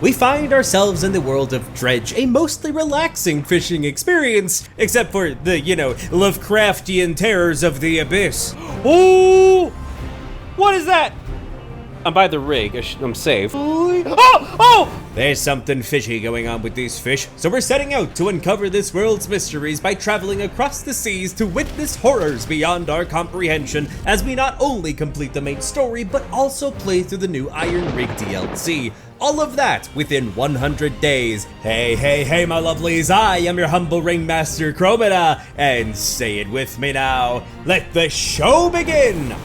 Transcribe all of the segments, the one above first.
We find ourselves in the world of Dredge, a mostly relaxing fishing experience, except for the, Lovecraftian terrors of the Abyss. Oh! What is that? I'm by the rig, I'm safe. Oh! There's something fishy going on with these fish, so we're setting out to uncover this world's mysteries by traveling across the seas to witness horrors beyond our comprehension as we not only complete the main story, but also play through the new Iron Rig DLC. All of that within 100 days. Hey, my lovelies, I am your humble ringmaster, Crowmeda, and say it with me now, let the show begin!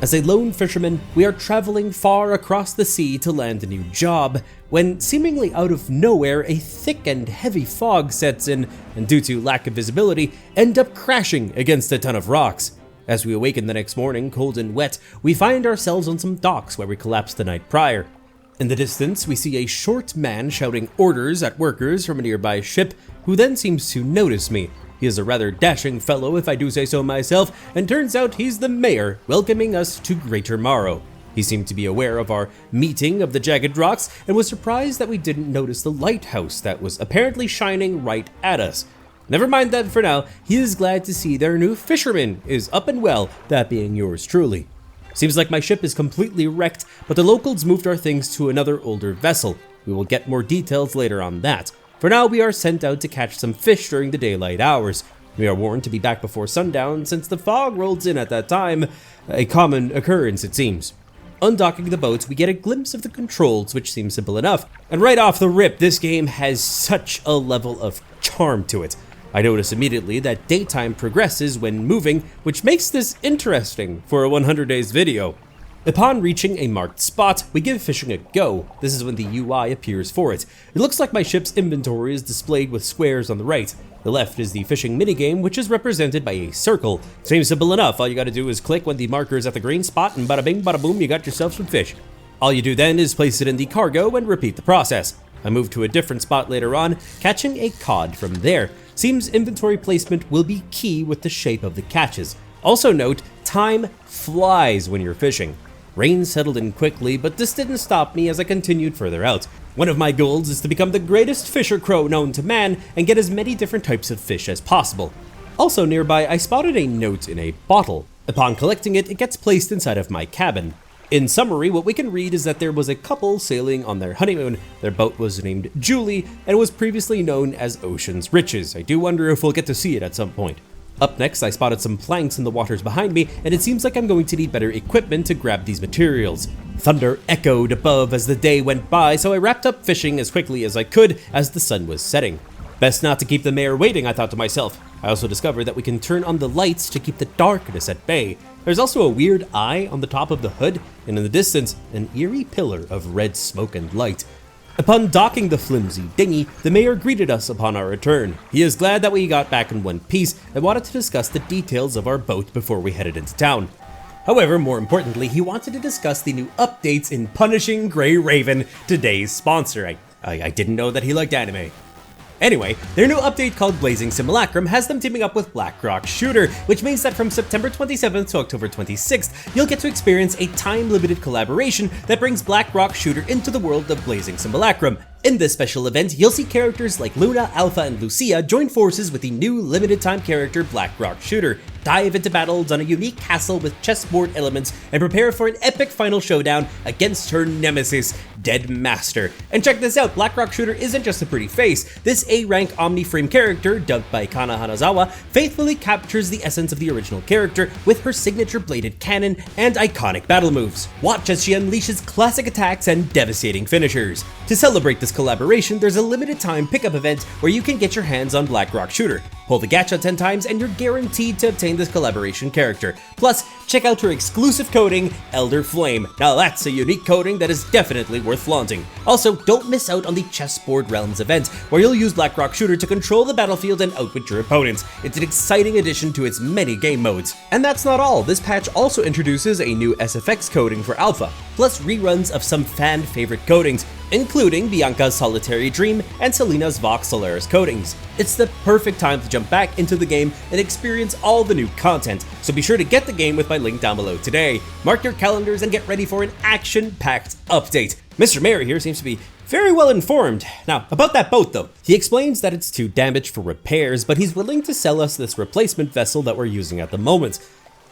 As a lone fisherman, we are traveling far across the sea to land a new job, when seemingly out of nowhere, a thick and heavy fog sets in, and due to lack of visibility, end up crashing against a ton of rocks. As we awaken the next morning, cold and wet, we find ourselves on some docks where we collapsed the night prior. In the distance, we see a short man shouting orders at workers from a nearby ship, who then seems to notice me. He is a rather dashing fellow, if I do say so myself, and turns out he's the mayor welcoming us to Greater Marrow. He seemed to be aware of our meeting of the jagged rocks and was surprised that we didn't notice the lighthouse that was apparently shining right at us. Never mind that for now, he is glad to see their new fisherman is up and well, that being yours truly. Seems like my ship is completely wrecked, but the locals moved our things to another older vessel. We will get more details later on that. For now, we are sent out to catch some fish during the daylight hours. We are warned to be back before sundown since the fog rolls in at that time, a common occurrence it seems. Undocking the boats, we get a glimpse of the controls, which seems simple enough. And right off the rip, this game has such a level of charm to it. I notice immediately that daytime progresses when moving, which makes this interesting for a 100 days video. Upon reaching a marked spot, we give fishing a go. This is when the UI appears for it. It looks like my ship's inventory is displayed with squares on the right. The left is the fishing minigame, which is represented by a circle. Seems simple enough, all you gotta do is click when the marker is at the green spot and bada bing bada boom, you got yourself some fish. All you do then is place it in the cargo and repeat the process. I move to a different spot later on, catching a cod from there. Seems inventory placement will be key with the shape of the catches. Also note, time flies when you're fishing. Rain settled in quickly, but this didn't stop me as I continued further out. One of my goals is to become the greatest fisher crow known to man and get as many different types of fish as possible. Also nearby, I spotted a note in a bottle. Upon collecting it, it gets placed inside of my cabin. In summary, what we can read is that there was a couple sailing on their honeymoon. Their boat was named Julie and was previously known as Ocean's Riches. I do wonder if we'll get to see it at some point. Up next, I spotted some planks in the waters behind me, and it seems like I'm going to need better equipment to grab these materials. Thunder echoed above as the day went by, so I wrapped up fishing as quickly as I could as the sun was setting. Best not to keep the mayor waiting, I thought to myself. I also discovered that we can turn on the lights to keep the darkness at bay. There's also a weird eye on the top of the hood, and in the distance, an eerie pillar of red smoke and light. Upon docking the flimsy dinghy, the mayor greeted us upon our return. He is glad that we got back in one piece and wanted to discuss the details of our boat before we headed into town. However, more importantly, he wanted to discuss the new updates in Punishing Grey Raven, today's sponsor. I didn't know that he liked anime. Anyway, their new update called Blazing Simulacrum has them teaming up with Blackrock Shooter, which means that from September 27th to October 26th, you'll get to experience a time-limited collaboration that brings Blackrock Shooter into the world of Blazing Simulacrum. In this special event, you'll see characters like Luna, Alpha, and Lucia join forces with the new limited-time character Blackrock Shooter, dive into battles on a unique castle with chessboard elements, and prepare for an epic final showdown against her nemesis, Dead Master. And check this out, Blackrock Shooter isn't just a pretty face. This A-rank Omni-frame character, dubbed by Kana Hanazawa, faithfully captures the essence of the original character with her signature bladed cannon and iconic battle moves. Watch as she unleashes classic attacks and devastating finishers. To celebrate this collaboration, there's a limited time pickup event where you can get your hands on Blackrock Shooter. Pull the gacha 10 times and you're guaranteed to obtain this collaboration character. Plus, check out her exclusive coding, Elder Flame. Now that's a unique coding that is definitely worth flaunting. Also, don't miss out on the Chessboard Realms event, where you'll use Blackrock Shooter to control the battlefield and outwit your opponents. It's an exciting addition to its many game modes. And that's not all, this patch also introduces a new SFX coding for Alpha, plus reruns of some fan favorite codings, including Bianca's Solitary Dream and Selena's Vox Solaris codings. It's the perfect time to jump back into the game and experience all the new content, so be sure to get the game with my link down below today. Mark your calendars and get ready for an action-packed update. Mr. Mayor here seems to be very well informed. Now, about that boat though. He explains that it's too damaged for repairs, but he's willing to sell us this replacement vessel that we're using at the moment.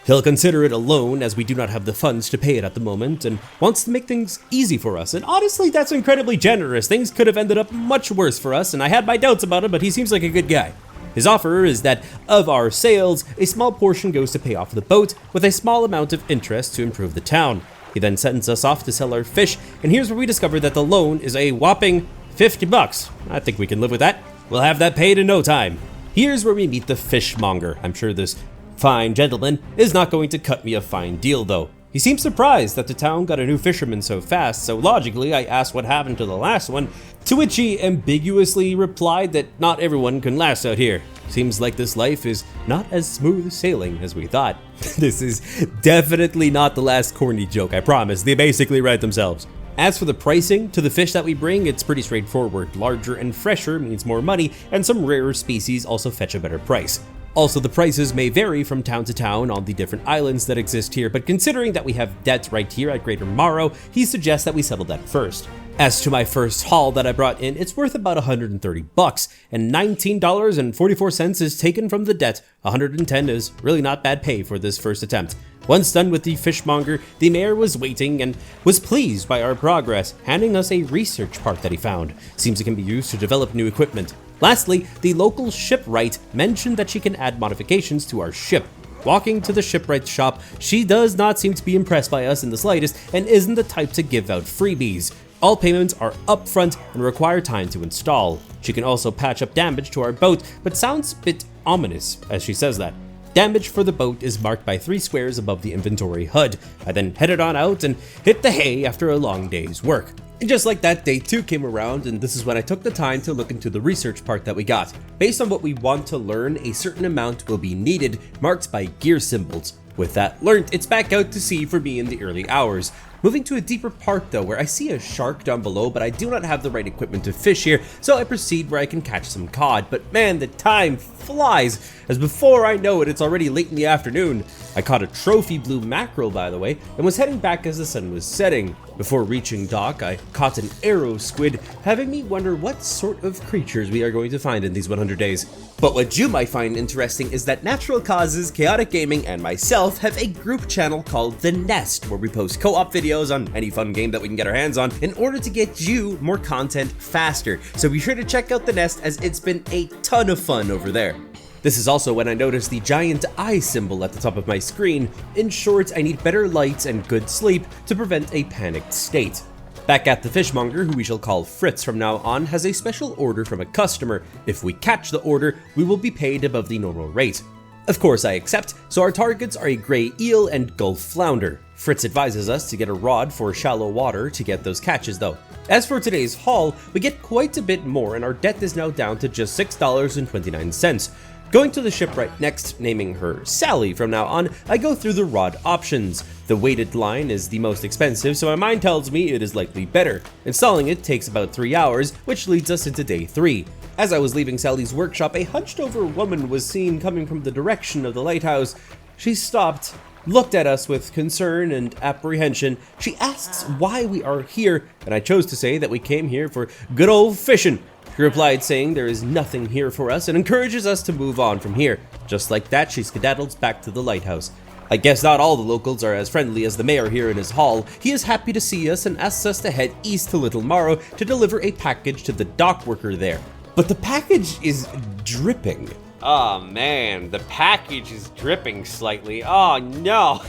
He'll consider it a loan as we do not have the funds to pay it at the moment and wants to make things easy for us. And honestly, that's incredibly generous. Things could have ended up much worse for us and I had my doubts about it, but he seems like a good guy. His offer is that of our sales, a small portion goes to pay off the boat with a small amount of interest to improve the town. He then sends us off to sell our fish, and here's where we discover that the loan is a whopping $50. I think we can live with that. We'll have that paid in no time. Here's where we meet the fishmonger. I'm sure this fine gentleman is not going to cut me a fine deal though. He seems surprised that the town got a new fisherman so fast, so logically I asked what happened to the last one, to which he ambiguously replied that not everyone can last out here. Seems like this life is not as smooth sailing as we thought. This is definitely not the last corny joke, I promise. They basically write themselves. As for the pricing to the fish that we bring, it's pretty straightforward. Larger and fresher means more money, and some rarer species also fetch a better price. Also, the prices may vary from town to town on the different islands that exist here, but considering that we have debt right here at Greater Marrow, he suggests that we settle that first. As to my first haul that I brought in, it's worth about $130, and $19.44 is taken from the debt. $110 is really not bad pay for this first attempt. Once done with the fishmonger, the mayor was waiting and was pleased by our progress, handing us a research part that he found. Seems it can be used to develop new equipment. Lastly, the local shipwright mentioned that she can add modifications to our ship. Walking to the shipwright's shop, she does not seem to be impressed by us in the slightest and isn't the type to give out freebies. All payments are upfront and require time to install. She can also patch up damage to our boat, but sounds a bit ominous as she says that. Damage for the boat is marked by 3 squares above the inventory HUD. I then headed on out and hit the hay after a long day's work. And just like that, day 2 came around, and this is when I took the time to look into the research part that we got. Based on what we want to learn, a certain amount will be needed, marked by gear symbols. With that learned, it's back out to sea for me in the early hours. Moving to a deeper part though, where I see a shark down below, but I do not have the right equipment to fish here, so I proceed where I can catch some cod. But man, the time flies, as before I know it, it's already late in the afternoon. I caught a trophy blue mackerel, by the way, and was heading back as the sun was setting. Before reaching dock, I caught an arrow squid, having me wonder what sort of creatures we are going to find in these 100 days. But what you might find interesting is that Natural Causes, Chaotic Gaming, and myself have a group channel called The Nest, where we post co-op videos on any fun game that we can get our hands on in order to get you more content faster. So be sure to check out The Nest, as it's been a ton of fun over there. This is also when I noticed the giant eye symbol at the top of my screen. In short, I need better lights and good sleep to prevent a panicked state. Back at the fishmonger, who we shall call Fritz from now on, has a special order from a customer. If we catch the order, we will be paid above the normal rate. Of course I accept, so our targets are a gray eel and gulf flounder. Fritz advises us to get a rod for shallow water to get those catches though. As for today's haul, we get quite a bit more and our debt is now down to just $6.29. Going to the shipwright next, naming her Sally from now on, I go through the rod options. The weighted line is the most expensive, so my mind tells me it is likely better. Installing it takes about 3 hours, which leads us into day 3. As I was leaving Sally's workshop, a hunched over woman was seen coming from the direction of the lighthouse. She stopped, looked at us with concern and apprehension. She asks why we are here, and I chose to say that we came here for good old fishing. She replied saying there is nothing here for us and encourages us to move on from here. Just like that, she skedaddles back to the lighthouse. I guess not all the locals are as friendly as the mayor here in his hall. He is happy to see us and asks us to head east to Little Marrow to deliver a package to the dock worker there. But the package is dripping. Oh man, the package is dripping slightly. Oh no.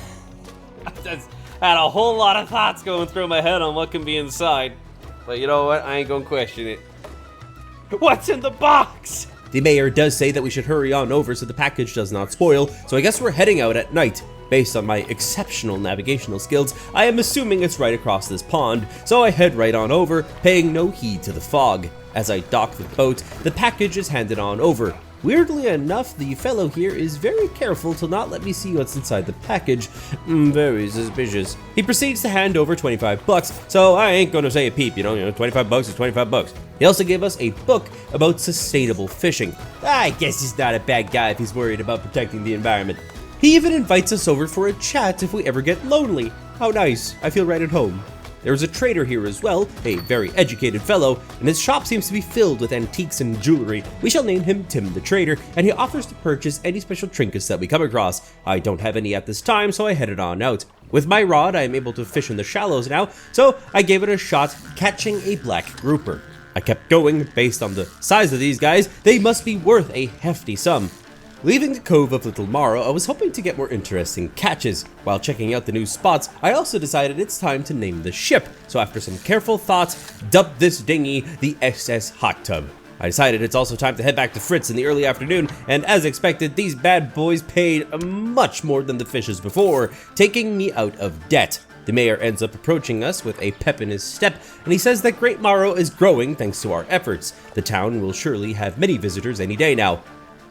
I had a whole lot of thoughts going through my head on what can be inside. But you know what? I ain't gonna question it. What's in the box? The mayor does say that we should hurry on over so the package does not spoil, so I guess we're heading out at night. Based on my exceptional navigational skills, I am assuming it's right across this pond, so I head right on over, paying no heed to the fog. As I dock the boat, the package is handed on over. Weirdly enough, the fellow here is very careful to not let me see what's inside the package. Very suspicious. He proceeds to hand over $25, so I ain't gonna say a peep, you know, $25 is $25. He also gave us a book about sustainable fishing. I guess he's not a bad guy if he's worried about protecting the environment. He even invites us over for a chat if we ever get lonely. How nice, I feel right at home. There's a trader here as well, a very educated fellow, and his shop seems to be filled with antiques and jewelry. We shall name him Tim the Trader, and he offers to purchase any special trinkets that we come across. I don't have any at this time, so I headed on out. With my rod, I am able to fish in the shallows now, so I gave it a shot, catching a black grouper. I kept going. Based on the size of these guys, they must be worth a hefty sum. Leaving the cove of Little Marrow, I was hoping to get more interesting catches. While checking out the new spots, I also decided it's time to name the ship, so after some careful thought, dubbed this dinghy the SS Hot Tub. I decided it's also time to head back to Fritz in the early afternoon, and as expected, these bad boys paid much more than the fishes before, taking me out of debt. The mayor ends up approaching us with a pep in his step, and he says that Great Marrow is growing thanks to our efforts. The town will surely have many visitors any day now.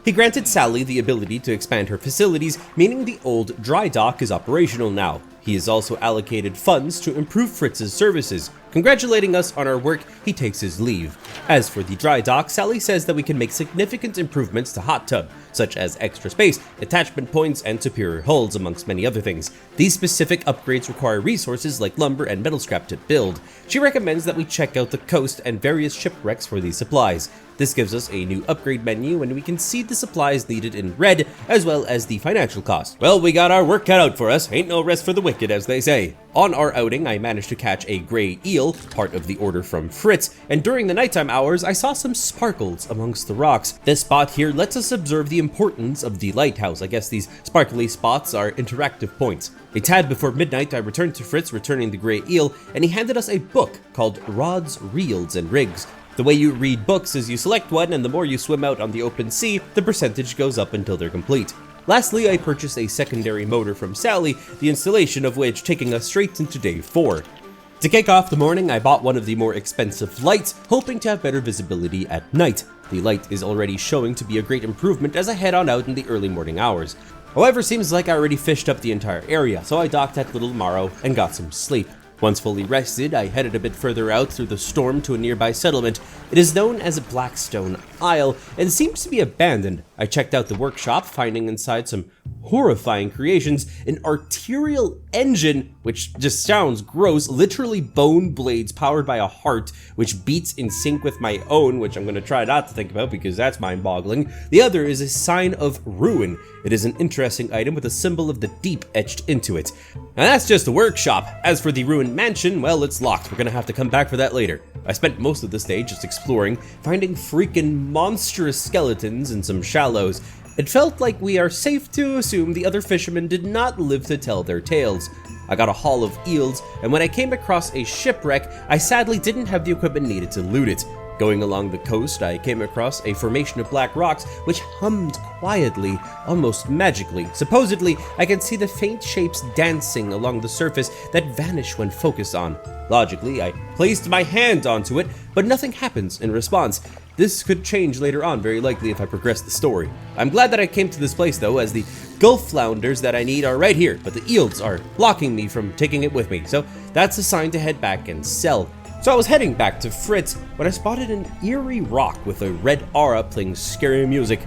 He granted Sally the ability to expand her facilities, meaning the old dry dock is operational now. He has also allocated funds to improve Fritz's services. Congratulating us on our work, he takes his leave. As for the dry dock, Sally says that we can make significant improvements to Hot Tub, such as extra space, attachment points, and superior hulls, amongst many other things. These specific upgrades require resources like lumber and metal scrap to build. She recommends that we check out the coast and various shipwrecks for these supplies. This gives us a new upgrade menu, and we can see the supplies needed in red, as well as the financial cost. Well, we got our work cut out for us. Ain't no rest for the wicked, as they say. On our outing, I managed to catch a gray eel, part of the order from Fritz, and during the nighttime hours, I saw some sparkles amongst the rocks. This spot here lets us observe the importance of the lighthouse. I guess these sparkly spots are interactive points. A tad before midnight, I returned to Fritz, returning the gray eel, and he handed us a book called Rods, Reels, and Rigs. The way you read books is you select one, and the more you swim out on the open sea, the percentage goes up until they're complete. Lastly, I purchased a secondary motor from Sally, the installation of which taking us straight into day 4. To kick off the morning, I bought one of the more expensive lights, hoping to have better visibility at night. The light is already showing to be a great improvement as I head on out in the early morning hours. However, seems like I already fished up the entire area, so I docked at Little Marrow and got some sleep. Once fully rested, I headed a bit further out through the storm to a nearby settlement. It is known as Blackstone Isle and seems to be abandoned. I checked out the workshop, finding inside some horrifying creations, an arterial engine, which just sounds gross, literally bone blades powered by a heart, which beats in sync with my own, which I'm going to try not to think about because that's mind-boggling. The other is a sign of ruin. It is an interesting item with a symbol of the deep etched into it. Now that's just the workshop. As for the ruined mansion, well, it's locked. We're going to have to come back for that later. I spent most of this day just exploring, finding freaking monstrous skeletons in some shallows. It felt like we are safe to assume the other fishermen did not live to tell their tales. I got a haul of eels, and when I came across a shipwreck, I sadly didn't have the equipment needed to loot it. Going along the coast, I came across a formation of black rocks which hummed quietly, almost magically. Supposedly, I can see the faint shapes dancing along the surface that vanish when focused on. Logically, I placed my hand onto it, but nothing happens in response. This could change later on, very likely if I progress the story. I'm glad that I came to this place though, as the gulf flounders that I need are right here, but the eels are blocking me from taking it with me, so that's a sign to head back and sell. So I was heading back to Fritz when I spotted an eerie rock with a red aura playing scary music.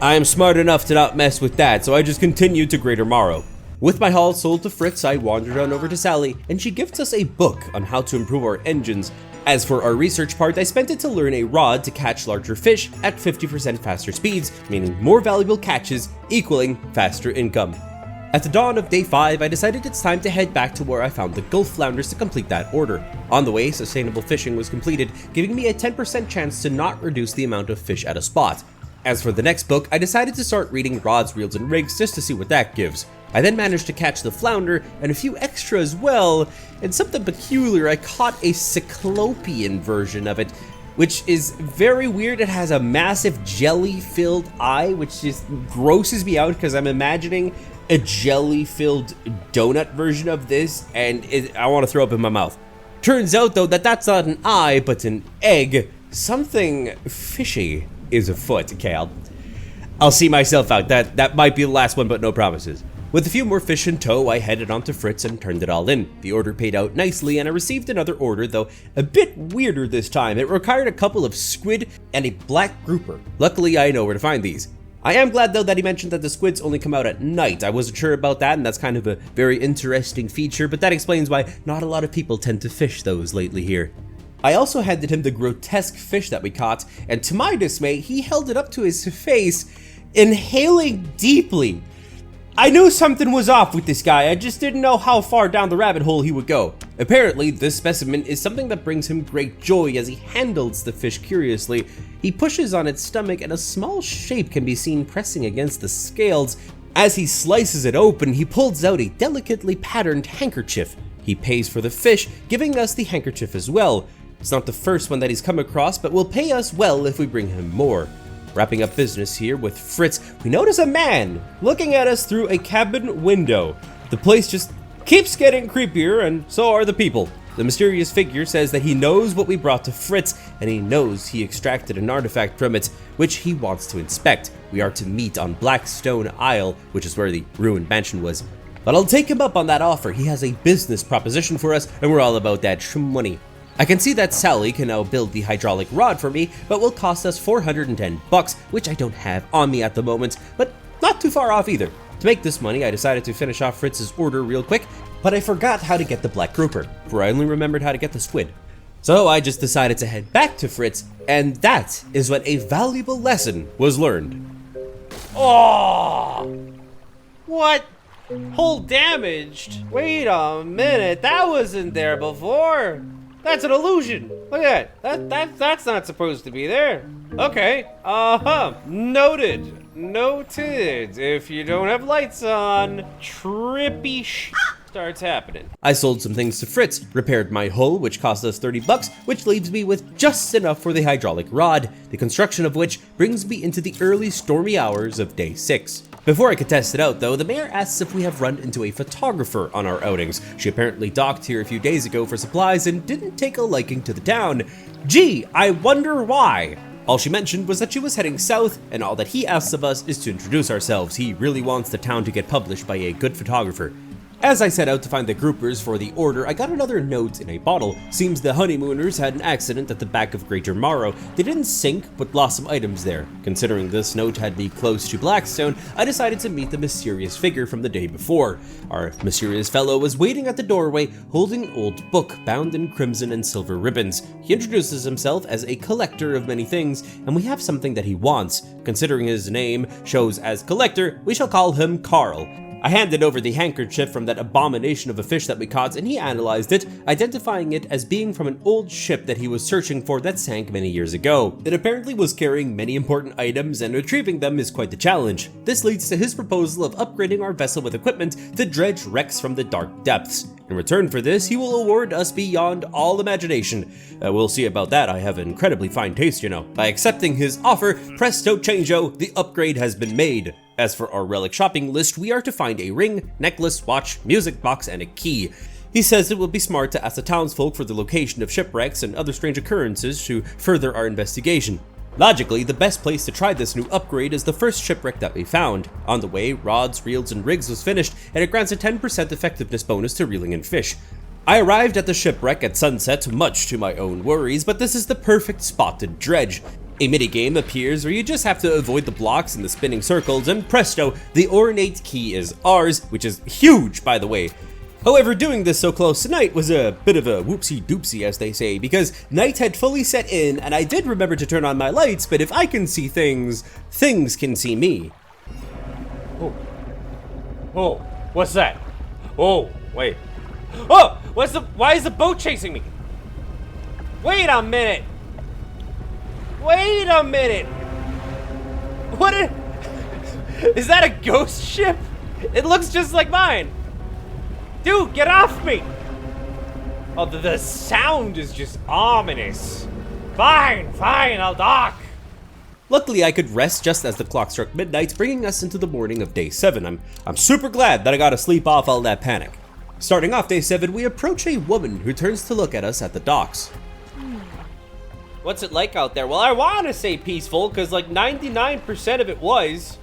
I am smart enough to not mess with that, so I just continued to Greater Marrow. With my haul sold to Fritz, I wandered on over to Sally, and she gifts us a book on how to improve our engines. As for our research part, I spent it to learn a rod to catch larger fish at 50% faster speeds, meaning more valuable catches equaling faster income. At the dawn of day 5, I decided it's time to head back to where I found the Gulf Flounders to complete that order. On the way, sustainable fishing was completed, giving me a 10% chance to not reduce the amount of fish at a spot. As for the next book, I decided to start reading Rods, Reels, and Rigs just to see what that gives. I then managed to catch the flounder and a few extra as well, and something peculiar, I caught a cyclopean version of it, which is very weird. It has a massive jelly-filled eye, which just grosses me out because I'm imagining a jelly-filled donut version of this, and I want to throw up in my mouth. Turns out though that that's not an eye, but an egg. Something fishy is afoot. Okay, I'll see myself out. That might be the last one, but no promises. With a few more fish in tow, I headed on to Fritz and turned it all in. The order paid out nicely, and I received another order, though a bit weirder this time. It required a couple of squid and a black grouper. Luckily, I know where to find these. I am glad though that he mentioned that the squids only come out at night. I wasn't sure about that, and that's kind of a very interesting feature, but that explains why not a lot of people tend to fish those lately here. I also handed him the grotesque fish that we caught, and to my dismay, he held it up to his face, inhaling deeply. I knew something was off with this guy, I just didn't know how far down the rabbit hole he would go. Apparently, this specimen is something that brings him great joy as he handles the fish curiously. He pushes on its stomach and a small shape can be seen pressing against the scales. As he slices it open, he pulls out a delicately patterned handkerchief. He pays for the fish, giving us the handkerchief as well. It's not the first one that he's come across, but will pay us well if we bring him more. Wrapping up business here with Fritz, we notice a man looking at us through a cabin window. The place just keeps getting creepier, and so are the people. The mysterious figure says that he knows what we brought to Fritz, and he knows he extracted an artifact from it, which he wants to inspect. We are to meet on Blackstone Isle, which is where the ruined mansion was. But I'll take him up on that offer. He has a business proposition for us, and we're all about that money. I can see that Sally can now build the hydraulic rod for me, but will cost us 410 bucks, which I don't have on me at the moment, but not too far off either. To make this money, I decided to finish off Fritz's order real quick, but I forgot how to get the black grouper, for I only remembered how to get the squid. So I just decided to head back to Fritz, and that is when a valuable lesson was learned. Oh! What? Hull damaged? Wait a minute, that wasn't there before. That's an illusion. Look at that. That's not supposed to be there. Okay. Noted. If you don't have lights on, trippy starts happening. I sold some things to Fritz, repaired my hull, which cost us 30 bucks, which leaves me with just enough for the hydraulic rod, the construction of which brings me into the early stormy hours of day 6. Before I could test it out though, the mayor asks if we have run into a photographer on our outings. She apparently docked here a few days ago for supplies and didn't take a liking to the town. Gee, I wonder why. All she mentioned was that she was heading south, and all that he asks of us is to introduce ourselves. He really wants the town to get published by a good photographer. As I set out to find the groupers for the order, I got another note in a bottle. Seems the honeymooners had an accident at the back of Greater Marrow. They didn't sink, but lost some items there. Considering this note had me close to Blackstone, I decided to meet the mysterious figure from the day before. Our mysterious fellow was waiting at the doorway, holding an old book bound in crimson and silver ribbons. He introduces himself as a collector of many things, and we have something that he wants. Considering his name shows as collector, we shall call him Carl. I handed over the handkerchief from that abomination of a fish that we caught, and he analyzed it, identifying it as being from an old ship that he was searching for that sank many years ago. It apparently was carrying many important items, and retrieving them is quite the challenge. This leads to his proposal of upgrading our vessel with equipment to dredge wrecks from the dark depths. In return for this, he will award us beyond all imagination. We'll see about that. I have incredibly fine taste, you know. By accepting his offer, presto changeo, the upgrade has been made. As for our relic shopping list, we are to find a ring, necklace, watch, music box, and a key. He says it would be smart to ask the townsfolk for the location of shipwrecks and other strange occurrences to further our investigation. Logically, the best place to try this new upgrade is the first shipwreck that we found. On the way, rods, reels, and rigs was finished, and it grants a 10% effectiveness bonus to reeling in fish. I arrived at the shipwreck at sunset, much to my own worries, but this is the perfect spot to dredge. A minigame appears where you just have to avoid the blocks and the spinning circles, and presto, the ornate key is ours, which is huge, by the way. However, doing this so close to night was a bit of a whoopsie-doopsie, as they say, because night had fully set in, and I did remember to turn on my lights, but if I can see things, things can see me. Oh, what's that? Oh, wait. Oh, why is the boat chasing me? Wait a minute. Is that a ghost ship? It looks just like mine. Dude, get off me. Oh, the sound is just ominous. Fine, I'll dock. Luckily, I could rest just as the clock struck midnight, bringing us into the morning of day 7. I'm super glad that I got to sleep off all that panic. Starting off day 7, we approach a woman who turns to look at us at the docks. What's it like out there? Well, I want to say peaceful, because like 99% of it was.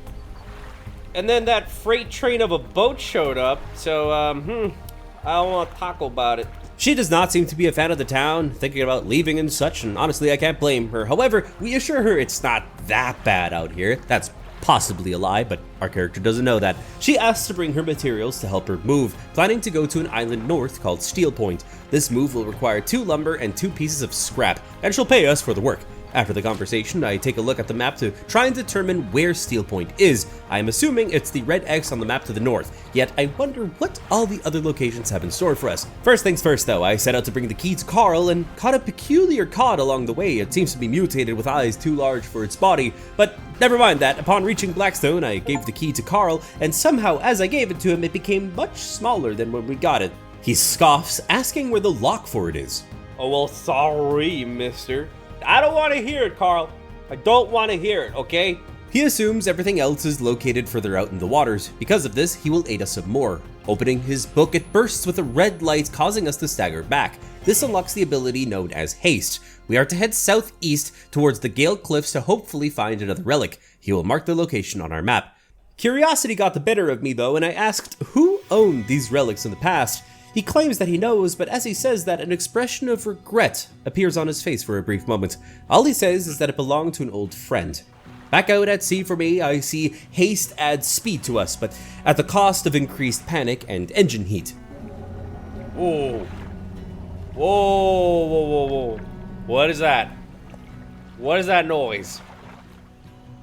And then that freight train of a boat showed up, so, I don't want to talk about it. She does not seem to be a fan of the town, thinking about leaving and such, and honestly, I can't blame her. However, we assure her it's not that bad out here. That's Possibly a lie, but our character doesn't know that. She asks to bring her materials to help her move, planning to go to an island north called Steel Point. This move will require 2 lumber and 2 pieces of scrap, and she'll pay us for the work. After the conversation, I take a look at the map to try and determine where Steel Point is. I am assuming it's the red X on the map to the north, yet I wonder what all the other locations have in store for us. First things first though, I set out to bring the key to Carl and caught a peculiar cod along the way. It seems to be mutated with eyes too large for its body, but never mind that. Upon reaching Blackstone, I gave the key to Carl, and somehow as I gave it to him, it became much smaller than when we got it. He scoffs, asking where the lock for it is. Oh, well, sorry, mister. I don't want to hear it, Carl. I don't want to hear it, okay? He assumes everything else is located further out in the waters. Because of this, he will aid us some more. Opening his book, it bursts with a red light, causing us to stagger back. This unlocks the ability known as Haste. We are to head southeast towards the Gale Cliffs to hopefully find another relic. He will mark the location on our map. Curiosity got the better of me though, and I asked who owned these relics in the past. He claims that he knows, but as he says that, an expression of regret appears on his face for a brief moment. All he says is that it belonged to an old friend. Back out at sea for me, I see Haste adds speed to us, but at the cost of increased panic and engine heat. Whoa. Whoa, whoa, whoa, whoa. What is that? What is that noise?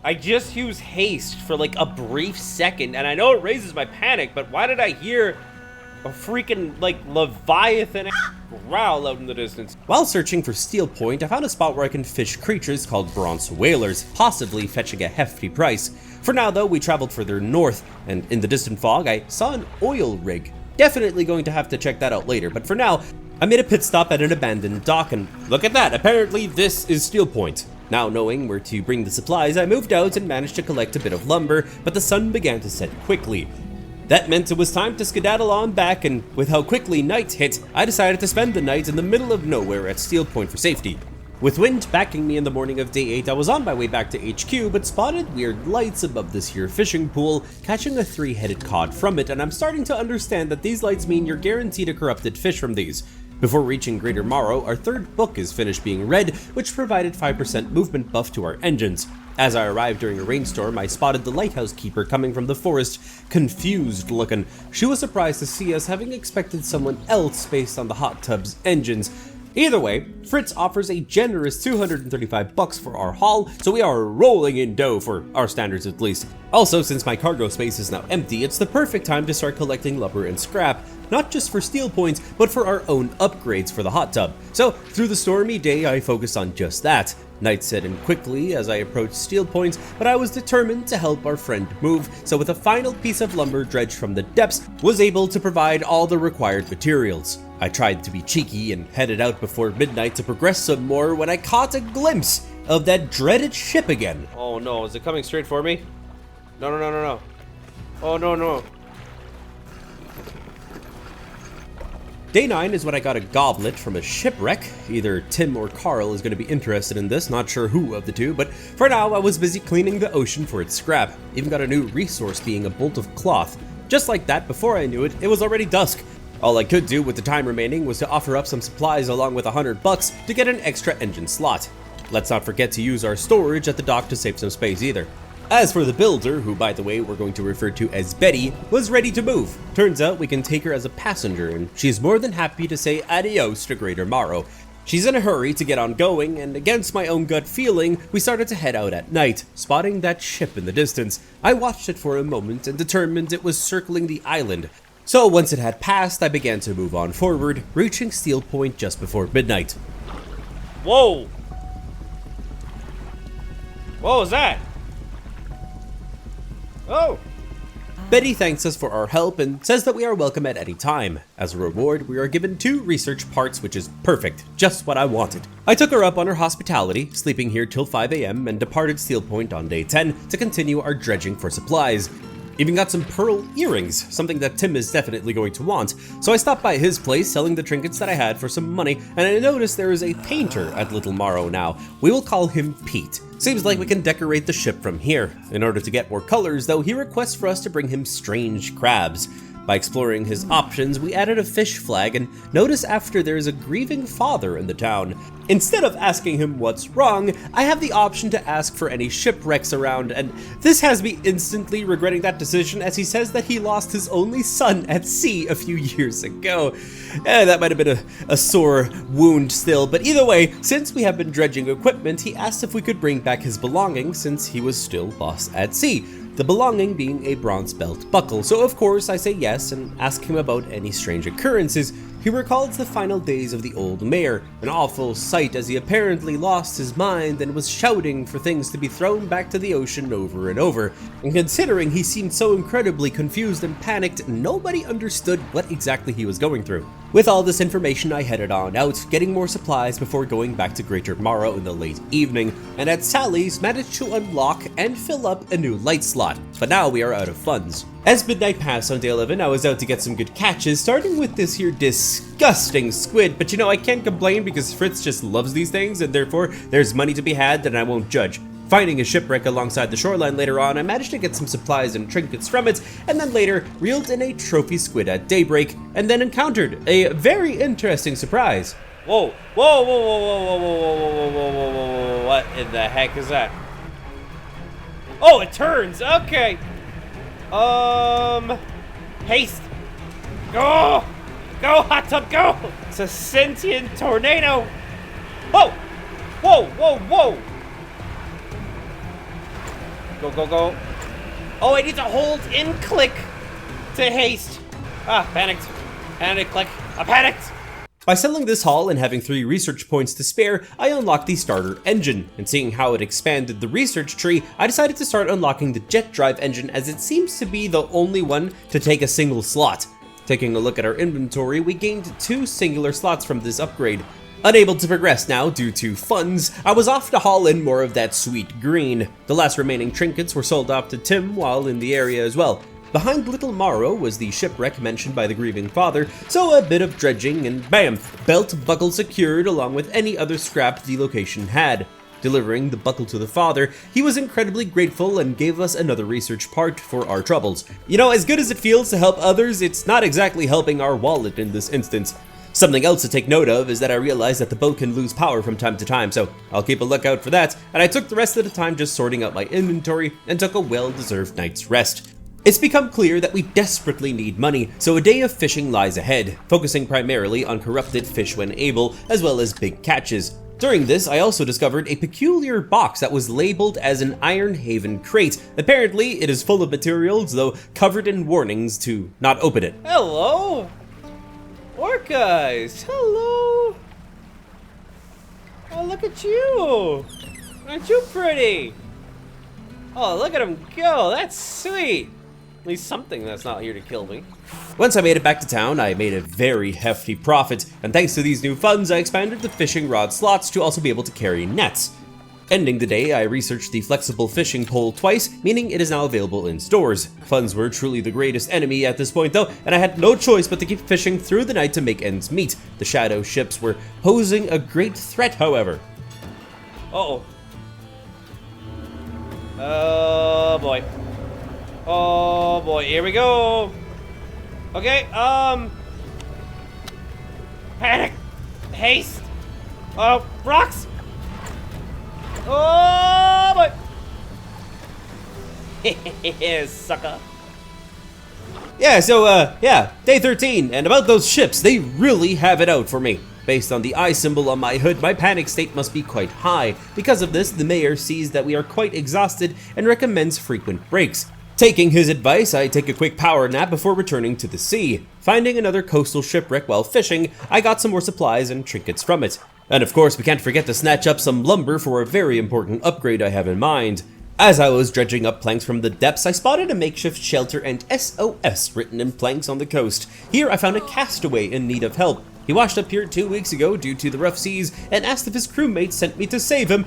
I just used Haste for like a brief second, and I know it raises my panic, but why did I hear a freaking, like, Leviathan growl out in the distance? While searching for Steel Point, I found a spot where I can fish creatures called bronze whalers, possibly fetching a hefty price. For now though, we traveled further north, and in the distant fog, I saw an oil rig. Definitely going to have to check that out later, but for now, I made a pit stop at an abandoned dock, and look at that, apparently this is Steel Point. Now knowing where to bring the supplies, I moved out and managed to collect a bit of lumber, but the sun began to set quickly. That meant it was time to skedaddle on back, and with how quickly night hit, I decided to spend the night in the middle of nowhere at Steel Point for safety. With wind backing me in the morning of day 8, I was on my way back to HQ, but spotted weird lights above this here fishing pool, catching a 3-headed cod from it, and I'm starting to understand that these lights mean you're guaranteed a corrupted fish from these. Before reaching Greater Marrow, our 3rd book is finished being read, which provided 5% movement buff to our engines. As I arrived during a rainstorm, I spotted the lighthouse keeper coming from the forest, confused looking. She was surprised to see us, having expected someone else based on the hot tub's engines. Either way, Fritz offers a generous $235 for our haul, so we are rolling in dough for our standards at least. Also, since my cargo space is now empty, it's the perfect time to start collecting lumber and scrap, not just for Steel Point, but for our own upgrades for the hot tub. So, through the stormy day, I focused on just that. Night set in quickly as I approached Steel Point, but I was determined to help our friend move, so with a final piece of lumber dredged from the depths, was able to provide all the required materials. I tried to be cheeky and headed out before midnight to progress some more when I caught a glimpse of that dreaded ship again. Oh no, is it coming straight for me? No, no, no, no, no. Oh no, no. Day 9 is when I got a goblet from a shipwreck. Either Tim or Carl is going to be interested in this, not sure who of the two, but for now I was busy cleaning the ocean for its scrap. Even got a new resource being a bolt of cloth. Just like that, before I knew it, it was already dusk. All I could do with the time remaining was to offer up some supplies along with $100 to get an extra engine slot. Let's not forget to use our storage at the dock to save some space either. As for the builder, who by the way we're going to refer to as Betty, was ready to move. Turns out we can take her as a passenger, and she's more than happy to say adios to Greater Marrow. She's in a hurry to get on going, and against my own gut feeling, we started to head out at night, spotting that ship in the distance. I watched it for a moment and determined it was circling the island. So once it had passed, I began to move on forward, reaching Steel Point just before midnight. Whoa! What was that? Oh! Betty thanks us for our help and says that we are welcome at any time. As a reward, we are given 2 research parts, which is perfect, just what I wanted. I took her up on her hospitality, sleeping here till 5 AM, and departed Steel Point on day 10 to continue our dredging for supplies. Even got some pearl earrings, something that Tim is definitely going to want, so I stopped by his place selling the trinkets that I had for some money, and I noticed there is a painter at Little Marrow now. We will call him Pete. Seems like we can decorate the ship from here. In order to get more colors though, he requests for us to bring him strange crabs. By exploring his options, we added a fish flag and notice after there is a grieving father in the town. Instead of asking him what's wrong, I have the option to ask for any shipwrecks around, and this has me instantly regretting that decision as he says that he lost his only son at sea a few years ago. That might have been a sore wound still, but either way, since we have been dredging equipment, he asked if we could bring back his belongings since he was still lost at sea. The belonging being a bronze belt buckle, so of course I say yes and ask him about any strange occurrences. He recalls the final days of the old mayor, an awful sight as he apparently lost his mind and was shouting for things to be thrown back to the ocean over and over. And considering he seemed so incredibly confused and panicked, nobody understood what exactly he was going through. With all this information, I headed on out, getting more supplies before going back to Greater Marrow in the late evening, and at Sally's managed to unlock and fill up a new light slot, but now we are out of funds. As midnight passed on day 11, I was out to get some good catches, starting with this here disgusting squid, but you know, I can't complain because Fritz just loves these things, and therefore there's money to be had that I won't judge. Finding a shipwreck alongside the shoreline later on, I managed to get some supplies and trinkets from it, and then later reeled in a trophy squid at daybreak, and then encountered a very interesting surprise. Whoa, whoa, whoa, whoa, whoa, whoa, whoa, whoa, whoa, whoa, whoa, what in the heck is that? Oh, it turns, okay. Haste. Go, hot tub, go. It's a sentient tornado. Whoa, whoa, whoa, whoa. Go. Oh, I need to hold in click to haste. Panicked. Click. I panicked. By selling this haul and having 3 research points to spare, I unlocked the starter engine, and seeing how it expanded the research tree, I decided to start unlocking the jet drive engine as it seems to be the only one to take a single slot. Taking a look at our inventory, we gained 2 singular slots from this upgrade. Unable to progress now due to funds, I was off to haul in more of that sweet green. The last remaining trinkets were sold off to Tim while in the area as well. Behind Little Marrow was the shipwreck mentioned by the grieving father, so a bit of dredging and bam, belt buckle secured along with any other scrap the location had. Delivering the buckle to the father, he was incredibly grateful and gave us another research part for our troubles. You know, as good as it feels to help others, it's not exactly helping our wallet in this instance. Something else to take note of is that I realized that the boat can lose power from time to time, so I'll keep a lookout for that, and I took the rest of the time just sorting out my inventory and took a well-deserved night's rest. It's become clear that we desperately need money, so a day of fishing lies ahead, focusing primarily on corrupted fish when able, as well as big catches. During this, I also discovered a peculiar box that was labeled as an Iron Haven crate. Apparently, it is full of materials, though covered in warnings to not open it. Hello! Orcas! Hello! Oh, look at you! Aren't you pretty? Oh, look at him go! That's sweet! At least something that's not here to kill me. Once I made it back to town, I made a very hefty profit, and thanks to these new funds, I expanded the fishing rod slots to also be able to carry nets. Ending the day, I researched the flexible fishing pole twice, meaning it is now available in stores. Funds were truly the greatest enemy at this point though, and I had no choice but to keep fishing through the night to make ends meet. The shadow ships were posing a great threat, however. Uh-oh. Oh boy. Oh boy, here we go. Okay, panic, haste, rocks. Oh boy. Sucker. Yeah, so, day 13, and about those ships, they really have it out for me. Based on the eye symbol on my hood, my panic state must be quite high. Because of this, the mayor sees that we are quite exhausted and recommends frequent breaks. Taking his advice, I take a quick power nap before returning to the sea. Finding another coastal shipwreck while fishing, I got some more supplies and trinkets from it. And of course, we can't forget to snatch up some lumber for a very important upgrade I have in mind. As I was dredging up planks from the depths, I spotted a makeshift shelter and SOS written in planks on the coast. Here I found a castaway in need of help. He washed up here 2 weeks ago due to the rough seas and asked if his crewmates sent me to save him,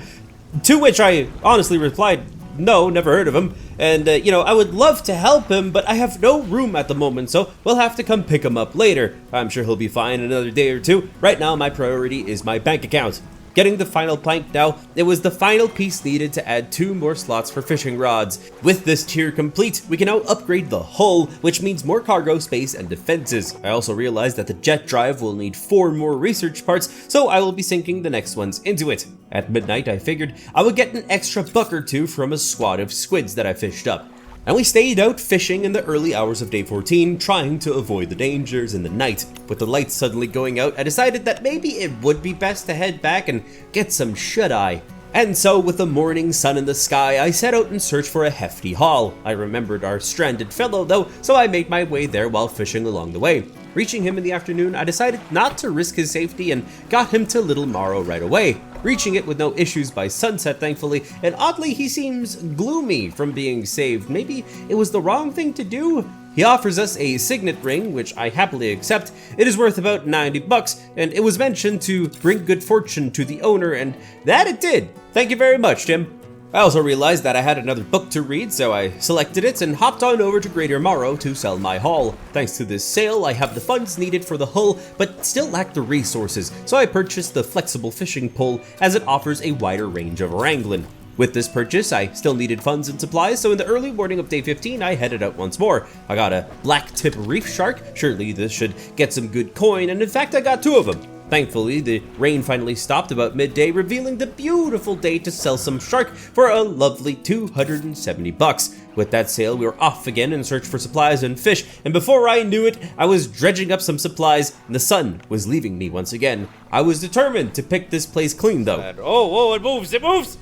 to which I honestly replied, no, never heard of him, and I would love to help him, but I have no room at the moment, so we'll have to come pick him up later. I'm sure he'll be fine in another day or two. Right now, my priority is my bank account. Getting the final plank now, it was the final piece needed to add 2 more slots for fishing rods. With this tier complete, we can now upgrade the hull, which means more cargo space and defenses. I also realized that the jet drive will need 4 more research parts, so I will be sinking the next ones into it. At midnight, I figured I would get an extra buck or 2 from a squad of squids that I fished up. And we stayed out fishing in the early hours of day 14, trying to avoid the dangers in the night. With the lights suddenly going out, I decided that maybe it would be best to head back and get some shut-eye. And so, with the morning sun in the sky, I set out in search for a hefty haul. I remembered our stranded fellow though, so I made my way there while fishing along the way. Reaching him in the afternoon, I decided not to risk his safety and got him to Little Marrow right away. Reaching it with no issues by sunset, thankfully, and oddly he seems gloomy from being saved. Maybe it was the wrong thing to do? He offers us a signet ring, which I happily accept. It is worth about 90 bucks, and it was mentioned to bring good fortune to the owner, and that it did. Thank you very much, Tim. I also realized that I had another book to read, so I selected it and hopped on over to Greater Marrow to sell my haul. Thanks to this sale, I have the funds needed for the hull, but still lack the resources, so I purchased the flexible fishing pole as it offers a wider range of wrangling. With this purchase, I still needed funds and supplies, so in the early morning of day 15, I headed out once more. I got a black tip reef shark, surely this should get some good coin, and in fact I got 2 of them. Thankfully, the rain finally stopped about midday, revealing the beautiful day to sell some shark for a lovely 270 bucks. With that sale, we were off again in search for supplies and fish, and before I knew it, I was dredging up some supplies, and the sun was leaving me once again. I was determined to pick this place clean, though. Oh, it moves, it moves!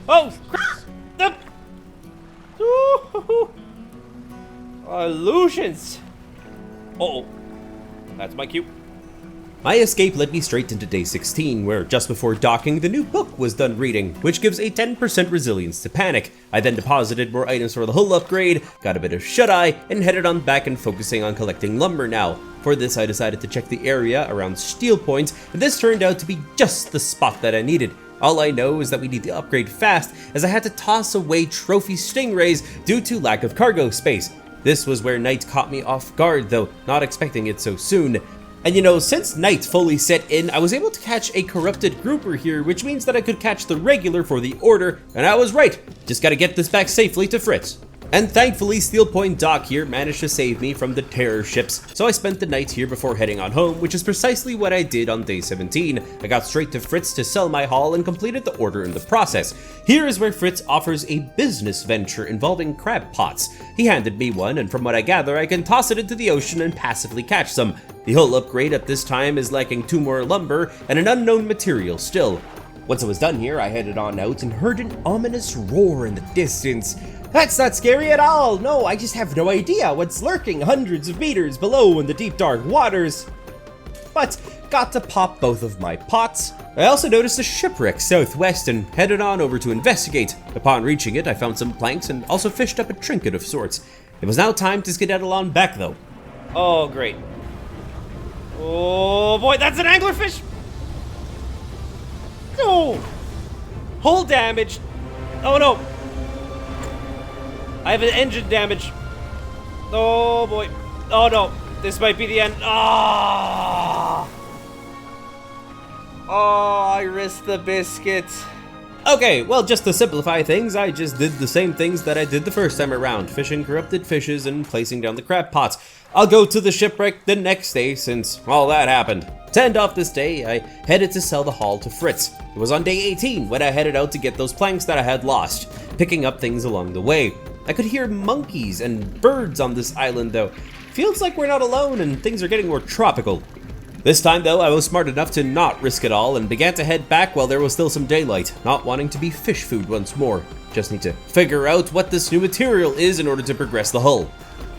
Oh, crap! Illusions! Uh-oh, that's my cue. My escape led me straight into day 16, where just before docking, the new book was done reading, which gives a 10% resilience to panic. I then deposited more items for the hull upgrade, got a bit of shut-eye, and headed on back and focusing on collecting lumber now. For this, I decided to check the area around Steel Point, and this turned out to be just the spot that I needed. All I know is that we need to upgrade fast, as I had to toss away trophy stingrays due to lack of cargo space. This was where night caught me off guard though, not expecting it so soon. And you know, since night fully set in, I was able to catch a corrupted grouper here, which means that I could catch the regular for the order, and I was right. Just gotta get this back safely to Fritz. And thankfully, Steel Point Dock here managed to save me from the terror ships, so I spent the night here before heading on home, which is precisely what I did on day 17. I got straight to Fritz to sell my haul and completed the order in the process. Here is where Fritz offers a business venture involving crab pots. He handed me one, and from what I gather, I can toss it into the ocean and passively catch some. The hull upgrade at this time is lacking 2 more lumber and an unknown material still. Once it was done here, I headed on out and heard an ominous roar in the distance. That's not scary at all. No, I just have no idea what's lurking hundreds of meters below in the deep dark waters. But got to pop both of my pots. I also noticed a shipwreck southwest and headed on over to investigate. Upon reaching it, I found some planks and also fished up a trinket of sorts. It was now time to skedaddle on back though. Oh, great. Oh boy, that's an anglerfish! No! Hull damage! Oh no! I have an engine damage. Oh boy. Oh no. This might be the end. Ah! Oh, I risked the biscuit. Okay, well, just to simplify things, I just did the same things that I did the first time around, fishing corrupted fishes and placing down the crab pots. I'll go to the shipwreck the next day since all that happened. To end off this day, I headed to sell the haul to Fritz. It was on day 18 when I headed out to get those planks that I had lost, picking up things along the way. I could hear monkeys and birds on this island though. Feels like we're not alone and things are getting more tropical. This time though, I was smart enough to not risk it all and began to head back while there was still some daylight, not wanting to be fish food once more. Just need to figure out what this new material is in order to progress the hull.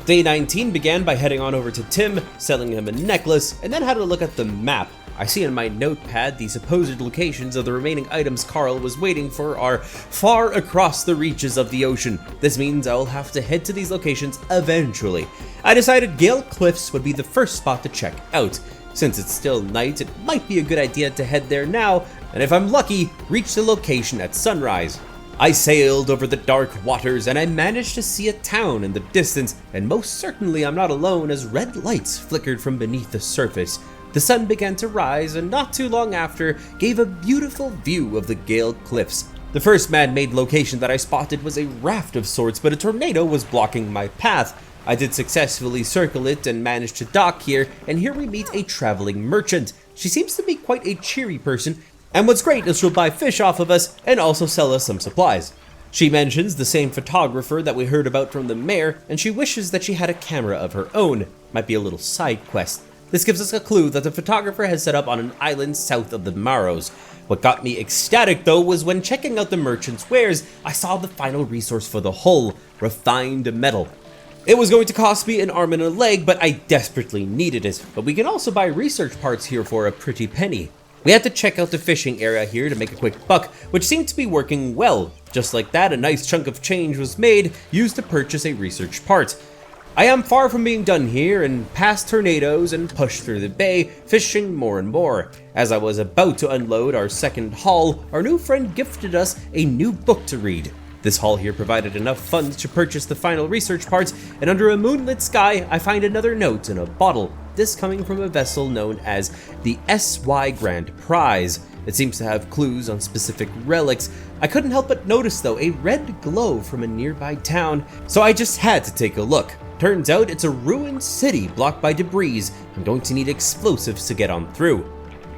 Day 19 began by heading on over to Tim, selling him a necklace, and then had a look at the map. I see in my notepad the supposed locations of the remaining items Carl was waiting for are far across the reaches of the ocean. This means I'll have to head to these locations eventually. I decided Gale Cliffs would be the first spot to check out. Since it's still night, it might be a good idea to head there now, and if I'm lucky, reach the location at sunrise. I sailed over the dark waters and I managed to see a town in the distance, and most certainly I'm not alone as red lights flickered from beneath the surface. The sun began to rise, and not too long after, gave a beautiful view of the Gale Cliffs. The first man-made location that I spotted was a raft of sorts, but a tornado was blocking my path. I did successfully circle it and managed to dock here, and here we meet a traveling merchant. She seems to be quite a cheery person, and what's great is she'll buy fish off of us and also sell us some supplies. She mentions the same photographer that we heard about from the mayor, and she wishes that she had a camera of her own. Might be a little side quest. This gives us a clue that the photographer has set up on an island south of the Marrows. What got me ecstatic though was when checking out the merchant's wares, I saw the final resource for the hull, refined metal. It was going to cost me an arm and a leg, but I desperately needed it. But we can also buy research parts here for a pretty penny. We had to check out the fishing area here to make a quick buck, which seemed to be working well. Just like that, a nice chunk of change was made, used to purchase a research part. I am far from being done here, and past tornadoes and pushed through the bay, fishing more and more. As I was about to unload our second haul, our new friend gifted us a new book to read. This haul here provided enough funds to purchase the final research parts, and under a moonlit sky, I find another note in a bottle. This coming from a vessel known as the SY Grand Prize. It seems to have clues on specific relics. I couldn't help but notice though a red glow from a nearby town, so I just had to take a look. Turns out it's a ruined city blocked by debris. I'm going to need explosives to get on through.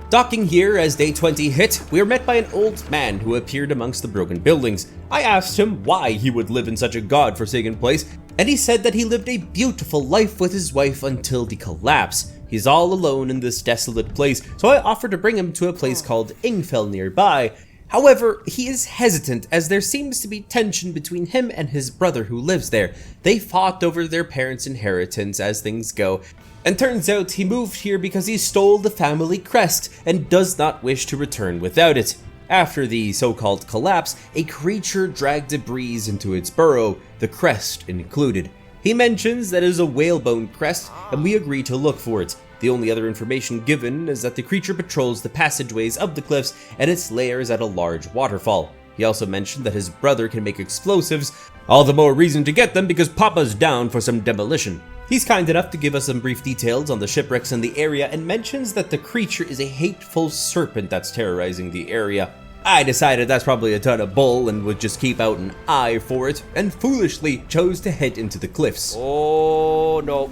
Docking here as day 20 hit, we were met by an old man who appeared amongst the broken buildings. I asked him why he would live in such a godforsaken place, and he said that he lived a beautiful life with his wife until the collapse. He's all alone in this desolate place, so I offered to bring him to a place called Ingfell nearby. However, he is hesitant as there seems to be tension between him and his brother who lives there. They fought over their parents' inheritance as things go, and turns out he moved here because he stole the family crest and does not wish to return without it. After the so-called collapse, a creature dragged debris into its burrow, the crest included. He mentions that it is a whalebone crest, and we agree to look for it. The only other information given is that the creature patrols the passageways of the cliffs and its lairs at a large waterfall. He also mentioned that his brother can make explosives, all the more reason to get them because Papa's down for some demolition. He's kind enough to give us some brief details on the shipwrecks in the area and mentions that the creature is a hateful serpent that's terrorizing the area. I decided that's probably a ton of bull and would just keep out an eye for it, and foolishly chose to head into the cliffs. Oh no.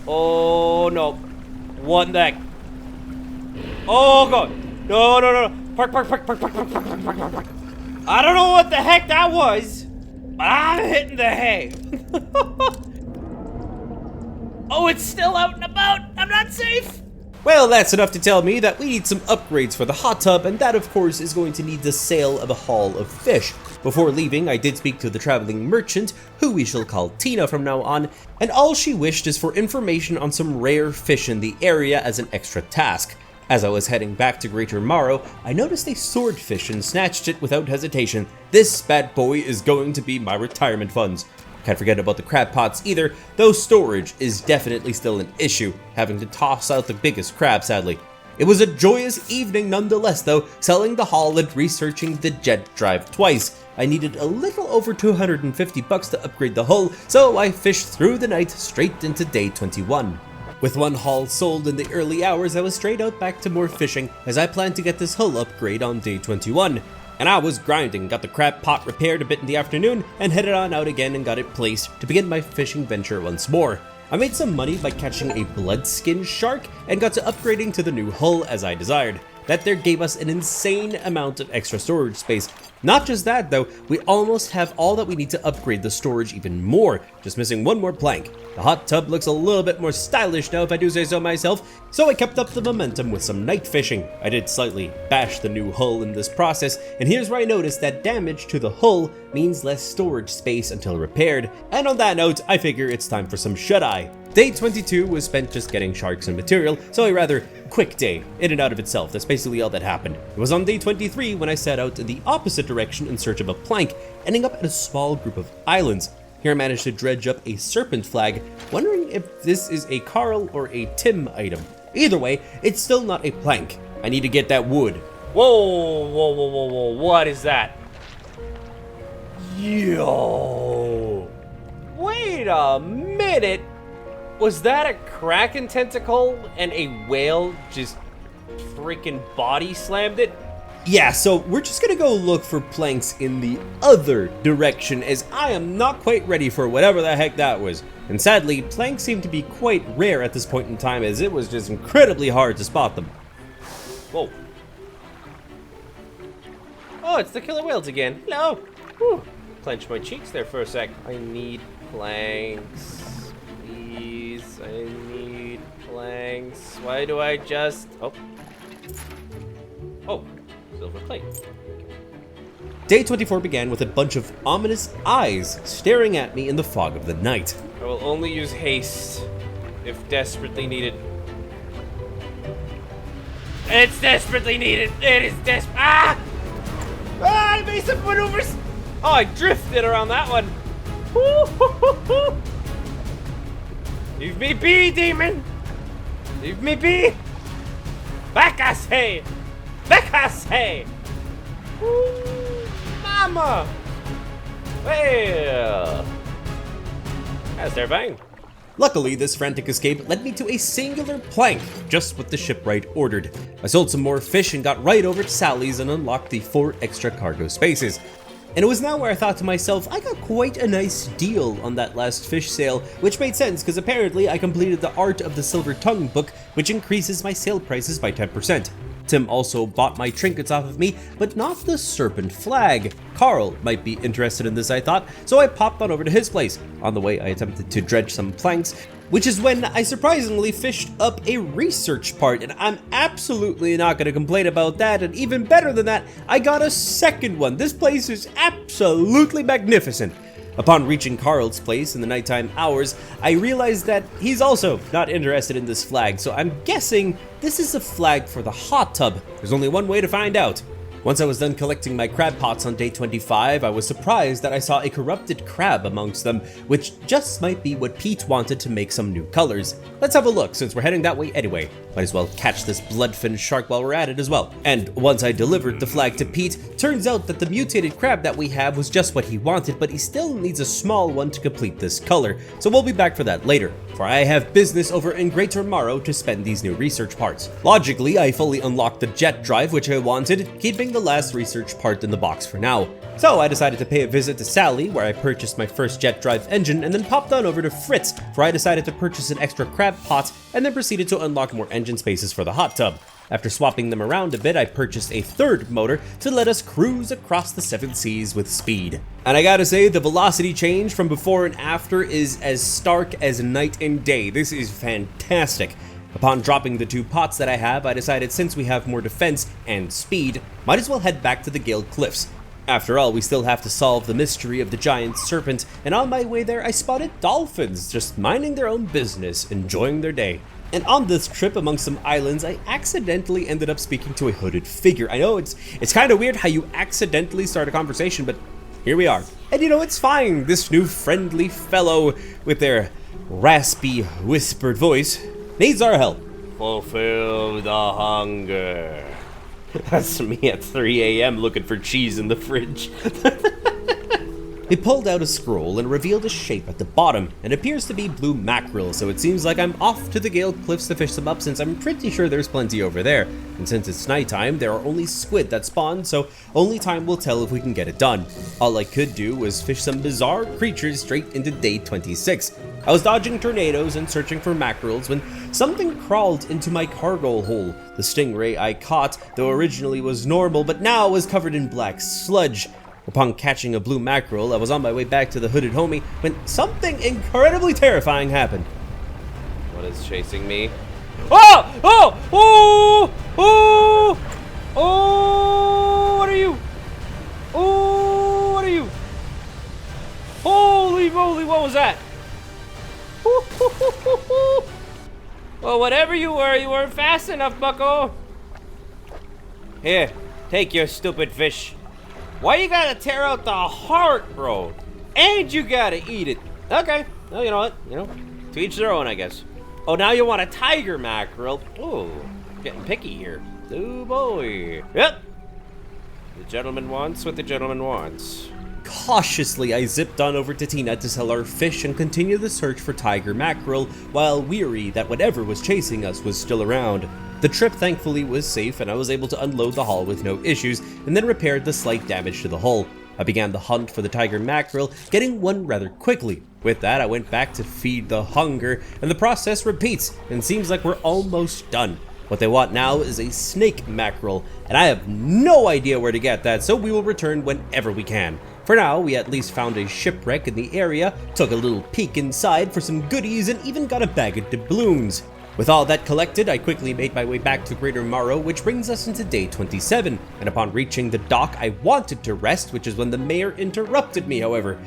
Oh no. What the heck? Oh god. No, no, no, no. Park. I don't know what the heck that was, but I'm hitting the hay. Oh, it's still out and about. I'm not safe. Well, that's enough to tell me that we need some upgrades for the hot tub, and that of course is going to need the sale of a haul of fish. Before leaving, I did speak to the traveling merchant, who we shall call Tina from now on, and all she wished is for information on some rare fish in the area as an extra task. As I was heading back to Greater Marrow, I noticed a swordfish and snatched it without hesitation. This bad boy is going to be my retirement funds. Can't forget about the crab pots either, though storage is definitely still an issue, having to toss out the biggest crab sadly. It was a joyous evening nonetheless though, selling the haul and researching the jet drive twice. I needed a little over 250 bucks to upgrade the hull, so I fished through the night straight into day 21. With one haul sold in the early hours, I was straight out back to more fishing as I planned to get this hull upgrade on day 21. And I was grinding, got the crab pot repaired a bit in the afternoon, and headed on out again and got it placed to begin my fishing venture once more. I made some money by catching a bloodskin shark and got to upgrading to the new hull as I desired. That there gave us an insane amount of extra storage space. Not just that though, we almost have all that we need to upgrade the storage even more, just missing one more plank. The hot tub looks a little bit more stylish now if I do say so myself, so I kept up the momentum with some night fishing. I did slightly bash the new hull in this process, and here's where I noticed that damage to the hull means less storage space until repaired, and on that note, I figure it's time for some shut-eye. Day 22 was spent just getting sharks and material, so a rather quick day, in and out of itself. That's basically all that happened. It was on day 23 when I set out in the opposite direction in search of a plank, ending up at a small group of islands. Here I managed to dredge up a serpent flag, wondering if this is a Carl or a Tim item. Either way, it's still not a plank. I need to get that wood. Whoa, what is that? Yo! Wait a minute! Was that a kraken tentacle and a whale just freaking body slammed it? Yeah, so we're just gonna go look for planks in the other direction, as I am not quite ready for whatever the heck that was. And sadly, planks seem to be quite rare at this point in time, as it was just incredibly hard to spot them. Whoa. Oh, it's the killer whales again. Hello. Whew. Clench my cheeks there for a sec. I need planks. Please, I need planks. Why do I just... Oh. Oh, silver plate. Day 24 began with a bunch of ominous eyes staring at me in the fog of the night. I will only use haste if desperately needed. It's desperately needed. It is Ah! Ah, I made some maneuvers. Oh, I drifted around that one. Woo-hoo-hoo-hoo. Leave me be, demon. Leave me be. Back I say. Back I say. Woo, mama. Well, that's terrifying. Luckily, this frantic escape led me to a singular plank, just what the shipwright ordered. I sold some more fish and got right over to Sally's and unlocked the 4 extra cargo spaces. And it was now where I thought to myself, I got quite a nice deal on that last fish sale, which made sense because apparently I completed the Art of the Silver Tongue book, which increases my sale prices by 10%. Tim also bought my trinkets off of me, but not the serpent flag. Carl might be interested in this, I thought, so I popped on over to his place. On the way, I attempted to dredge some planks, which is when I surprisingly fished up a research part, and I'm absolutely not going to complain about that, and even better than that, I got a second one. This place is absolutely magnificent. Upon reaching Carl's place in the nighttime hours, I realized that he's also not interested in this flag, so I'm guessing this is a flag for the hot tub. There's only one way to find out. Once I was done collecting my crab pots on day 25, I was surprised that I saw a corrupted crab amongst them, which just might be what Pete wanted to make some new colors. Let's have a look, since we're heading that way anyway. Might as well catch this bloodfin shark while we're at it as well. And once I delivered the flag to Pete, turns out that the mutated crab that we have was just what he wanted, but he still needs a small one to complete this color, so we'll be back for that later. For I have business over in Greater Marrow to spend these new research parts. Logically, I fully unlocked the jet drive which I wanted, keeping the last research part in the box for now. So I decided to pay a visit to Sally, where I purchased my first jet drive engine, and then popped on over to Fritz, where I decided to purchase an extra crab pot, and then proceeded to unlock more engine spaces for the hot tub. After swapping them around a bit, I purchased a third motor to let us cruise across the 7 seas with speed. And I gotta say, the velocity change from before and after is as stark as night and day. This is fantastic. Upon dropping the 2 pots that I have, I decided since we have more defense and speed, might as well head back to the Gale Cliffs. After all, we still have to solve the mystery of the giant serpent, and on my way there I spotted dolphins just minding their own business, enjoying their day. And on this trip among some islands, I accidentally ended up speaking to a hooded figure. I know it's kind of weird how you accidentally start a conversation, but here we are. And you know, it's fine. This new friendly fellow with their raspy, whispered voice needs our help. Fulfill the hunger. That's me at 3 a.m. looking for cheese in the fridge. He pulled out a scroll and revealed a shape at the bottom. It appears to be blue mackerel, so it seems like I'm off to the Gale Cliffs to fish them up, since I'm pretty sure there's plenty over there. And since it's nighttime, there are only squid that spawn, so only time will tell if we can get it done. All I could do was fish some bizarre creatures straight into day 26. I was dodging tornadoes and searching for mackerels when something crawled into my cargo hole. The stingray I caught, though originally was normal, but now was covered in black sludge. Upon catching a blue mackerel, I was on my way back to the hooded homie when something incredibly terrifying happened. What is chasing me? Oh! Oh! Oh! Oh! Oh! What are you? Oh! What are you? Holy moly, what was that? Well, whatever you weren't fast enough, bucko. Here, take your stupid fish. Why you gotta tear out the heart, bro? And you gotta eat it. Okay, well, you know what? You know, to each their own, I guess. Oh, now you want a tiger mackerel. Oh, getting picky here. Oh, boy. Yep. The gentleman wants what the gentleman wants. cautiously, I zipped on over to Tina to sell our fish and continue the search for tiger mackerel, while weary that whatever was chasing us was still around. The trip thankfully was safe and I was able to unload the hull with no issues, and then repaired the slight damage to the hull. I began the hunt for the tiger mackerel, getting one rather quickly. With that, I went back to feed the hunger, and the process repeats, and seems like we're almost done. What they want now is a snake mackerel, and I have no idea where to get that, so we will return whenever we can. For now, we at least found a shipwreck in the area, took a little peek inside for some goodies, and even got a bag of doubloons. With all that collected, I quickly made my way back to Greater Marrow, which brings us into day 27, and upon reaching the dock, I wanted to rest, which is when the mayor interrupted me, however.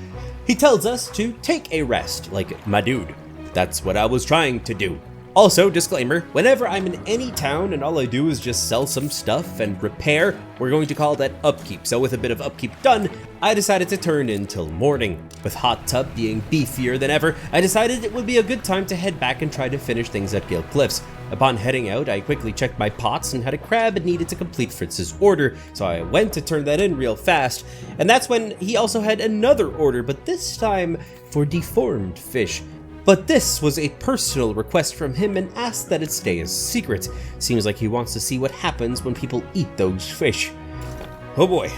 He tells us to take a rest, like my dude. That's what I was trying to do. Also, disclaimer, whenever I'm in any town and all I do is just sell some stuff and repair, we're going to call that upkeep. So with a bit of upkeep done, I decided to turn in till morning. With Hot Tub being beefier than ever, I decided it would be a good time to head back and try to finish things at Gale Cliffs. Upon heading out, I quickly checked my pots and had a crab needed to complete Fritz's order, so I went to turn that in real fast. And that's when he also had another order, but this time for deformed fish. But this was a personal request from him and asked that it stay a secret. Seems like he wants to see what happens when people eat those fish. Oh boy.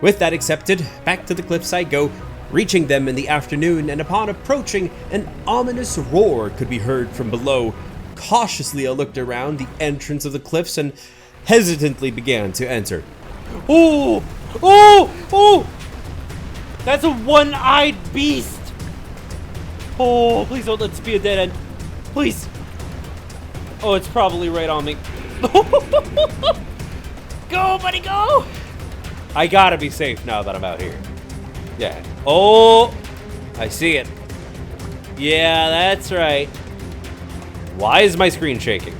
With that accepted, back to the cliffs I go, reaching them in the afternoon, and upon approaching, an ominous roar could be heard from below. Cautiously I looked around the entrance of the cliffs and hesitantly began to enter. Oh! Oh! Oh! That's a one-eyed beast! Oh, please don't let this be a dead end. Please. Oh, it's probably right on me. Go, buddy, go! I gotta be safe now that I'm out here. Yeah. Oh, I see it. Yeah, that's right. Why is my screen shaking?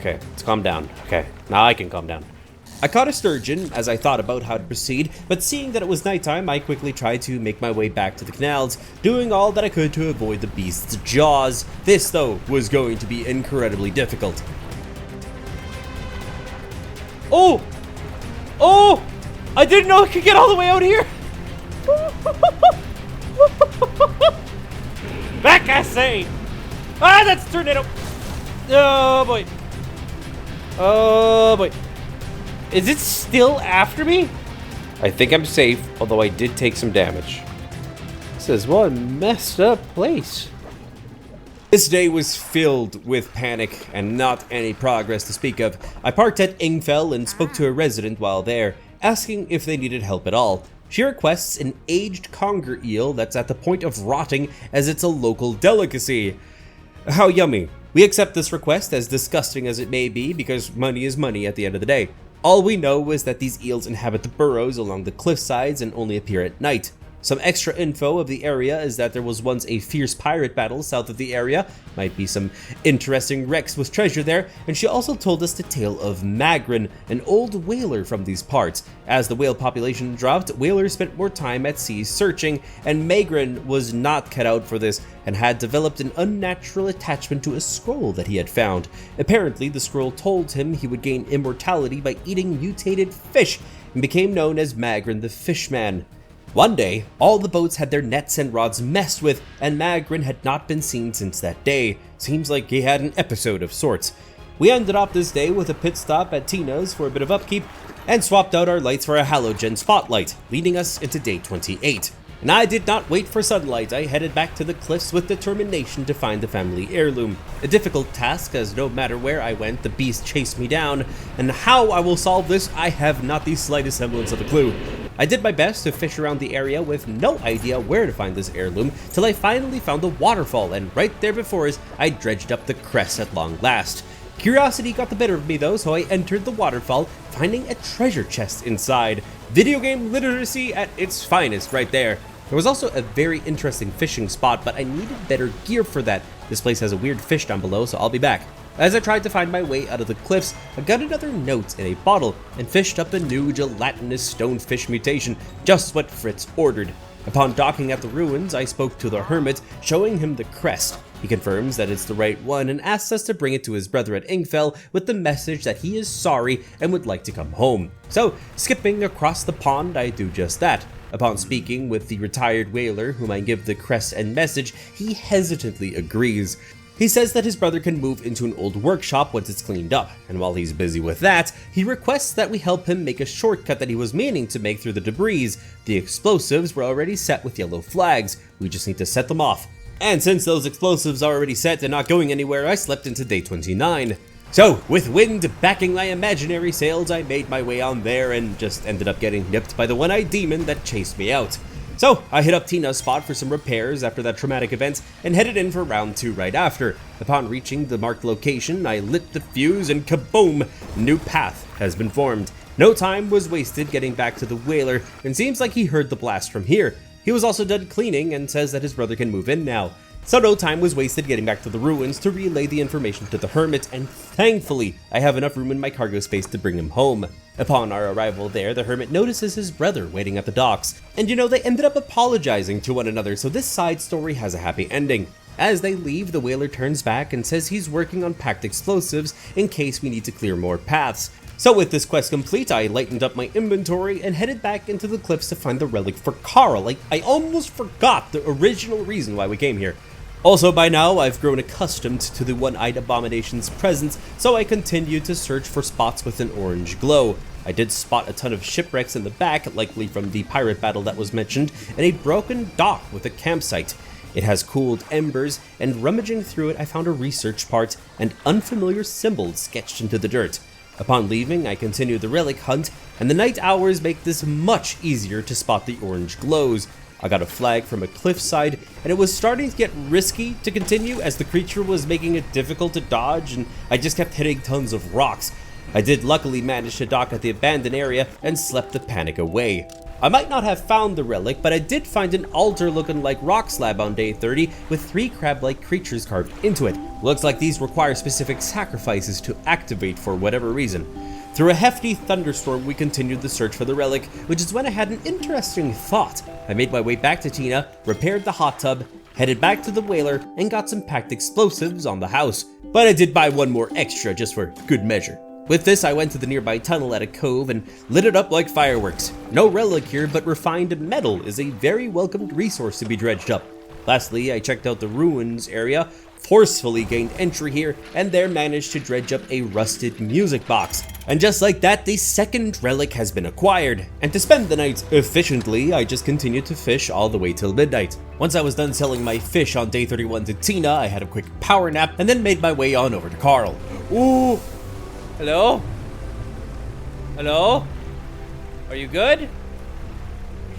Okay, let's calm down. Okay, now I can calm down. I caught a sturgeon as I thought about how to proceed, but seeing that it was nighttime, I quickly tried to make my way back to the canals, doing all that I could to avoid the beast's jaws. This, though, was going to be incredibly difficult. Oh! Oh! I didn't know it could get all the way out here! Back, I say! Ah, that's a tornado! Oh, boy. Oh, boy. Is it still after me? I think I'm safe, although I did take some damage. This is one messed up place. This day was filled with panic and not any progress to speak of. I parked at Ingfell and spoke to a resident while there, asking if they needed help at all. She requests an aged conger eel that's at the point of rotting as it's a local delicacy. How yummy. We accept this request, as disgusting as it may be, because money is money at the end of the day. All we know is that these eels inhabit the burrows along the cliff sides and only appear at night. Some extra info of the area is that there was once a fierce pirate battle south of the area, might be some interesting wrecks with treasure there, and she also told us the tale of Magrin, an old whaler from these parts. As the whale population dropped, whalers spent more time at sea searching, and Magrin was not cut out for this and had developed an unnatural attachment to a scroll that he had found. Apparently, the scroll told him he would gain immortality by eating mutated fish, and became known as Magrin the Fishman. One day, all the boats had their nets and rods messed with, and Magrin had not been seen since that day. Seems like he had an episode of sorts. We ended up this day with a pit stop at Tina's for a bit of upkeep, and swapped out our lights for a halogen spotlight, leading us into day 28. And I did not wait for sunlight. I headed back to the cliffs with determination to find the family heirloom. A difficult task, as no matter where I went, the beast chased me down, and how I will solve this, I have not the slightest semblance of a clue. I did my best to fish around the area with no idea where to find this heirloom, till I finally found the waterfall, and right there before us, I dredged up the crest at long last. Curiosity got the better of me though, so I entered the waterfall, finding a treasure chest inside. Video game literacy at its finest right there. There was also a very interesting fishing spot, but I needed better gear for that. This place has a weird fish down below, so I'll be back. As I tried to find my way out of the cliffs, I got another note in a bottle and fished up a new gelatinous stonefish mutation, just what Fritz ordered. Upon docking at the ruins, I spoke to the hermit, showing him the crest. He confirms that it's the right one and asks us to bring it to his brother at Ingfell with the message that he is sorry and would like to come home. So, skipping across the pond, I do just that. Upon speaking with the retired whaler, whom I give the crest and message, he hesitantly agrees. He says that his brother can move into an old workshop once it's cleaned up, and while he's busy with that, he requests that we help him make a shortcut that he was meaning to make through the debris. The explosives were already set with yellow flags, we just need to set them off. And since those explosives are already set and not going anywhere, I slept into day 29. So, with wind backing my imaginary sails, I made my way on there and just ended up getting nipped by the one-eyed demon that chased me out. So, I hit up Tina's spot for some repairs after that traumatic event and headed in for round 2 right after. Upon reaching the marked location, I lit the fuse and kaboom! New path has been formed. No time was wasted getting back to the whaler, and seems like he heard the blast from here. He was also done cleaning and says that his brother can move in now. So no time was wasted getting back to the ruins to relay the information to the hermit, and thankfully, I have enough room in my cargo space to bring him home. Upon our arrival there, the hermit notices his brother waiting at the docks, and they ended up apologizing to one another, so this side story has a happy ending. As they leave, the whaler turns back and says he's working on packed explosives in case we need to clear more paths. So with this quest complete, I lightened up my inventory and headed back into the cliffs to find the relic for Carl. I almost forgot the original reason why we came here. Also, by now, I've grown accustomed to the one-eyed abomination's presence, so I continued to search for spots with an orange glow. I did spot a ton of shipwrecks in the back, likely from the pirate battle that was mentioned, and a broken dock with a campsite. It has cooled embers, and rummaging through it, I found a research part and unfamiliar symbols sketched into the dirt. Upon leaving, I continued the relic hunt, and the night hours make this much easier to spot the orange glows. I got a flag from a cliffside, and it was starting to get risky to continue as the creature was making it difficult to dodge, and I just kept hitting tons of rocks. I did luckily manage to dock at the abandoned area and slept the panic away. I might not have found the relic, but I did find an altar looking like rock slab on day 30 with 3 crab-like creatures carved into it. Looks like these require specific sacrifices to activate for whatever reason. Through a hefty thunderstorm, we continued the search for the relic, which is when I had an interesting thought. I made my way back to Tina, repaired the hot tub, headed back to the whaler, and got some packed explosives on the house. But I did buy one more extra just for good measure. With this, I went to the nearby tunnel at a cove and lit it up like fireworks. No relic here, but refined metal is a very welcomed resource to be dredged up. Lastly, I checked out the ruins area, forcefully gained entry here, and there managed to dredge up a rusted music box. And just like that, the second relic has been acquired. And to spend the night efficiently, I just continued to fish all the way till midnight. Once I was done selling my fish on day 31 to Tina, I had a quick power nap and then made my way on over to Carl. Ooh! Hello? Hello? Are you good? You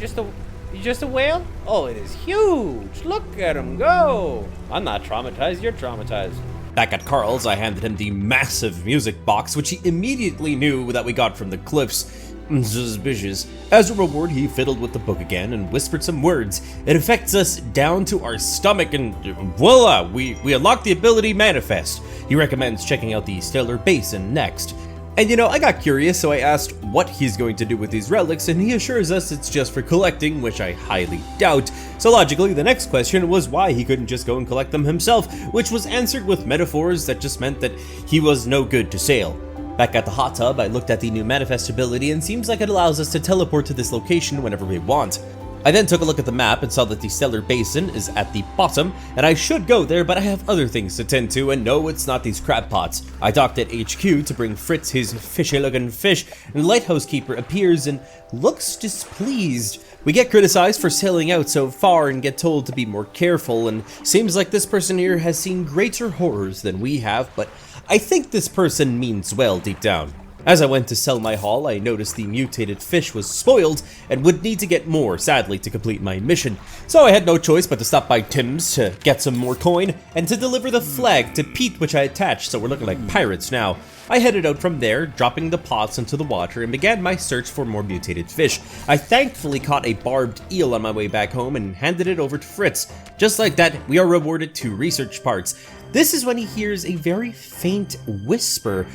just a whale? Oh, it is huge! Look at him go! I'm not traumatized, you're traumatized. Back at Carl's, I handed him the massive music box, which he immediately knew that we got from the cliffs. Suspicious. As a reward, he fiddled with the book again and whispered some words. It affects us down to our stomach, and voila, we unlocked the ability Manifest. He recommends checking out the Stellar Basin next. And I got curious, so I asked what he's going to do with these relics, and he assures us it's just for collecting, which I highly doubt. So logically, the next question was why he couldn't just go and collect them himself, which was answered with metaphors that just meant that he was no good to sail. Back at the hot tub, I looked at the new manifest ability, and seems like it allows us to teleport to this location whenever we want. I then took a look at the map and saw that the Stellar Basin is at the bottom, and I should go there, but I have other things to tend to, and no, it's not these crab pots. I docked at HQ to bring Fritz his fishy-looking fish, and the lighthouse keeper appears and looks displeased. We get criticized for sailing out so far and get told to be more careful, and seems like this person here has seen greater horrors than we have, but I think this person means well deep down. As I went to sell my haul, I noticed the mutated fish was spoiled and would need to get more, sadly, to complete my mission. So I had no choice but to stop by Tim's to get some more coin and to deliver the flag to Pete, which I attached, so we're looking like pirates now. I headed out from there, dropping the pots into the water, and began my search for more mutated fish. I thankfully caught a barbed eel on my way back home and handed it over to Fritz. Just like that, we are rewarded 2 research parts. This is when he hears a very faint whisper.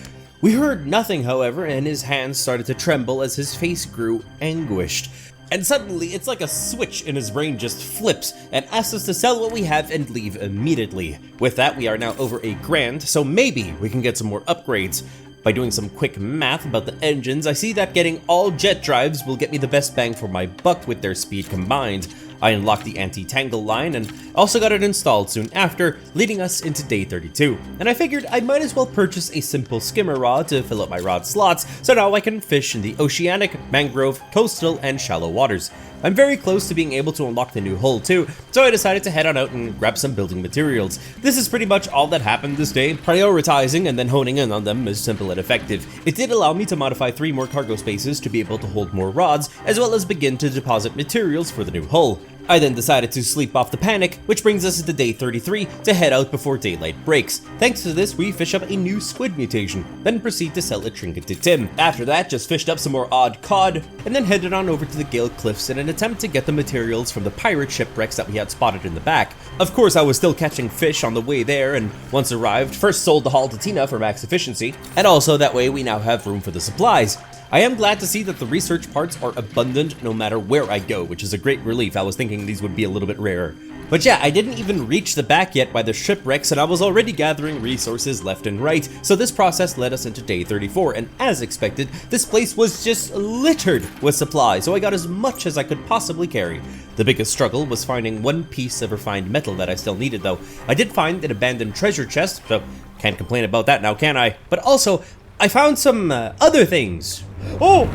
We heard nothing, however, and his hands started to tremble as his face grew anguished. and suddenly it's like a switch in his brain just flips and asks us to sell what we have and leave immediately. With that, we are now over $1,000, so maybe we can get some more upgrades. By doing some quick math about the engines, I see that getting all jet drives will get me the best bang for my buck with their speed combined. I unlocked the anti-tangle line and also got it installed soon after, leading us into day 32. And I figured I might as well purchase a simple skimmer rod to fill up my rod slots, so now I can fish in the oceanic, mangrove, coastal, and shallow waters. I'm very close to being able to unlock the new hull too, so I decided to head on out and grab some building materials. This is pretty much all that happened this day. Prioritizing and then honing in on them is simple and effective. It did allow me to modify 3 more cargo spaces to be able to hold more rods, as well as begin to deposit materials for the new hull. I then decided to sleep off the panic, which brings us to day 33 to head out before daylight breaks. Thanks to this, we fish up a new squid mutation, then proceed to sell a trinket to Tim. After that, just fished up some more odd cod, and then headed on over to the Gale Cliffs in an attempt to get the materials from the pirate shipwrecks that we had spotted in the back. Of course, I was still catching fish on the way there, and once arrived, first sold the haul to Tina for max efficiency, and also that way we now have room for the supplies. I am glad to see that the research parts are abundant no matter where I go, which is a great relief. I was thinking these would be a little bit rarer. But yeah, I didn't even reach the back yet by the shipwrecks, and I was already gathering resources left and right, so this process led us into day 34, and as expected, this place was just littered with supplies, so I got as much as I could possibly carry. The biggest struggle was finding one piece of refined metal that I still needed though. I did find an abandoned treasure chest, so can't complain about that now, can I? But also, I found some other things. Oh!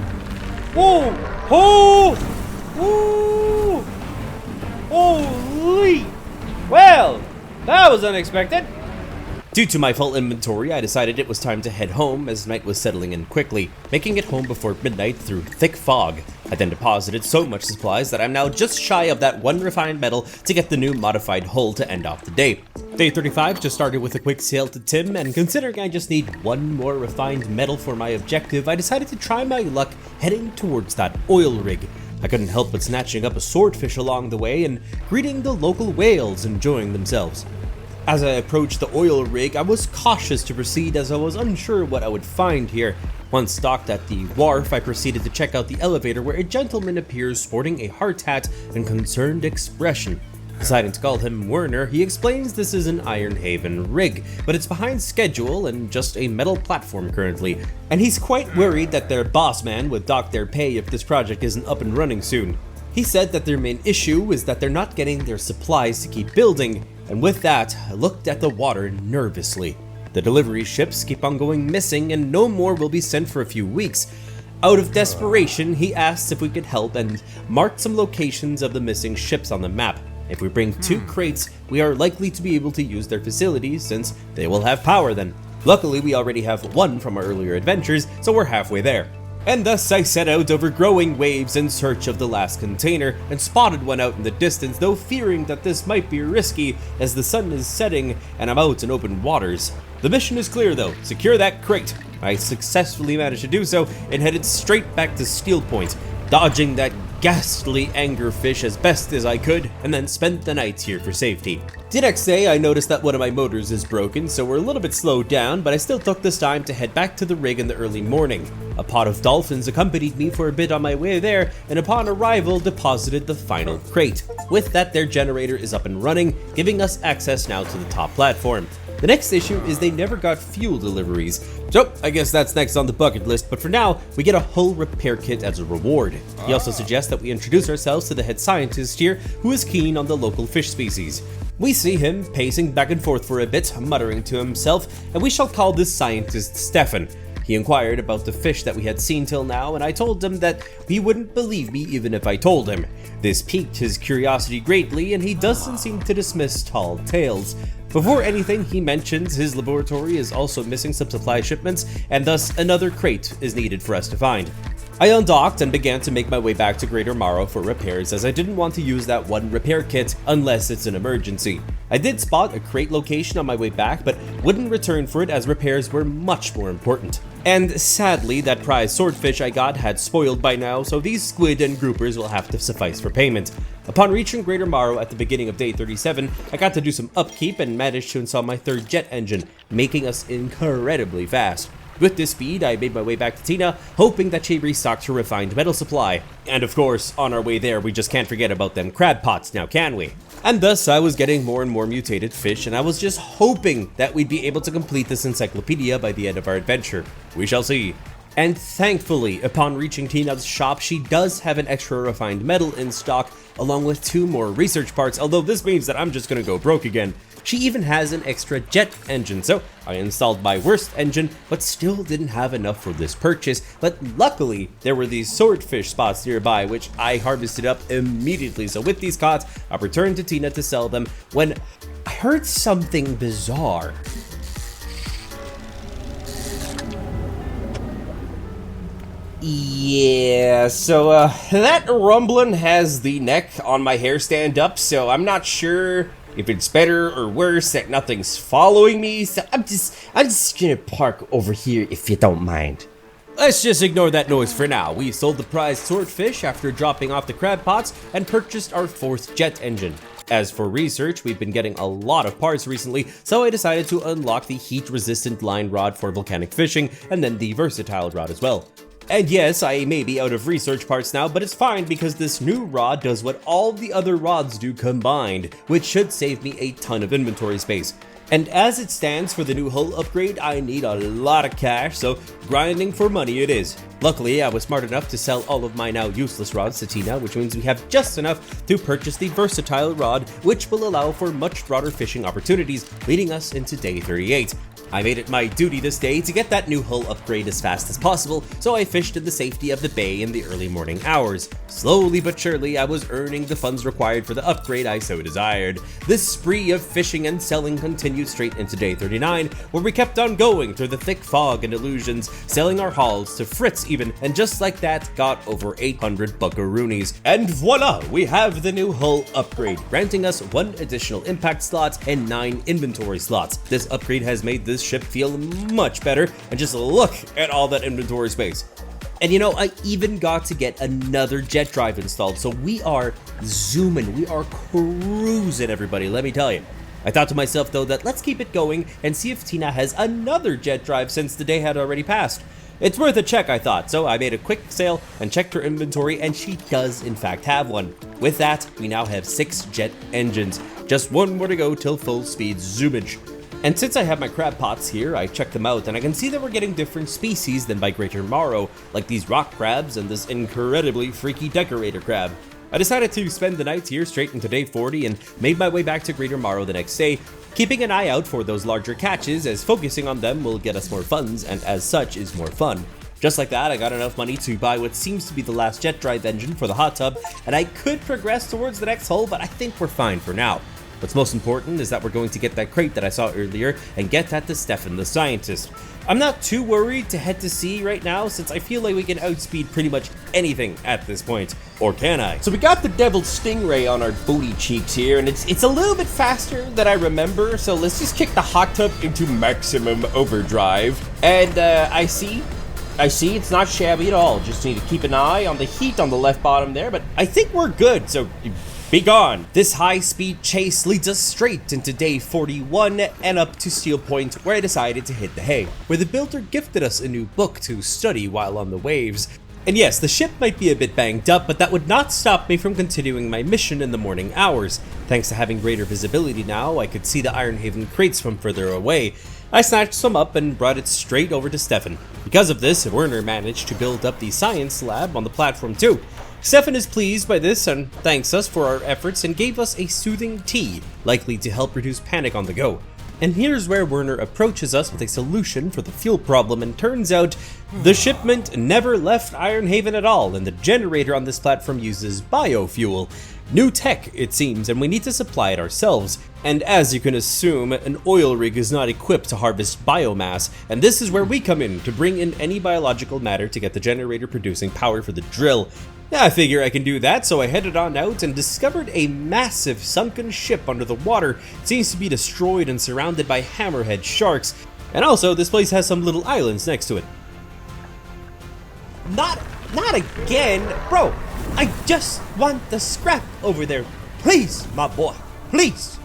Oh! Oh! Oh! Holy! Well, that was unexpected. Due to my full inventory, I decided it was time to head home as night was settling in quickly, making it home before midnight through thick fog. I then deposited so much supplies that I'm now just shy of that 1 refined metal to get the new modified hull to end off the day. Day 35 just started with a quick sail to Tim, and considering I just need 1 more refined metal for my objective, I decided to try my luck heading towards that oil rig. I couldn't help but snatching up a swordfish along the way and greeting the local whales enjoying themselves. As I approached the oil rig, I was cautious to proceed as I was unsure what I would find here. Once docked at the wharf, I proceeded to check out the elevator where a gentleman appears sporting a hard hat and concerned expression. Deciding to call him Werner, he explains this is an Iron Haven rig, but it's behind schedule and just a metal platform currently, and he's quite worried that their boss man would dock their pay if this project isn't up and running soon. He said that their main issue is that they're not getting their supplies to keep building, and with that, I looked at the water nervously. The delivery ships keep on going missing and no more will be sent for a few weeks. Out of desperation, he asked if we could help and marked some locations of the missing ships on the map. If we bring 2 crates, we are likely to be able to use their facilities since they will have power then. Luckily, we already have 1 from our earlier adventures, so we're halfway there. And thus I set out over growing waves in search of the last container, and spotted one out in the distance, though fearing that this might be risky as the sun is setting and I'm out in open waters. The mission is clear though, secure that crate. I successfully managed to do so and headed straight back to Steel Point, dodging that ghastly angerfish as best as I could, and then spent the night here for safety. The next day, I noticed that one of my motors is broken, so we're a little bit slowed down, but I still took this time to head back to the rig in the early morning. A pod of dolphins accompanied me for a bit on my way there, and upon arrival, deposited the final crate. With that, their generator is up and running, giving us access now to the top platform. The next issue is they never got fuel deliveries, so I guess that's next on the bucket list, but for now, we get a hull repair kit as a reward. He also suggests that we introduce ourselves to the head scientist here, who is keen on the local fish species. We see him pacing back and forth for a bit, muttering to himself, and we shall call this scientist Stefan. He inquired about the fish that we had seen till now, and I told him that he wouldn't believe me even if I told him. This piqued his curiosity greatly, and he doesn't seem to dismiss tall tales. Before anything, he mentions his laboratory is also missing some supply shipments, and thus another crate is needed for us to find. I undocked and began to make my way back to Greater Marrow for repairs, as I didn't want to use that 1 repair kit unless it's an emergency. I did spot a crate location on my way back, but wouldn't return for it as repairs were much more important. And sadly, that prize swordfish I got had spoiled by now, so these squid and groupers will have to suffice for payment. Upon reaching Greater Marrow at the beginning of day 37, I got to do some upkeep and managed to install my 3rd jet engine, making us incredibly fast. With this speed, I made my way back to Tina, hoping that she restocked her refined metal supply. And of course, on our way there, we just can't forget about them crab pots now, can we? And thus, I was getting more and more mutated fish, and I was just hoping that we'd be able to complete this encyclopedia by the end of our adventure. We shall see. And thankfully, upon reaching Tina's shop, she does have an extra refined metal in stock, along with 2 more research parts, although this means that I'm just gonna go broke again. She even has an extra jet engine, so I installed my worst engine, but still didn't have enough for this purchase. But luckily, there were these swordfish spots nearby, which I harvested up immediately. So with these caught, I returned to Tina to sell them when I heard something bizarre. Yeah, so that rumbling has the neck on my hair stand up, so I'm not sure if it's better or worse that nothing's following me, so I'm just gonna park over here if you don't mind. Let's just ignore that noise for now. We sold the prized swordfish after dropping off the crab pots and purchased our 4th jet engine. As for research, we've been getting a lot of parts recently, so I decided to unlock the heat-resistant line rod for volcanic fishing and then the versatile rod as well. And yes, I may be out of research parts now, but it's fine because this new rod does what all the other rods do combined, which should save me a ton of inventory space. And as it stands for the new hull upgrade, I need a lot of cash, so grinding for money it is. Luckily, I was smart enough to sell all of my now useless rods to Tina, which means we have just enough to purchase the versatile rod, which will allow for much broader fishing opportunities, leading us into day 38. I made it my duty this day to get that new hull upgrade as fast as possible, so I fished in the safety of the bay in the early morning hours. Slowly but surely, I was earning the funds required for the upgrade I so desired. This spree of fishing and selling continued straight into day 39, where we kept on going through the thick fog and illusions, selling our hauls to Fritz even, and just like that, got over 800 buckaroonies. And voila! We have the new hull upgrade, granting us 1 additional impact slot and 9 inventory slots. This upgrade has made this ship feel much better, and just look at all that inventory space. And you know, I even got to get another jet drive installed, so we are zooming, we are cruising, everybody, let me tell you. I thought to myself though that let's keep it going and see if Tina has another jet drive since the day had already passed. It's worth a check, I thought, so I made a quick sale and checked her inventory, and she does in fact have one. With that, we now have 6 jet engines, just 1 more to go till full speed zoomage. And since I have my crab pots here, I checked them out, and I can see that we're getting different species than by Greater Marrow, like these rock crabs and this incredibly freaky decorator crab. I decided to spend the night here straight into day 40 and made my way back to Greater Marrow the next day, keeping an eye out for those larger catches, as focusing on them will get us more funds and as such is more fun. Just like that, I got enough money to buy what seems to be the last jet drive engine for the hot tub, and I could progress towards the next hull, but I think we're fine for now. What's most important is that we're going to get that crate that I saw earlier and get that to Stefan the scientist. I'm not too worried to head to sea right now, since I feel like we can outspeed pretty much anything at this point. Or can I? So we got the Devil Stingray on our booty cheeks here, and it's a little bit faster than I remember, so let's just kick the hot tub into maximum overdrive. And I see it's not shabby at all. Just need to keep an eye on the heat on the left bottom there, but I think we're good, so be gone. This high-speed chase leads us straight into day 41 and up to Steel Point, where I decided to hit the hay, where the builder gifted us a new book to study while on the waves. And yes, the ship might be a bit banged up, but that would not stop me from continuing my mission in the morning hours. Thanks to having greater visibility now, I could see the Ironhaven crates from further away. I snatched some up and brought it straight over to Stefan. Because of this, Werner managed to build up the science lab on the platform too. Stefan is pleased by this and thanks us for our efforts and gave us a soothing tea, likely to help reduce panic on the go. And here's where Werner approaches us with a solution for the fuel problem, and turns out the shipment never left Ironhaven at all, and the generator on this platform uses biofuel. New tech, it seems, and we need to supply it ourselves. And as you can assume, an oil rig is not equipped to harvest biomass, and this is where we come in to bring in any biological matter to get the generator producing power for the drill. Yeah, I figure I can do that, so I headed on out and discovered a massive sunken ship under the water. It seems to be destroyed and surrounded by hammerhead sharks. And also, this place has some little islands next to it. Not again! Bro, I just want the scrap over there. Please, my boy, please.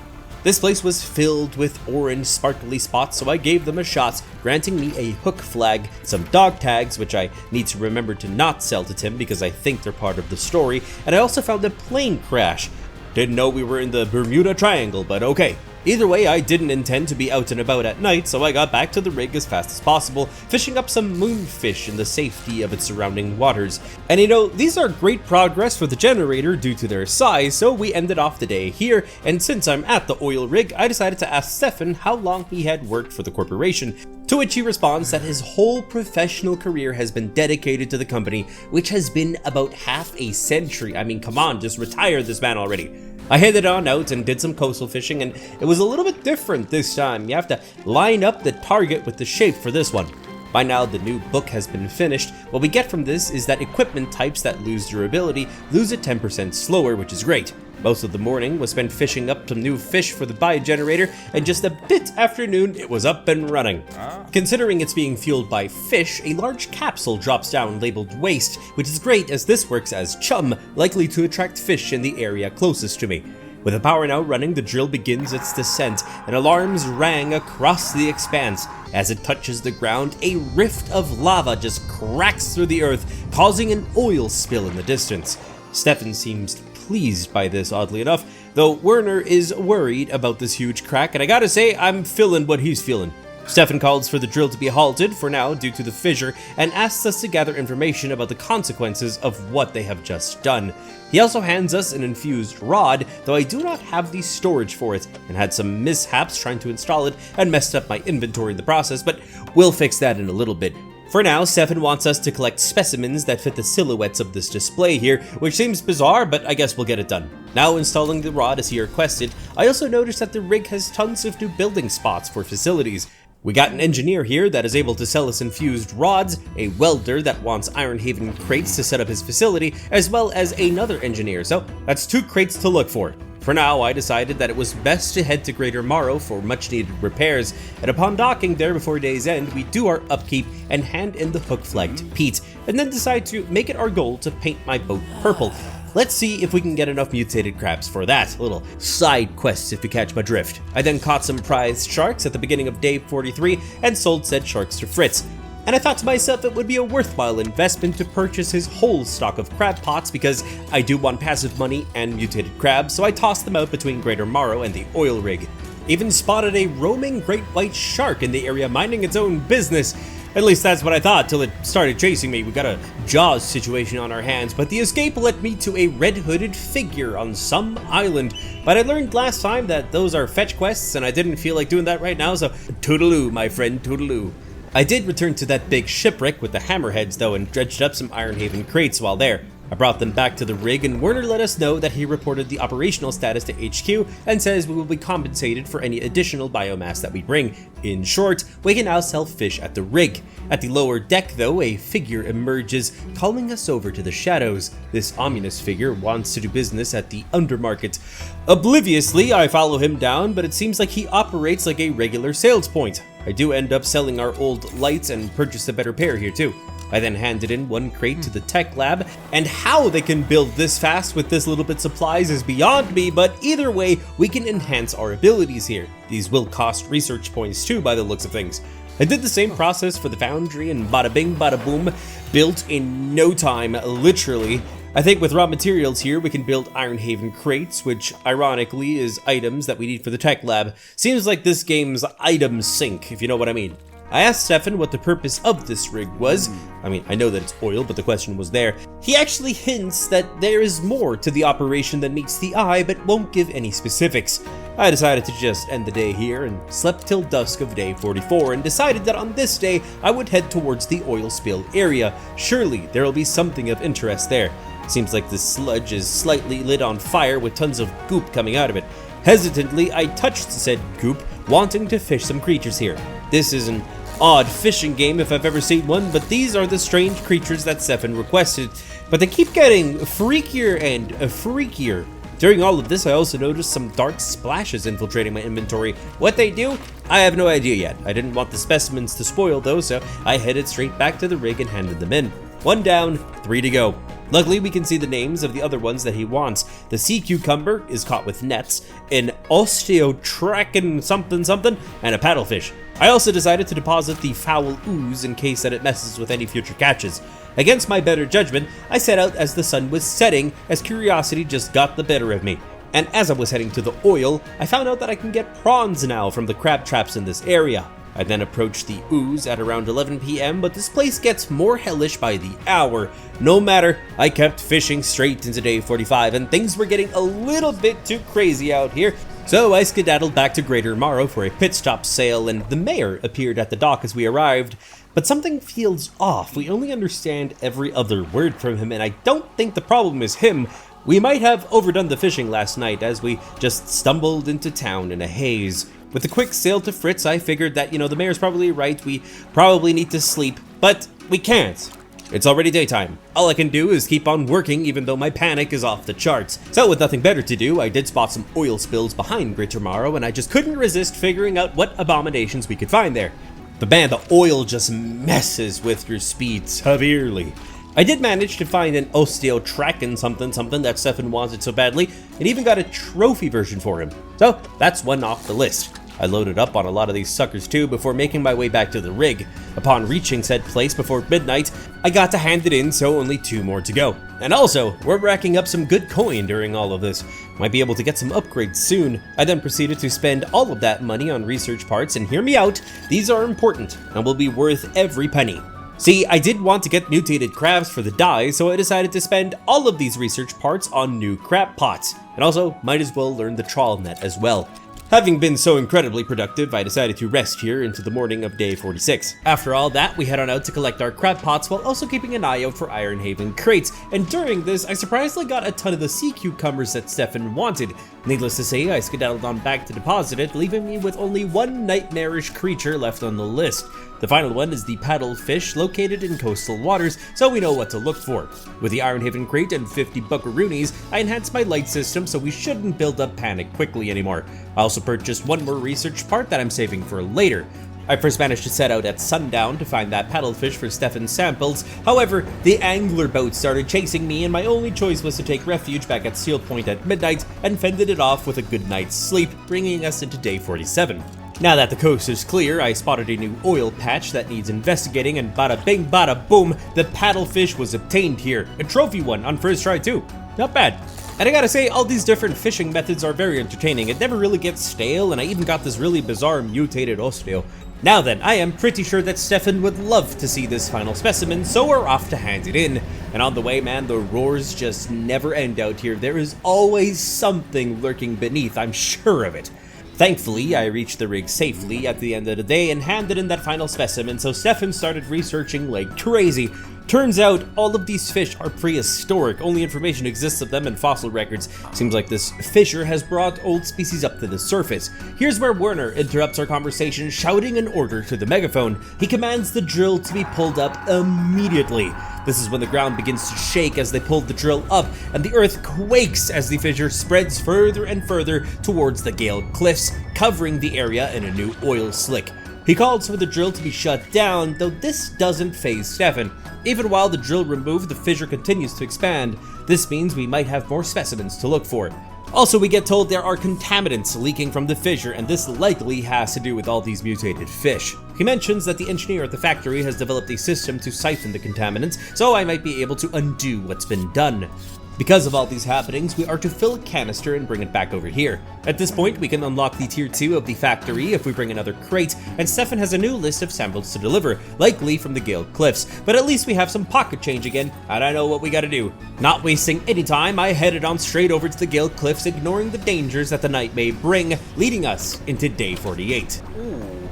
This place was filled with orange sparkly spots, so I gave them a shot, granting me a hook flag, some dog tags, which I need to remember to not sell to Tim because I think they're part of the story, and I also found a plane crash. Didn't know we were in the Bermuda Triangle, but okay. Either way, I didn't intend to be out and about at night, so I got back to the rig as fast as possible, fishing up some moonfish in the safety of its surrounding waters. And you know, these are great progress for the generator due to their size, so we ended off the day here, and since I'm at the oil rig, I decided to ask Stefan how long he had worked for the corporation, to which he responds that his whole professional career has been dedicated to the company, which has been about half a century. I mean, come on, just retire this man already. I headed on out and did some coastal fishing, and it was a little bit different this time. You have to line up the target with the shape for this one. By now, the new book has been finished. What we get from this is that equipment types that lose durability lose it 10% slower, which is great. Most of the morning was spent fishing up some new fish for the biogenerator, and just a bit after noon, it was up and running. Considering it's being fueled by fish, a large capsule drops down labeled waste, which is great as this works as chum, likely to attract fish in the area closest to me. With the power now running, the drill begins its descent, and alarms rang across the expanse. As it touches the ground, a rift of lava just cracks through the earth, causing an oil spill in the distance. Stefan seems pleased by this, oddly enough, though Werner is worried about this huge crack, and I gotta say, I'm feeling what he's feeling. Stefan calls for the drill to be halted for now due to the fissure, and asks us to gather information about the consequences of what they have just done. He also hands us an infused rod, though I do not have the storage for it, and had some mishaps trying to install it and messed up my inventory in the process, but we'll fix that in a little bit. For now, Stefan wants us to collect specimens that fit the silhouettes of this display here, which seems bizarre, but I guess we'll get it done. Now installing the rod as he requested, I also noticed that the rig has tons of new building spots for facilities. We got an engineer here that is able to sell us infused rods, a welder that wants Ironhaven crates to set up his facility, as well as another engineer, so that's 2 crates to look for. For now, I decided that it was best to head to Greater Marrow for much needed repairs, and upon docking there before day's end, we do our upkeep and hand in the hook flag to Pete, and then decide to make it our goal to paint my boat purple. Let's see if we can get enough mutated crabs for that. A little side quest if you catch my drift. I then caught some prized sharks at the beginning of day 43 and sold said sharks to Fritz. And I thought to myself it would be a worthwhile investment to purchase his whole stock of crab pots because I do want passive money and mutated crabs, so I tossed them out between Greater Marrow and the oil rig. Even spotted a roaming great white shark in the area minding its own business. At least that's what I thought till it started chasing me. We got a Jaws situation on our hands, but the escape led me to a red-hooded figure on some island. But I learned last time that those are fetch quests and I didn't feel like doing that right now, so toodaloo, my friend, toodaloo. I did return to that big shipwreck with the hammerheads though and dredged up some Ironhaven crates while there. I brought them back to the rig and Werner let us know that he reported the operational status to HQ and says we will be compensated for any additional biomass that we bring. In short, we can now sell fish at the rig. At the lower deck though, a figure emerges, calling us over to the shadows. This ominous figure wants to do business at the undermarket. Obliviously, I follow him down, but it seems like he operates like a regular sales point. I do end up selling our old lights and purchased a better pair here too. I then handed in 1 crate to the tech lab, and how they can build this fast with this little bit supplies is beyond me, but either way, we can enhance our abilities here. These will cost research points too by the looks of things. I did the same process for the foundry and bada bing bada boom, built in no time, literally. I think with raw materials here, we can build Ironhaven crates, which ironically is items that we need for the tech lab. Seems like this game's item sink, if you know what I mean. I asked Stefan what the purpose of this rig was. I mean, I know that it's oil, but the question was there. He actually hints that there is more to the operation than meets the eye, but won't give any specifics. I decided to just end the day here and slept till dusk of day 44 and decided that on this day I would head towards the oil spill area. Surely there will be something of interest there. Seems like the sludge is slightly lit on fire with tons of goop coming out of it. Hesitantly, I touched said goop, wanting to fish some creatures here. This is an odd fishing game if I've ever seen one, but these are the strange creatures that Stefan requested. But they keep getting freakier and freakier. During all of this, I also noticed some dark splashes infiltrating my inventory. What they do, I have no idea yet. I didn't want the specimens to spoil though, so I headed straight back to the rig and handed them in. 1 down, 3 to go. Luckily, we can see the names of the other ones that he wants. The sea cucumber is caught with nets, an osteotrachen something something, and a paddlefish. I also decided to deposit the foul ooze in case that it messes with any future catches. Against my better judgment, I set out as the sun was setting, as curiosity just got the better of me. And as I was heading to the oil, I found out that I can get prawns now from the crab traps in this area. I then approached the ooze at around 11 PM, but this place gets more hellish by the hour. No matter, I kept fishing straight into day 45, and things were getting a little bit too crazy out here. So I skedaddled back to Greater Marrow for a pit stop sale, and the mayor appeared at the dock as we arrived. But something feels off. We only understand every other word from him, and I don't think the problem is him. We might have overdone the fishing last night as we just stumbled into town in a haze. With a quick sail to Fritz, I figured that, the mayor's probably right, we probably need to sleep, but we can't. It's already daytime. All I can do is keep on working even though my panic is off the charts. So with nothing better to do, I did spot some oil spills behind Greater Marrow, and I just couldn't resist figuring out what abominations we could find there. But man, the oil just messes with your speed severely. I did manage to find an osteotrachen something that Stefan wanted so badly, and even got a trophy version for him. So that's one off the list. I loaded up on a lot of these suckers too before making my way back to the rig. Upon reaching said place before midnight, I got to hand it in, so only 2 more to go. And also, we're racking up some good coin during all of this. Might be able to get some upgrades soon. I then proceeded to spend all of that money on research parts, and hear me out, these are important and will be worth every penny. See, I did want to get mutated crabs for the dye, so I decided to spend all of these research parts on new crab pots, and also might as well learn the trawl net as well. Having been so incredibly productive, I decided to rest here into the morning of day 46. After all that, we head on out to collect our crab pots while also keeping an eye out for Ironhaven crates, and during this, I surprisingly got a ton of the sea cucumbers that Stefan wanted. Needless to say, I skedaddled on back to deposit it, leaving me with only one nightmarish creature left on the list. The final one is the paddlefish located in coastal waters, so we know what to look for. With the Ironhaven crate and 50 buckaroonies, I enhanced my light system so we shouldn't build up panic quickly anymore. I also purchased one more research part that I'm saving for later. I first managed to set out at sundown to find that paddlefish for Stefan's samples. However, the angler boat started chasing me, and my only choice was to take refuge back at Seal Point at midnight and fended it off with a good night's sleep, bringing us into day 47. Now that the coast is clear, I spotted a new oil patch that needs investigating, and bada bing bada boom, the paddlefish was obtained here. A trophy one on first try too. Not bad. And I gotta say, all these different fishing methods are very entertaining. It never really gets stale, and I even got this really bizarre mutated osteo. Now then, I am pretty sure that Stefan would love to see this final specimen, so we're off to hand it in. And on the way, man, the roars just never end out here. There is always something lurking beneath, I'm sure of it. Thankfully, I reached the rig safely at the end of the day and handed in that final specimen, so Stefan started researching like crazy. Turns out, all of these fish are prehistoric, only information exists of them in fossil records. Seems like this fisher has brought old species up to the surface. Here's where Werner interrupts our conversation, shouting an order to the megaphone. He commands the drill to be pulled up immediately. This is when the ground begins to shake as they pull the drill up, and the earth quakes as the fissure spreads further and further towards the Gale Cliffs, covering the area in a new oil slick. He calls for the drill to be shut down, though this doesn't faze Stefan. Even while the drill removed, the fissure continues to expand. This means we might have more specimens to look for. Also, we get told there are contaminants leaking from the fissure, and this likely has to do with all these mutated fish. He mentions that the engineer at the factory has developed a system to siphon the contaminants, so I might be able to undo what's been done. Because of all these happenings, we are to fill a canister and bring it back over here. At this point, we can unlock the tier 2 of the factory if we bring another crate, and Stefan has a new list of samples to deliver, likely from the Gale Cliffs, but at least we have some pocket change again, and I know what we gotta do. Not wasting any time, I headed on straight over to the Gale Cliffs, ignoring the dangers that the night may bring, leading us into day 48. Ooh.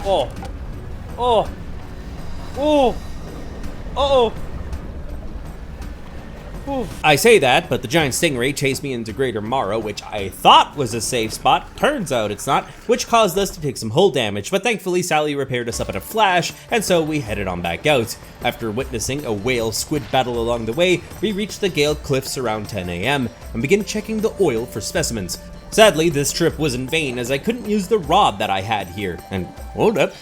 Oh. Oh. Oh. Uh-oh. I say that, but the giant stingray chased me into Greater Marrow, which I thought was a safe spot. Turns out it's not, which caused us to take some hull damage, but thankfully Sally repaired us up in a flash, and so we headed on back out. After witnessing a whale-squid battle along the way, we reached the Gale Cliffs around 10 AM, and began checking the oil for specimens. Sadly, this trip was in vain as I couldn't use the rod that I had here, and hold up.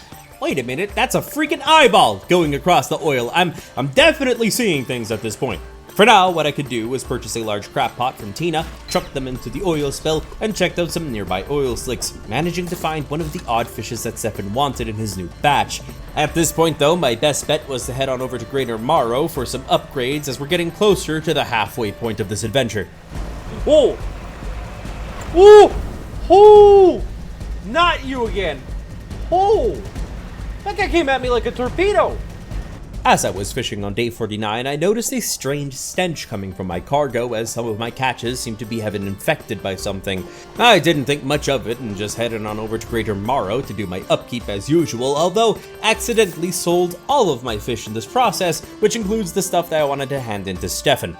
Wait a minute, that's a freaking eyeball going across the oil. I'm definitely seeing things at this point. For now, what I could do was purchase a large crab pot from Tina, chuck them into the oil spill, and checked out some nearby oil slicks, managing to find one of the odd fishes that Stefan wanted in his new batch. At this point though, my best bet was to head on over to Greater Marrow for some upgrades as we're getting closer to the halfway point of this adventure. Whoa! Whoa! Oh! Not you again! Oh! That guy came at me like a torpedo! As I was fishing on day 49, I noticed a strange stench coming from my cargo as some of my catches seemed to be having infected by something. I didn't think much of it and just headed on over to Greater Marrow to do my upkeep as usual, although accidentally sold all of my fish in this process, which includes the stuff that I wanted to hand in to Stefan.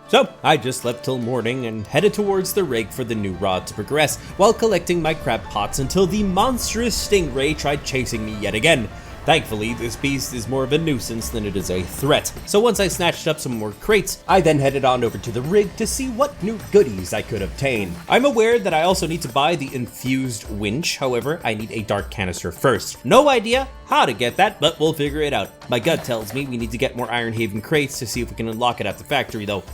So I just slept till morning and headed towards the rig for the new rod to progress while collecting my crab pots until the monstrous stingray tried chasing me yet again. Thankfully, this beast is more of a nuisance than it is a threat. So once I snatched up some more crates, I then headed on over to the rig to see what new goodies I could obtain. I'm aware that I also need to buy the infused winch, however, I need a dark canister first. No idea how to get that, but we'll figure it out. My gut tells me we need to get more Ironhaven crates to see if we can unlock it at the factory though.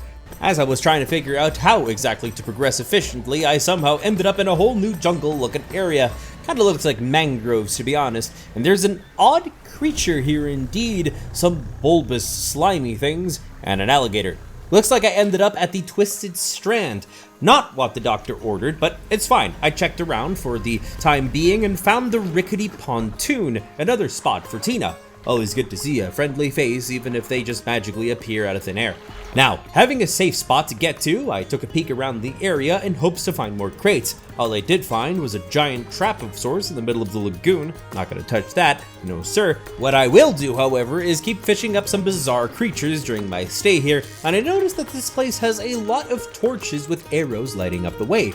As I was trying to figure out how exactly to progress efficiently, I somehow ended up in a whole new jungle-looking area. Kinda looks like mangroves, to be honest, and there's an odd creature here indeed, some bulbous, slimy things, and an alligator. Looks like I ended up at the Twisted Strand. Not what the doctor ordered, but it's fine. I checked around for the time being and found the rickety pontoon, another spot for Tina. Always good to see a friendly face, even if they just magically appear out of thin air. Now, having a safe spot to get to, I took a peek around the area in hopes to find more crates. All I did find was a giant trap of sorts in the middle of the lagoon. Not gonna touch that, no sir. What I will do, however, is keep fishing up some bizarre creatures during my stay here, and I noticed that this place has a lot of torches with arrows lighting up the way.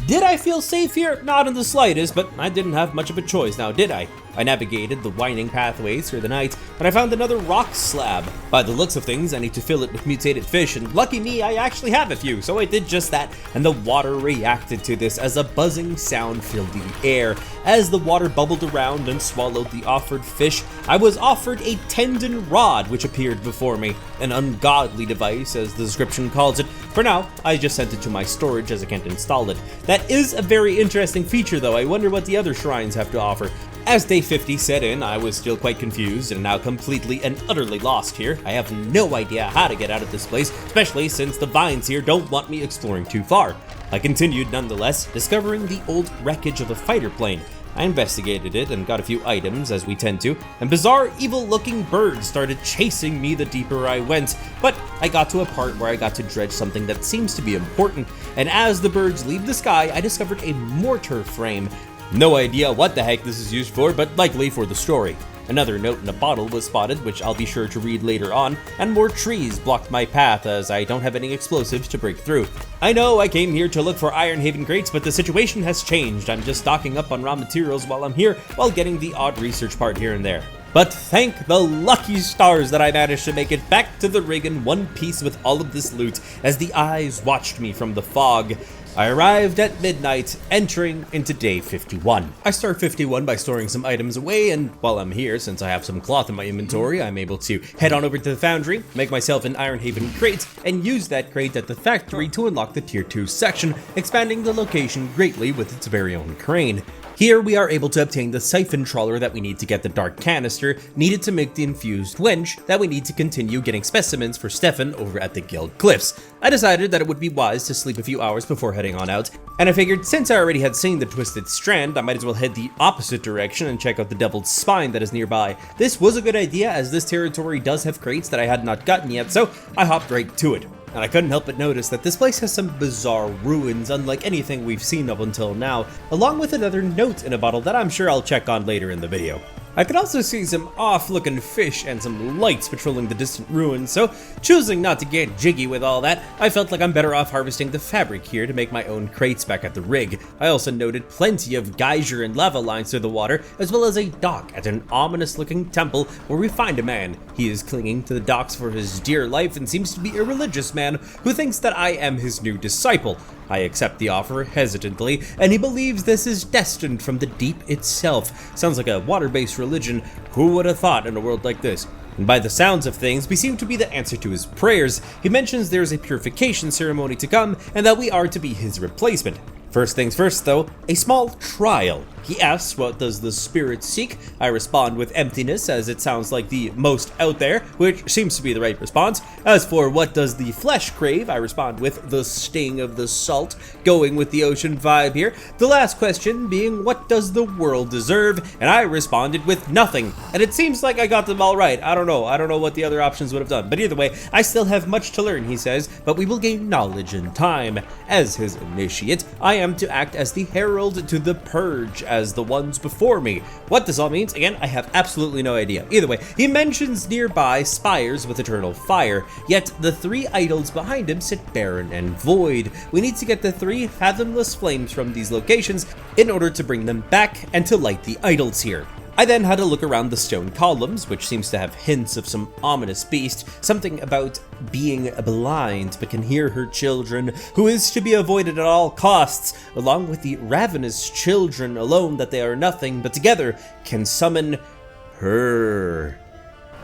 Did I feel safe here? Not in the slightest, but I didn't have much of a choice now, did I? I navigated the winding pathways through the night, and I found another rock slab. By the looks of things, I need to fill it with mutated fish, and lucky me, I actually have a few, so I did just that, and the water reacted to this as a buzzing sound filled the air. As the water bubbled around and swallowed the offered fish, I was offered a tendon rod, which appeared before me. An ungodly device, as the description calls it. For now, I just sent it to my storage as I can't install it. That is a very interesting feature though. I wonder what the other shrines have to offer. As day 50 set in, I was still quite confused and now completely and utterly lost here. I have no idea how to get out of this place, especially since the vines here don't want me exploring too far. I continued nonetheless, discovering the old wreckage of a fighter plane. I investigated it and got a few items, as we tend to, and bizarre, evil-looking birds started chasing me the deeper I went. But I got to a part where I got to dredge something that seems to be important, and as the birds leave the sky, I discovered a mortar frame. No idea what the heck this is used for, but likely for the story. Another note in a bottle was spotted, which I'll be sure to read later on, and more trees blocked my path as I don't have any explosives to break through. I know I came here to look for Ironhaven crates, but the situation has changed. I'm just stocking up on raw materials while I'm here, while getting the odd research part here and there. But thank the lucky stars that I managed to make it back to the rig in one piece with all of this loot, as the eyes watched me from the fog. I arrived at midnight, entering into day 51. I start 51 by storing some items away, and while I'm here, since I have some cloth in my inventory, I'm able to head on over to the foundry, make myself an Ironhaven crate, and use that crate at the factory to unlock the tier 2 section, expanding the location greatly with its very own crane. Here we are able to obtain the siphon trawler that we need to get the dark canister needed to make the infused winch that we need to continue getting specimens for Stefan over at the Gale Cliffs. I decided that it would be wise to sleep a few hours before heading on out, and I figured since I already had seen the Twisted Strand, I might as well head the opposite direction and check out the Devil's Spine that is nearby. This was a good idea as this territory does have crates that I had not gotten yet, so I hopped right to it. And I couldn't help but notice that this place has some bizarre ruins unlike anything we've seen up until now, along with another note in a bottle that I'm sure I'll check on later in the video. I could also see some off-looking fish and some lights patrolling the distant ruins, so choosing not to get jiggy with all that, I felt like I'm better off harvesting the fabric here to make my own crates back at the rig. I also noted plenty of geyser and lava lines through the water, as well as a dock at an ominous-looking temple where we find a man. He is clinging to the docks for his dear life and seems to be a religious man who thinks that I am his new disciple. I accept the offer hesitantly, and he believes this is destined from the deep itself. Sounds like a water-based religion. Who would have thought in a world like this? And by the sounds of things, we seem to be the answer to his prayers. He mentions there is a purification ceremony to come, and that we are to be his replacement. First things first though, a small trial. He asks, what does the spirit seek? I respond with emptiness, as it sounds like the most out there, which seems to be the right response. As for what does the flesh crave, I respond with the sting of the salt, going with the ocean vibe here. The last question being, what does the world deserve? And I responded with nothing. And it seems like I got them all right. I don't know what the other options would have done. But either way, I still have much to learn, he says, but we will gain knowledge in time. As his initiate, I am to act as the herald to the purge, as the ones before me. What this all means, again, I have absolutely no idea. Either way, he mentions nearby spires with eternal fire, yet the 3 idols behind him sit barren and void. We need to get the 3 fathomless flames from these locations in order to bring them back and to light the idols here. I then had a look around the stone columns, which seems to have hints of some ominous beast, something about being blind but can hear her children, who is to be avoided at all costs, along with the ravenous children alone that they are nothing, but together can summon her.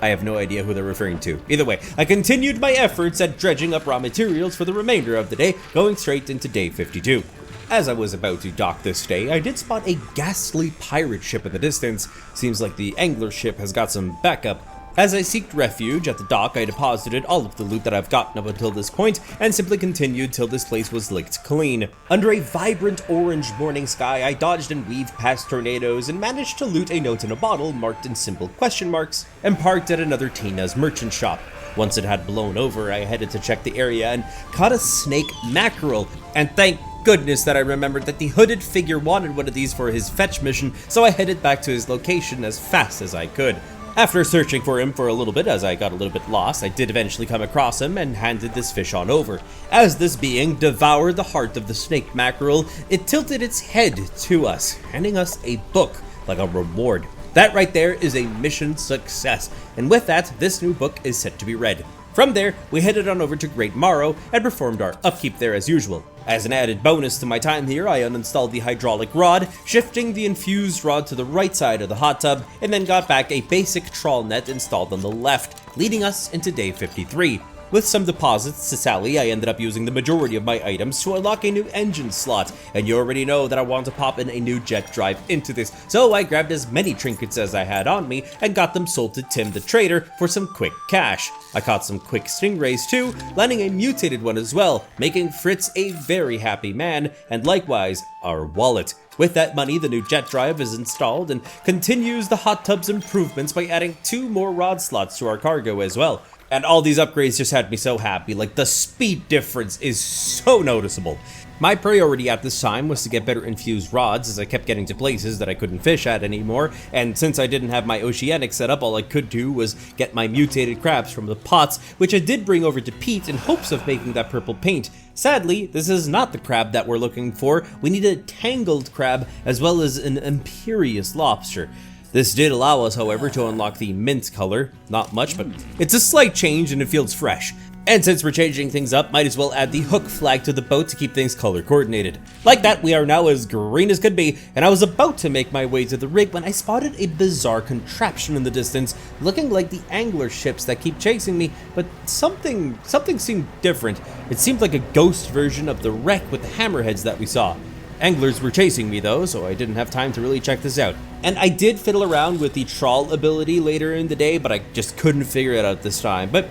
I have no idea who they're referring to. Either way, I continued my efforts at dredging up raw materials for the remainder of the day, going straight into day 52. As I was about to dock this day, I did spot a ghastly pirate ship in the distance. Seems like the angler ship has got some backup. As I seeked refuge at the dock, I deposited all of the loot that I've gotten up until this point, and simply continued till this place was licked clean. Under a vibrant orange morning sky, I dodged and weaved past tornadoes and managed to loot a note in a bottle marked in simple question marks, and parked at another Tina's merchant shop. Once it had blown over, I headed to check the area and caught a snake mackerel, and thank goodness that I remembered that the hooded figure wanted one of these for his fetch mission, so I headed back to his location as fast as I could. After searching for him for a little bit, as I got a little bit lost, I did eventually come across him and handed this fish on over. As this being devoured the heart of the snake mackerel, it tilted its head to us, handing us a book like a reward. That right there is a mission success, and with that, this new book is set to be read. From there, we headed on over to Great Marrow and performed our upkeep there as usual. As an added bonus to my time here, I uninstalled the hydraulic rod, shifting the infused rod to the right side of the hot tub, and then got back a basic trawl net installed on the left, leading us into day 53. With some deposits to Sally, I ended up using the majority of my items to unlock a new engine slot, and you already know that I want to pop in a new jet drive into this, so I grabbed as many trinkets as I had on me and got them sold to Tim the trader for some quick cash. I caught some quick stingrays too, landing a mutated one as well, making Fritz a very happy man, and likewise our wallet. With that money, the new jet drive is installed and continues the hot tub's improvements by adding 2 more rod slots to our cargo as well. And all these upgrades just had me so happy, like the speed difference is so noticeable. My priority at this time was to get better infused rods, as I kept getting to places that I couldn't fish at anymore, and since I didn't have my oceanic set up, all I could do was get my mutated crabs from the pots, which I did bring over to Pete in hopes of making that purple paint. Sadly, this is not the crab that we're looking for. We need a tangled crab as well as an imperious lobster. This did allow us, however, to unlock the mint color. Not much, but it's a slight change and it feels fresh. And since we're changing things up, might as well add the hook flag to the boat to keep things color coordinated. Like that, we are now as green as could be, and I was about to make my way to the rig when I spotted a bizarre contraption in the distance, looking like the angler ships that keep chasing me, but something seemed different. It seemed like a ghost version of the wreck with the hammerheads that we saw. Anglers were chasing me though, so I didn't have time to really check this out. And I did fiddle around with the trawl ability later in the day, but I just couldn't figure it out this time. But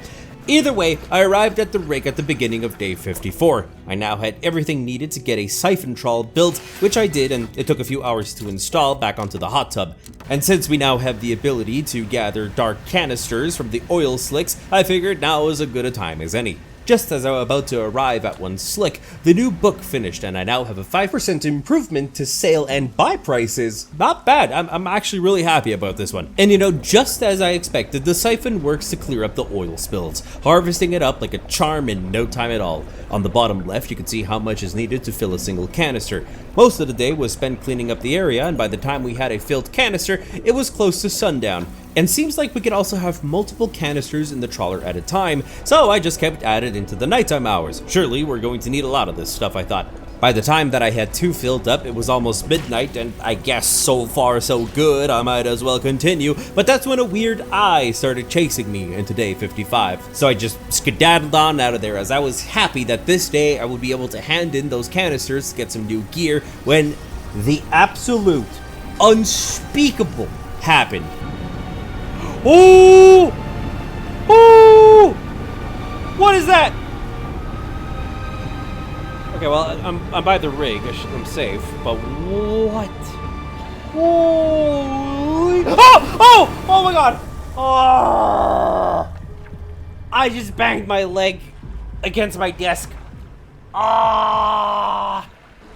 either way, I arrived at the rig at the beginning of day 54. I now had everything needed to get a siphon trawl built, which I did, and it took a few hours to install back onto the hot tub. And since we now have the ability to gather dark canisters from the oil slicks, I figured now is as good a time as any. Just as I was about to arrive at one slick, the new book finished and I now have a 5% improvement to sale and buy prices. Not bad, I'm actually really happy about this one. And you know, just as I expected, the siphon works to clear up the oil spills, harvesting it up like a charm in no time at all. On the bottom left, you can see how much is needed to fill a single canister. Most of the day was spent cleaning up the area, and by the time we had a filled canister, it was close to sundown. And seems like we could also have multiple canisters in the trawler at a time, so I just kept adding into the nighttime hours. Surely we're going to need a lot of this stuff, I thought. By the time that I had 2 filled up, it was almost midnight, and I guess so far so good, I might as well continue, but that's when a weird eye started chasing me into day 55. So I just skedaddled on out of there, as I was happy that this day I would be able to hand in those canisters to get some new gear, when the absolute unspeakable happened. Oh! Oh! What is that? Okay, well, I'm by the rig. I'm safe. But what? Holy! Oh! Oh! Oh my God! Oh! I just banged my leg against my desk. Ah!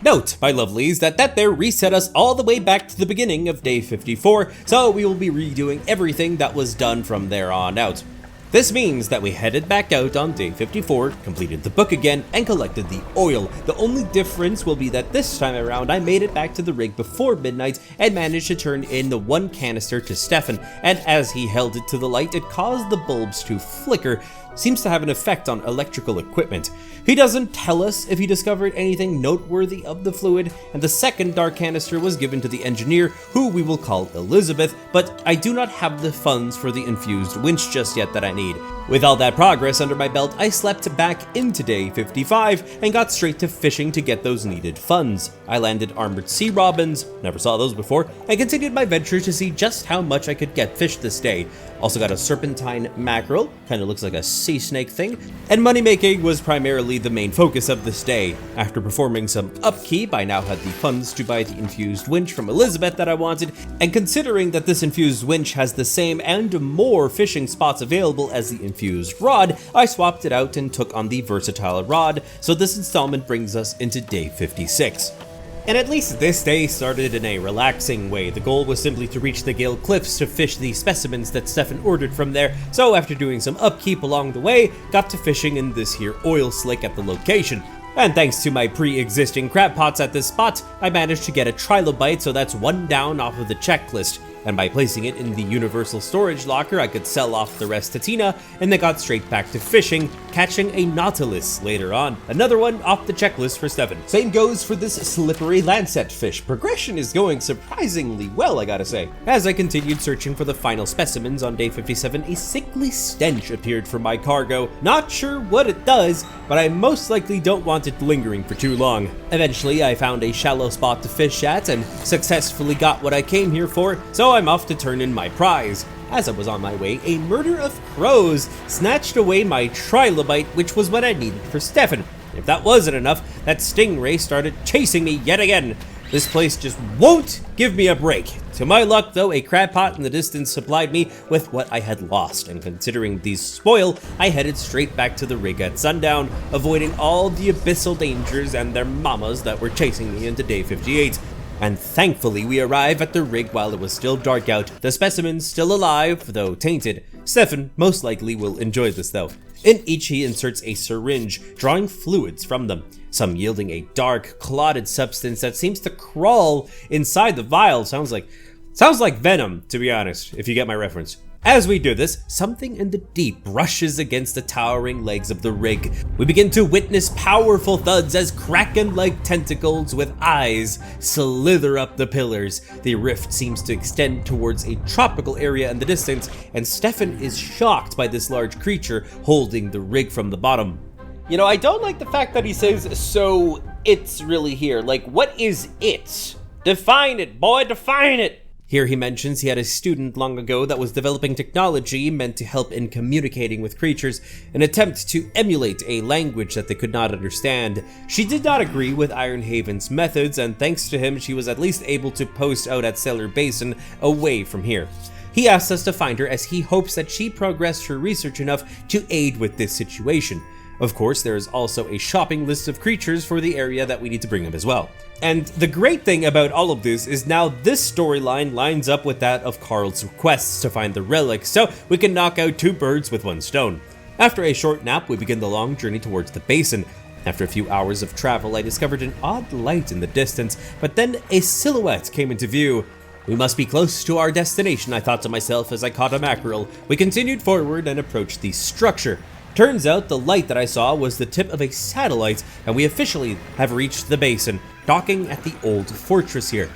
Note, my lovelies, that there reset us all the way back to the beginning of day 54, so we will be redoing everything that was done from there on out. This means that we headed back out on day 54, completed the book again, and collected the oil. The only difference will be that this time around I made it back to the rig before midnight and managed to turn in the 1 canister to Stefan, and as he held it to the light, it caused the bulbs to flicker. Seems to have an effect on electrical equipment. He doesn't tell us if he discovered anything noteworthy of the fluid, and the second dark canister was given to the engineer, who we will call Elizabeth, but I do not have the funds for the infused winch just yet that I need. With all that progress under my belt, I slept back into day 55 and got straight to fishing to get those needed funds. I landed armored sea robins, never saw those before, and continued my venture to see just how much I could get fished this day. Also got a serpentine mackerel, kinda looks like a sea snake thing, and money making was primarily the main focus of this day. After performing some upkeep, I now had the funds to buy the infused winch from Elizabeth that I wanted, and considering that this infused winch has the same and more fishing spots available as the infused rod, I swapped it out and took on the versatile rod, so this installment brings us into day 56. And at least this day started in a relaxing way. The goal was simply to reach the Gale Cliffs to fish the specimens that Stefan ordered from there, so after doing some upkeep along the way, got to fishing in this here oil slick at the location. And thanks to my pre-existing crab pots at this spot, I managed to get a trilobite, so that's 1 down off of the checklist. And by placing it in the universal storage locker, I could sell off the rest to Tina, and then got straight back to fishing, catching a nautilus later on. Another one off the checklist for Stefan. Same goes for this slippery lancet fish. Progression is going surprisingly well, I gotta say. As I continued searching for the final specimens on day 57, a sickly stench appeared from my cargo. Not sure what it does, but I most likely don't want it lingering for too long. Eventually, I found a shallow spot to fish at, and successfully got what I came here for, so I'm off to turn in my prize. As I was on my way, a murder of crows snatched away my trilobite, which was what I needed for Stefan. If that wasn't enough, that stingray started chasing me yet again. This place just won't give me a break. To my luck, though, a crab pot in the distance supplied me with what I had lost, and considering these spoil, I headed straight back to the rig at sundown, avoiding all the abyssal dangers and their mamas that were chasing me into day 58. And thankfully we arrive at the rig while it was still dark out, the specimens still alive, though tainted. Stefan most likely will enjoy this though. In each he inserts a syringe, drawing fluids from them, some yielding a dark, clotted substance that seems to crawl inside the vial. Sounds like venom, to be honest, if you get my reference. As we do this, something in the deep brushes against the towering legs of the rig. We begin to witness powerful thuds as kraken-like tentacles with eyes slither up the pillars. The rift seems to extend towards a tropical area in the distance, and Stefan is shocked by this large creature holding the rig from the bottom. You know, I don't like the fact that he says, so it's really here. Like, what is it? Define it, boy, define it! Here he mentions he had a student long ago that was developing technology meant to help in communicating with creatures, an attempt to emulate a language that they could not understand. She did not agree with Ironhaven's methods, and thanks to him she was at least able to post out at Basin away from here. He asks us to find her as he hopes that she progressed her research enough to aid with this situation. Of course, there is also a shopping list of creatures for the area that we need to bring up as well. And the great thing about all of this is now this storyline lines up with that of Carl's requests to find the relic, so we can knock out 2 birds with 1 stone. After a short nap, we begin the long journey towards the basin. After a few hours of travel, I discovered an odd light in the distance, but then a silhouette came into view. We must be close to our destination, I thought to myself as I caught a mackerel. We continued forward and approached the structure. Turns out the light that I saw was the tip of a satellite, and we officially have reached the basin, docking at the old fortress here.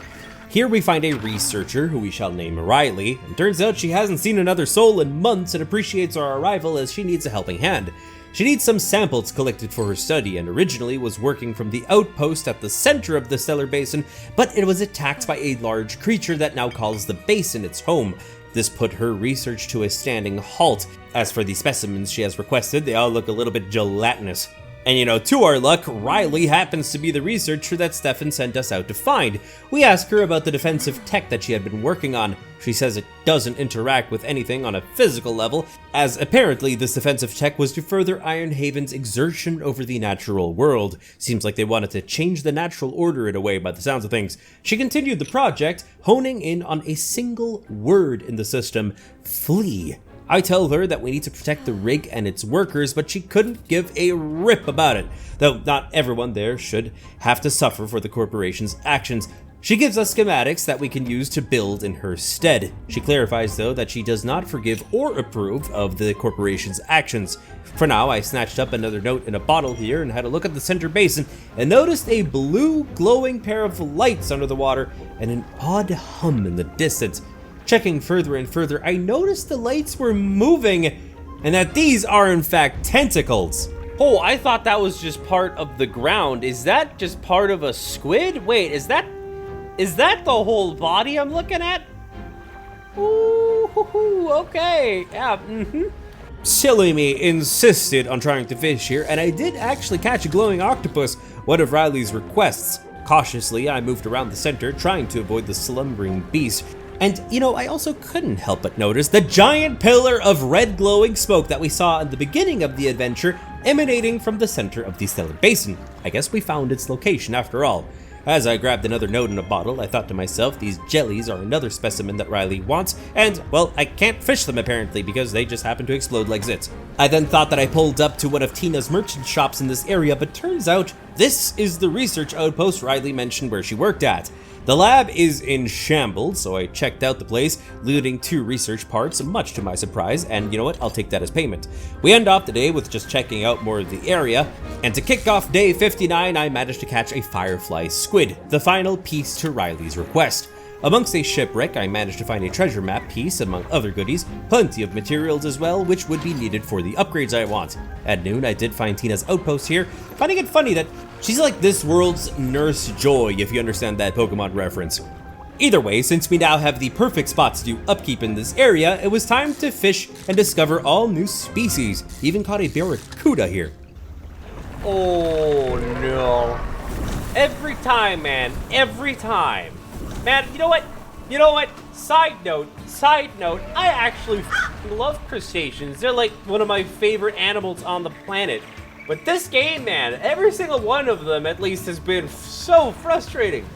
Here we find a researcher, who we shall name Riley, and turns out she hasn't seen another soul in months and appreciates our arrival as she needs a helping hand. She needs some samples collected for her study and originally was working from the outpost at the center of the stellar basin, but it was attacked by a large creature that now calls the basin its home. This put her research to a standing halt. As for the specimens she has requested, they all look a little bit gelatinous. And to our luck, Riley happens to be the researcher that Stefan sent us out to find. We ask her about the defensive tech that she had been working on. She says it doesn't interact with anything on a physical level, as apparently this defensive tech was to further Ironhaven's exertion over the natural world. Seems like they wanted to change the natural order in a way by the sounds of things. She continued the project, honing in on a single word in the system: flee. I tell her that we need to protect the rig and its workers, but she couldn't give a rip about it, though not everyone there should have to suffer for the corporation's actions. She gives us schematics that we can use to build in her stead. She clarifies, though, that she does not forgive or approve of the corporation's actions. For now, I snatched up another note in a bottle here and had a look at the center basin and noticed a blue glowing pair of lights under the water and an odd hum in the distance. Checking further and further, I noticed the lights were moving and that these are in fact tentacles. Oh, I thought that was just part of the ground. Is that just part of a squid? Wait, is that the whole body I'm looking at? Ooh, okay. Yeah, Silly me insisted on trying to fish here, and I did actually catch a glowing octopus, one of Riley's requests. Cautiously, I moved around the center, trying to avoid the slumbering beast. And, I also couldn't help but notice the giant pillar of red glowing smoke that we saw in the beginning of the adventure emanating from the center of the stellar basin. I guess we found its location after all. As I grabbed another note in a bottle, I thought to myself, these jellies are another specimen that Riley wants, and, well, I can't fish them apparently because they just happen to explode like zits. I then thought that I pulled up to one of Tina's merchant shops in this area, but turns out this is the research outpost Riley mentioned where she worked at. The lab is in shambles, so I checked out the place, looting 2 research parts, much to my surprise, and you know what, I'll take that as payment. We end off the day with just checking out more of the area, and to kick off day 59, I managed to catch a firefly squid, the final piece to Riley's request. Amongst a shipwreck, I managed to find a treasure map piece, among other goodies, plenty of materials as well, which would be needed for the upgrades I want. At noon, I did find Tina's outpost here, finding it funny that she's like this world's Nurse Joy, if you understand that Pokemon reference. Either way, since we now have the perfect spot to do upkeep in this area, it was time to fish and discover all new species. Even caught a barracuda here. Oh no. Every time, man. Every time. Man, you know what? Side note, I actually love crustaceans. They're like one of my favorite animals on the planet. But this game, man, every single one of them at least has been so frustrating.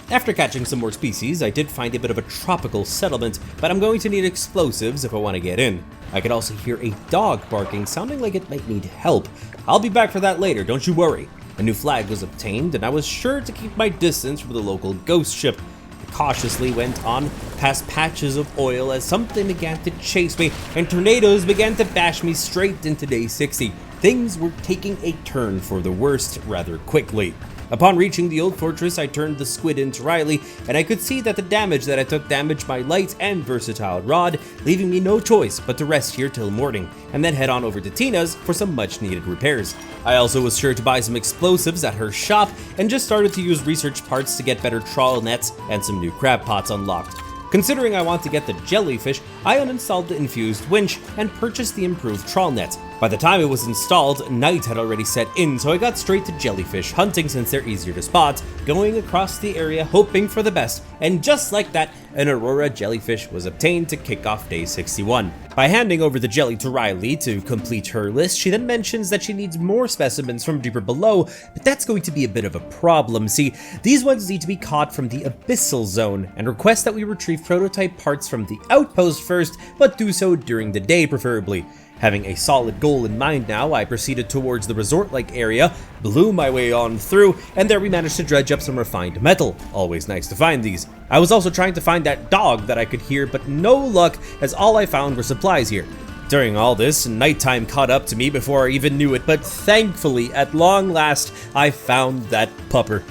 After catching some more species, I did find a bit of a tropical settlement, but I'm going to need explosives if I want to get in. I could also hear a dog barking, sounding like it might need help. I'll be back for that later, don't you worry. A new flag was obtained, and I was sure to keep my distance from the local ghost ship. I cautiously went on past patches of oil as something began to chase me, and tornadoes began to bash me straight into day 60. Things were taking a turn for the worst rather quickly. Upon reaching the old fortress, I turned the squid into Riley, and I could see that the damage that I took damaged my light and versatile rod, leaving me no choice but to rest here till morning, and then head on over to Tina's for some much needed repairs. I also was sure to buy some explosives at her shop, and just started to use research parts to get better trawl nets and some new crab pots unlocked. Considering I want to get the jellyfish, I uninstalled the infused winch and purchased the improved trawl net. By the time it was installed, night had already set in, so I got straight to jellyfish hunting since they're easier to spot, going across the area hoping for the best, and just like that, an Aurora jellyfish was obtained to kick off day 61. By handing over the jelly to Riley to complete her list, she then mentions that she needs more specimens from deeper below, but that's going to be a bit of a problem. See, these ones need to be caught from the Abyssal zone, and requests that we retrieve prototype parts from the outpost first, but do so during the day preferably. Having a solid goal in mind now, I proceeded towards the resort-like area, blew my way on through, and there we managed to dredge up some refined metal. Always nice to find these. I was also trying to find that dog that I could hear, but no luck, as all I found were supplies here. During all this, nighttime caught up to me before I even knew it, but thankfully, at long last, I found that pupper.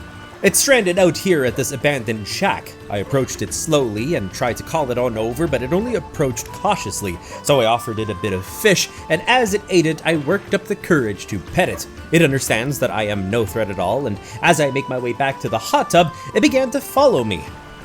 It's stranded out here at this abandoned shack. I approached it slowly and tried to call it on over, but it only approached cautiously, so I offered it a bit of fish, and as it ate it, I worked up the courage to pet it. It understands that I am no threat at all, and as I make my way back to the hot tub, it began to follow me.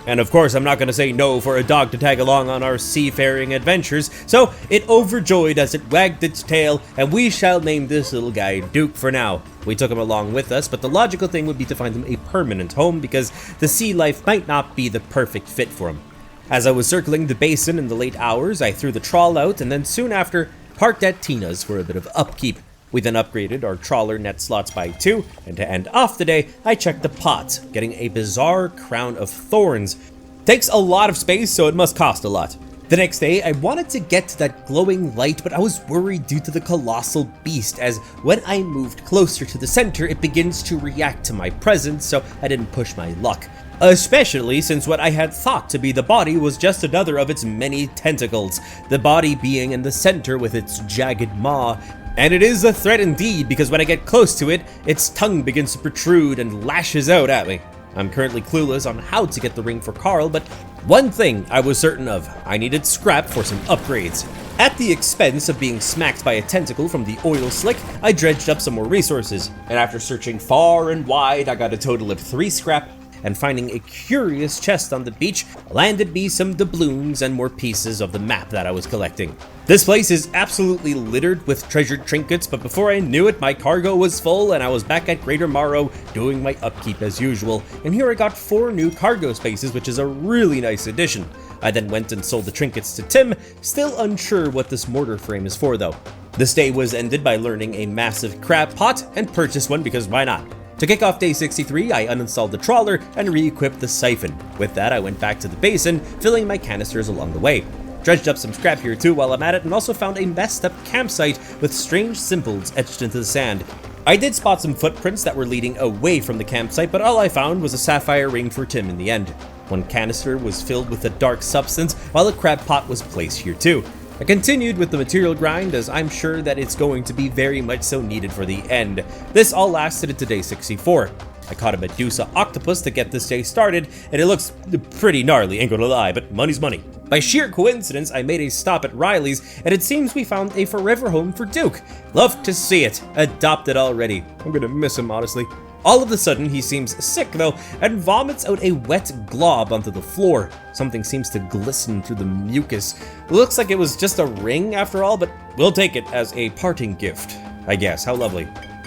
And of course, I'm not going to say no for a dog to tag along on our seafaring adventures, so it overjoyed as it wagged its tail, and we shall name this little guy Duke for now. We took him along with us, but the logical thing would be to find him a permanent home because the sea life might not be the perfect fit for him. As I was circling the basin in the late hours, I threw the trawl out and then soon after parked at Tina's for a bit of upkeep. We then upgraded our trawler net slots by 2, and to end off the day, I checked the pot, getting a bizarre crown of thorns. Takes a lot of space, so it must cost a lot. The next day, I wanted to get to that glowing light, but I was worried due to the colossal beast, as when I moved closer to the center, it begins to react to my presence, so I didn't push my luck. Especially since what I had thought to be the body was just another of its many tentacles, the body being in the center with its jagged maw. And it is a threat indeed, because when I get close to it, its tongue begins to protrude and lashes out at me. I'm currently clueless on how to get the ring for Carl, but one thing I was certain of, I needed scrap for some upgrades. At the expense of being smacked by a tentacle from the oil slick, I dredged up some more resources, and after searching far and wide, I got a total of 3 scrap, and finding a curious chest on the beach, landed me some doubloons and more pieces of the map that I was collecting. This place is absolutely littered with treasured trinkets, but before I knew it, my cargo was full and I was back at Greater Marrow doing my upkeep as usual. And here I got 4 new cargo spaces, which is a really nice addition. I then went and sold the trinkets to Tim, still unsure what this mortar frame is for though. This day was ended by learning a massive crab pot and purchased one because why not? To kick off day 63, I uninstalled the trawler and re-equipped the siphon. With that, I went back to the basin, filling my canisters along the way. Dredged up some scrap here too while I'm at it, and also found a messed up campsite with strange symbols etched into the sand. I did spot some footprints that were leading away from the campsite, but all I found was a sapphire ring for Tim in the end. One canister was filled with a dark substance, while a crab pot was placed here too. I continued with the material grind, as I'm sure that it's going to be very much so needed for the end. This all lasted into day 64. I caught a Medusa octopus to get this day started, and it looks pretty gnarly, ain't gonna lie, but money's money. By sheer coincidence, I made a stop at Riley's, and it seems we found a forever home for Duke. Love to see it. Adopted already. I'm gonna miss him, honestly. All of a sudden, he seems sick though, and vomits out a wet glob onto the floor. Something seems to glisten through the mucus. It looks like it was just a ring after all, but we'll take it as a parting gift, I guess. How lovely.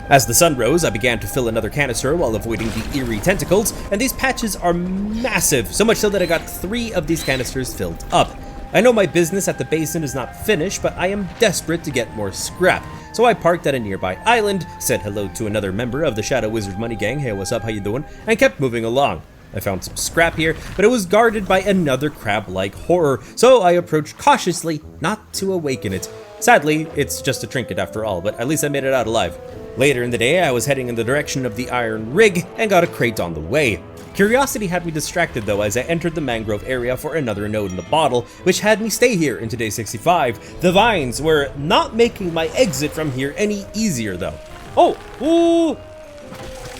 As the sun rose, I began to fill another canister while avoiding the eerie tentacles, and these patches are massive, so much so that I got 3 of these canisters filled up. I know my business at the basin is not finished, but I am desperate to get more scrap. So I parked at a nearby island, said hello to another member of the Shadow Wizard Money Gang, hey what's up, how you doing, and kept moving along. I found some scrap here, but it was guarded by another crab-like horror, so I approached cautiously, not to awaken it. Sadly, it's just a trinket after all, but at least I made it out alive. Later in the day, I was heading in the direction of the iron rig and got a crate on the way. Curiosity had me distracted though as I entered the mangrove area for another node in the bottle, which had me stay here into day 65. The vines were not making my exit from here any easier though. Oh! Ooh!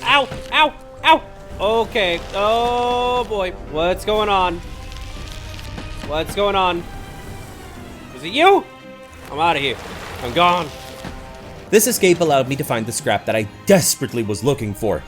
Ow! Ow! Ow! Okay. Oh boy. What's going on? What's going on? Is it you? I'm out of here. I'm gone. This escape allowed me to find the scrap that I desperately was looking for.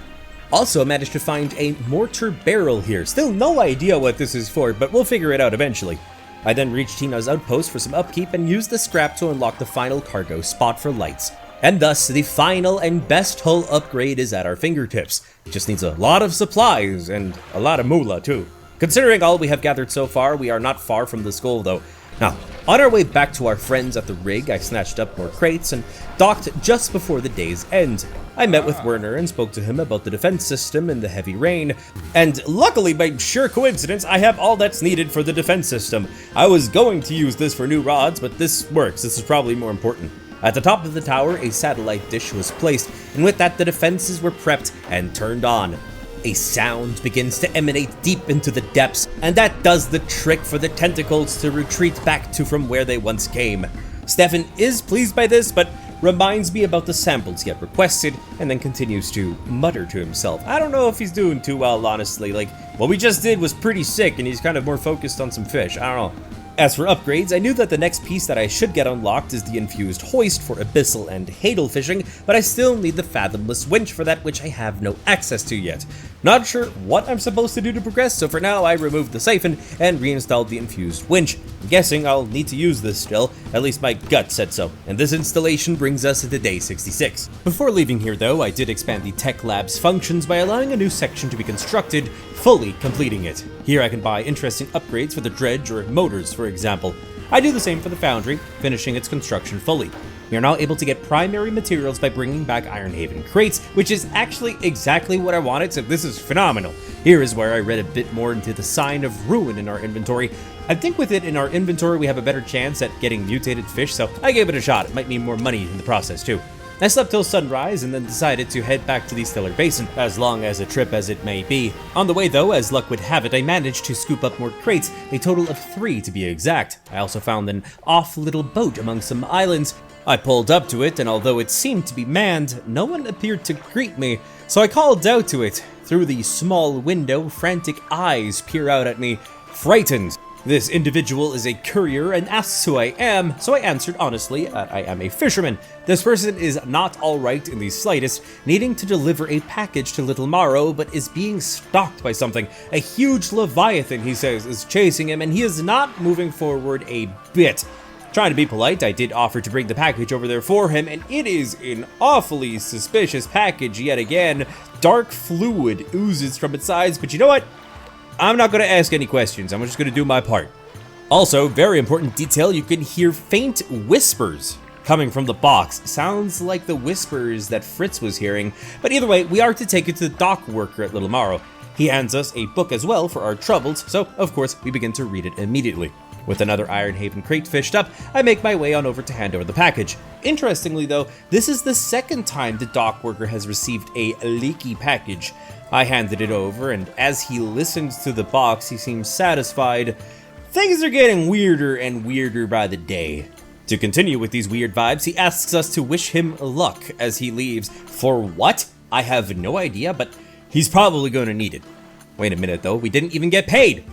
Also managed to find a mortar barrel here. Still no idea what this is for, but we'll figure it out eventually. I then reached Tina's outpost for some upkeep and used the scrap to unlock the final cargo spot for lights. And thus, the final and best hull upgrade is at our fingertips. It just needs a lot of supplies and a lot of moolah too. Considering all we have gathered so far, we are not far from this goal though. Now, on our way back to our friends at the rig, I snatched up more crates and docked just before the day's end. I met with Werner and spoke to him about the defense system and the heavy rain, and luckily, by sheer coincidence, I have all that's needed for the defense system. I was going to use this for new rods, but this works. This is probably more important. At the top of the tower, a satellite dish was placed, and with that, the defenses were prepped and turned on. A sound begins to emanate deep into the depths, and that does the trick for the tentacles to retreat back to from where they once came. Stefan is pleased by this, but reminds me about the samples he had requested, and then continues to mutter to himself. I don't know if he's doing too well, honestly. Like, what we just did was pretty sick, and he's kind of more focused on some fish. I don't know. As for upgrades, I knew that the next piece that I should get unlocked is the infused hoist for Abyssal and Hadal fishing, but I still need the fathomless winch for that, which I have no access to yet. Not sure what I'm supposed to do to progress, so for now I removed the siphon and reinstalled the infused winch. I'm guessing I'll need to use this still, at least my gut said so, and this installation brings us into day 66. Before leaving here though, I did expand the Tech Lab's functions by allowing a new section to be constructed, fully completing it. Here I can buy interesting upgrades for the dredge or motors, for example. I do the same for the foundry, finishing its construction fully. We are now able to get primary materials by bringing back Ironhaven crates, which is actually exactly what I wanted, so this is phenomenal. Here is where I read a bit more into the sign of ruin in our inventory. I think with it in our inventory we have a better chance at getting mutated fish, so I gave it a shot. It might mean more money in the process too. I slept till sunrise and then decided to head back to the Stellar Basin, as long as a trip as it may be. On the way though, as luck would have it, I managed to scoop up more crates, a total of 3 to be exact. I also found an off little boat among some islands. I pulled up to it, and although it seemed to be manned, no one appeared to greet me, so I called out to it. Through the small window, frantic eyes peer out at me, frightened. This individual is a courier and asks who I am, so I answered honestly that I am a fisherman. This person is not alright in the slightest, needing to deliver a package to Little Marrow, but is being stalked by something. A huge leviathan, he says, is chasing him, and he is not moving forward a bit. Trying to be polite, I did offer to bring the package over there for him, and it is an awfully suspicious package yet again. Dark fluid oozes from its sides, but you know what? I'm not going to ask any questions. I'm just going to do my part. Also, very important detail, you can hear faint whispers coming from the box. Sounds like the whispers that Fritz was hearing. But either way, we are to take it to the dock worker at Little Marrow. He hands us a book as well for our troubles, so of course we begin to read it immediately. With another Ironhaven crate fished up, I make my way on over to hand over the package. Interestingly though, this is the second time the dock worker has received a leaky package. I handed it over, and as he listens to the box, he seems satisfied. Things are getting weirder and weirder by the day. To continue with these weird vibes, he asks us to wish him luck as he leaves. For what? I have no idea, but he's probably going to need it. Wait a minute though, we didn't even get paid!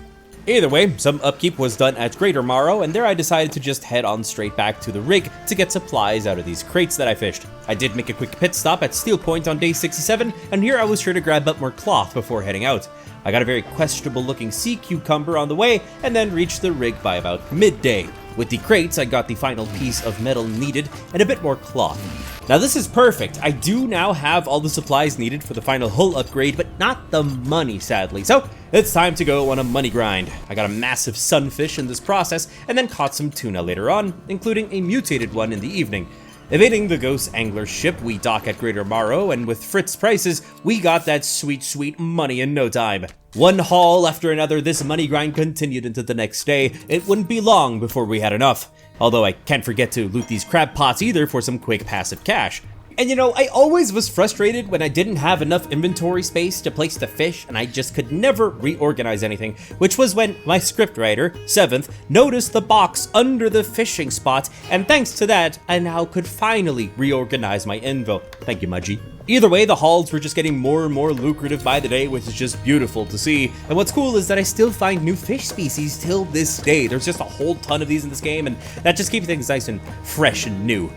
Either way, some upkeep was done at Greater Marrow, and there I decided to just head on straight back to the rig to get supplies out of these crates that I fished. I did make a quick pit stop at Steel Point on day 67, and here I was sure to grab up more cloth before heading out. I got a very questionable looking sea cucumber on the way, and then reached the rig by about midday. With the crates, I got the final piece of metal needed, and a bit more cloth. Now this is perfect. I do now have all the supplies needed for the final hull upgrade, but not the money, sadly. So it's time to go on a money grind. I got a massive sunfish in this process, and then caught some tuna later on, including a mutated one in the evening. Evading the ghost angler ship, we dock at Greater Marrow, and with Fritz prices, we got that sweet, sweet money in no time. One haul after another, this money grind continued into the next day. It wouldn't be long before we had enough. Although I can't forget to loot these crab pots either for some quick passive cash. And you know, I always was frustrated when I didn't have enough inventory space to place the fish, and I just could never reorganize anything, which was when my scriptwriter, 7th, noticed the box under the fishing spot, and thanks to that, I now could finally reorganize my info. Thank you, Mudgy. Either way, the hauls were just getting more and more lucrative by the day, which is just beautiful to see. And what's cool is that I still find new fish species till this day. There's just a whole ton of these in this game, and that just keeps things nice and fresh and new.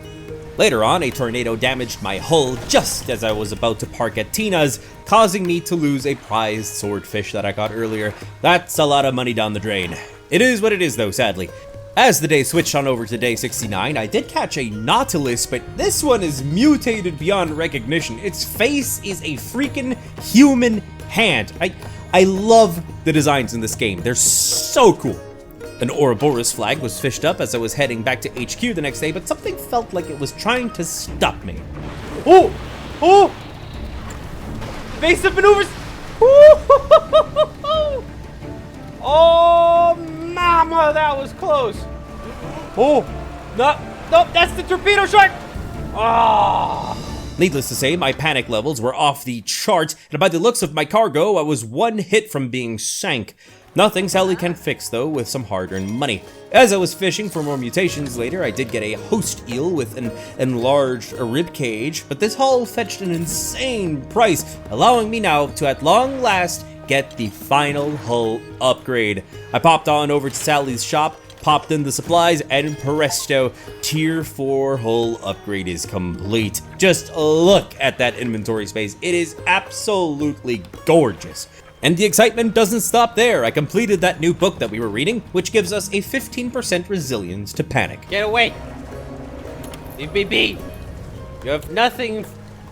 Later on, a tornado damaged my hull just as I was about to park at Tina's, causing me to lose a prized swordfish that I got earlier. That's a lot of money down the drain. It is what it is though, sadly. As the day switched on over to day 69, I did catch a nautilus, but this one is mutated beyond recognition. Its face is a freaking human hand. I love the designs in this game. They're so cool. An Ouroboros flag was fished up as I was heading back to HQ the next day, but something felt like it was trying to stop me. Oh! Oh! Evasive maneuvers! Ooh! Oh, mama, that was close. Oh, no, that's the torpedo shark. Ah. Needless to say, my panic levels were off the chart, and by the looks of my cargo, I was one hit from being sank. Nothing Sally can fix, though, with some hard-earned money. As I was fishing for more mutations later, I did get a host eel with an enlarged rib cage, but this haul fetched an insane price, allowing me now to, at long last, get the final hull upgrade. I popped on over to Sally's shop, popped in the supplies, and presto, tier 4 hull upgrade is complete. Just look at that inventory space. It is absolutely gorgeous. And the excitement doesn't stop there. I completed that new book that we were reading, which gives us a 15% resilience to panic. Get away! Leave me be! You have nothing.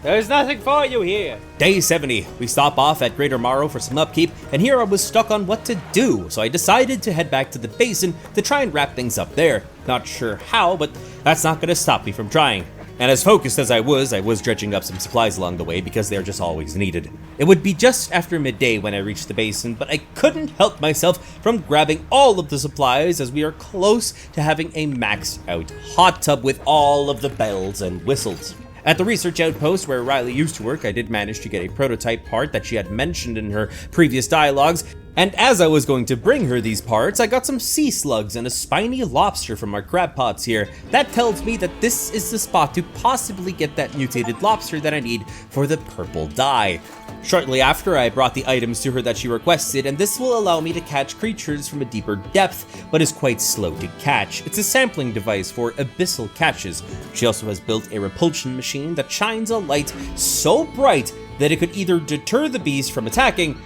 There's nothing for you here. Day 70. We stop off at Greater Marrow for some upkeep, and here I was stuck on what to do, so I decided to head back to the Basin to try and wrap things up there. Not sure how, but that's not gonna stop me from trying. And as focused as I was dredging up some supplies along the way because they're just always needed. It would be just after midday when I reached the Basin, but I couldn't help myself from grabbing all of the supplies as we are close to having a maxed out hot tub with all of the bells and whistles. At the research outpost where Riley used to work, I did manage to get a prototype part that she had mentioned in her previous dialogues, and as I was going to bring her these parts, I got some sea slugs and a spiny lobster from our crab pots here. That tells me that this is the spot to possibly get that mutated lobster that I need for the purple dye. Shortly after, I brought the items to her that she requested, and this will allow me to catch creatures from a deeper depth, but is quite slow to catch. It's a sampling device for Abyssal catches. She also has built a repulsion machine that shines a light so bright that it could either deter the beast from attacking,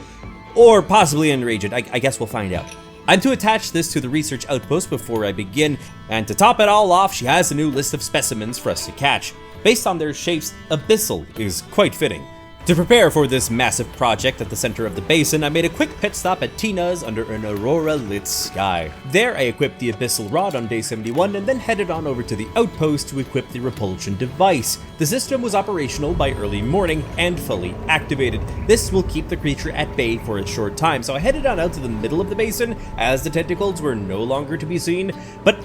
or possibly enrage it. I guess we'll find out. I'm to attach this to the research outpost before I begin, and to top it all off, she has a new list of specimens for us to catch. Based on their shapes, Abyssal is quite fitting. To prepare for this massive project at the center of the basin, I made a quick pit stop at Tina's under an aurora-lit sky. There, I equipped the Abyssal rod on day 71 and then headed on over to the outpost to equip the repulsion device. The system was operational by early morning and fully activated. This will keep the creature at bay for a short time, so I headed on out to the middle of the basin as the tentacles were no longer to be seen, but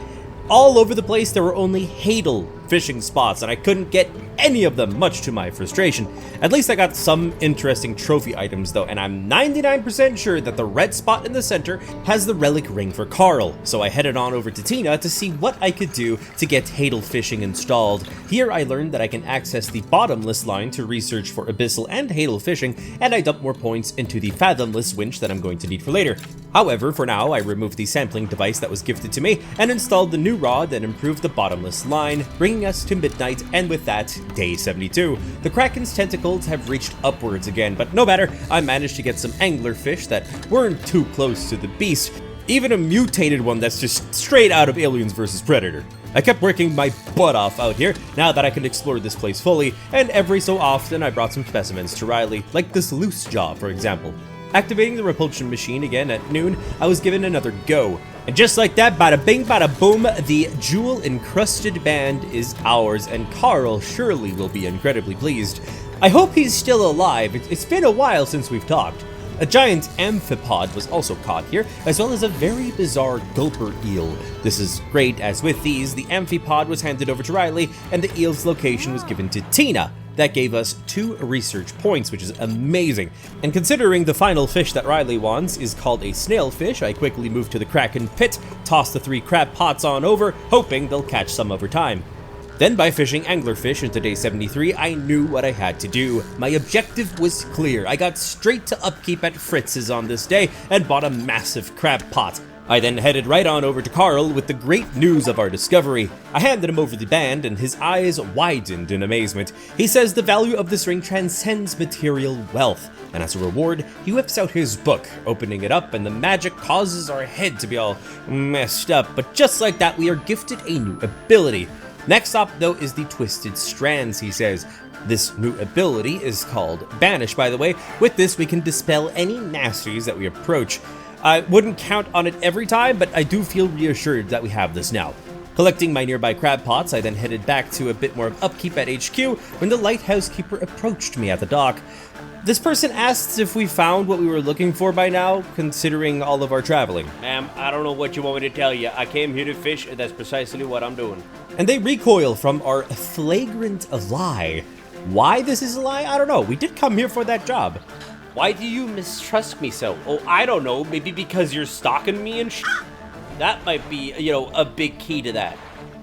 all over the place there were only hadal fishing spots, and I couldn't get any of them, much to my frustration. At least I got some interesting trophy items though, and I'm 99% sure that the red spot in the center has the relic ring for Carl, so I headed on over to Tina to see what I could do to get hadal fishing installed. Here I learned that I can access the bottomless line to research for abyssal and hadal fishing, and I dump more points into the fathomless winch that I'm going to need for later. However, for now, I removed the sampling device that was gifted to me and installed the new rod and improved the bottomless line, bringing us to midnight, and with that, day 72. The Kraken's tentacles have reached upwards again, but no matter, I managed to get some anglerfish that weren't too close to the beast, even a mutated one that's just straight out of Aliens vs. Predator. I kept working my butt off out here, now that I could explore this place fully, and every so often I brought some specimens to Riley, like this loose jaw, for example. Activating the repulsion machine again at noon, I was given another go. And just like that, bada bing, bada boom, the jewel-encrusted band is ours, and Carl surely will be incredibly pleased. I hope he's still alive. It's been a while since we've talked. A giant amphipod was also caught here, as well as a very bizarre gulper eel. This is great, as with these, the amphipod was handed over to Riley, and the eel's location was given to Tina. That gave us 2 research points, which is amazing. And considering the final fish that Riley wants is called a snailfish, I quickly moved to the Kraken pit, tossed the 3 crab pots on over, hoping they'll catch some over time. Then by fishing anglerfish into day 73, I knew what I had to do. My objective was clear. I got straight to upkeep at Fritz's on this day and bought a massive crab pot. I then headed right on over to Carl with the great news of our discovery. I handed him over the band and his eyes widened in amazement. He says the value of this ring transcends material wealth, and as a reward, he whips out his book, opening it up, and the magic causes our head to be all messed up, but just like that, we are gifted a new ability. Next up, though, is the Twisted Strands, he says. This new ability is called Banish, by the way. With this, we can dispel any nasties that we approach. I wouldn't count on it every time, but I do feel reassured that we have this now. Collecting my nearby crab pots, I then headed back to a bit more of upkeep at HQ when the lighthouse keeper approached me at the dock. This person asked if we found what we were looking for by now, considering all of our traveling. Ma'am, I don't know what you want me to tell you. I came here to fish, and that's precisely what I'm doing. And they recoil from our flagrant lie. Why this is a lie? I don't know. We did come here for that job. Why do you mistrust me so? Oh, I don't know. Maybe because you're stalking me and That might be, a big key to that.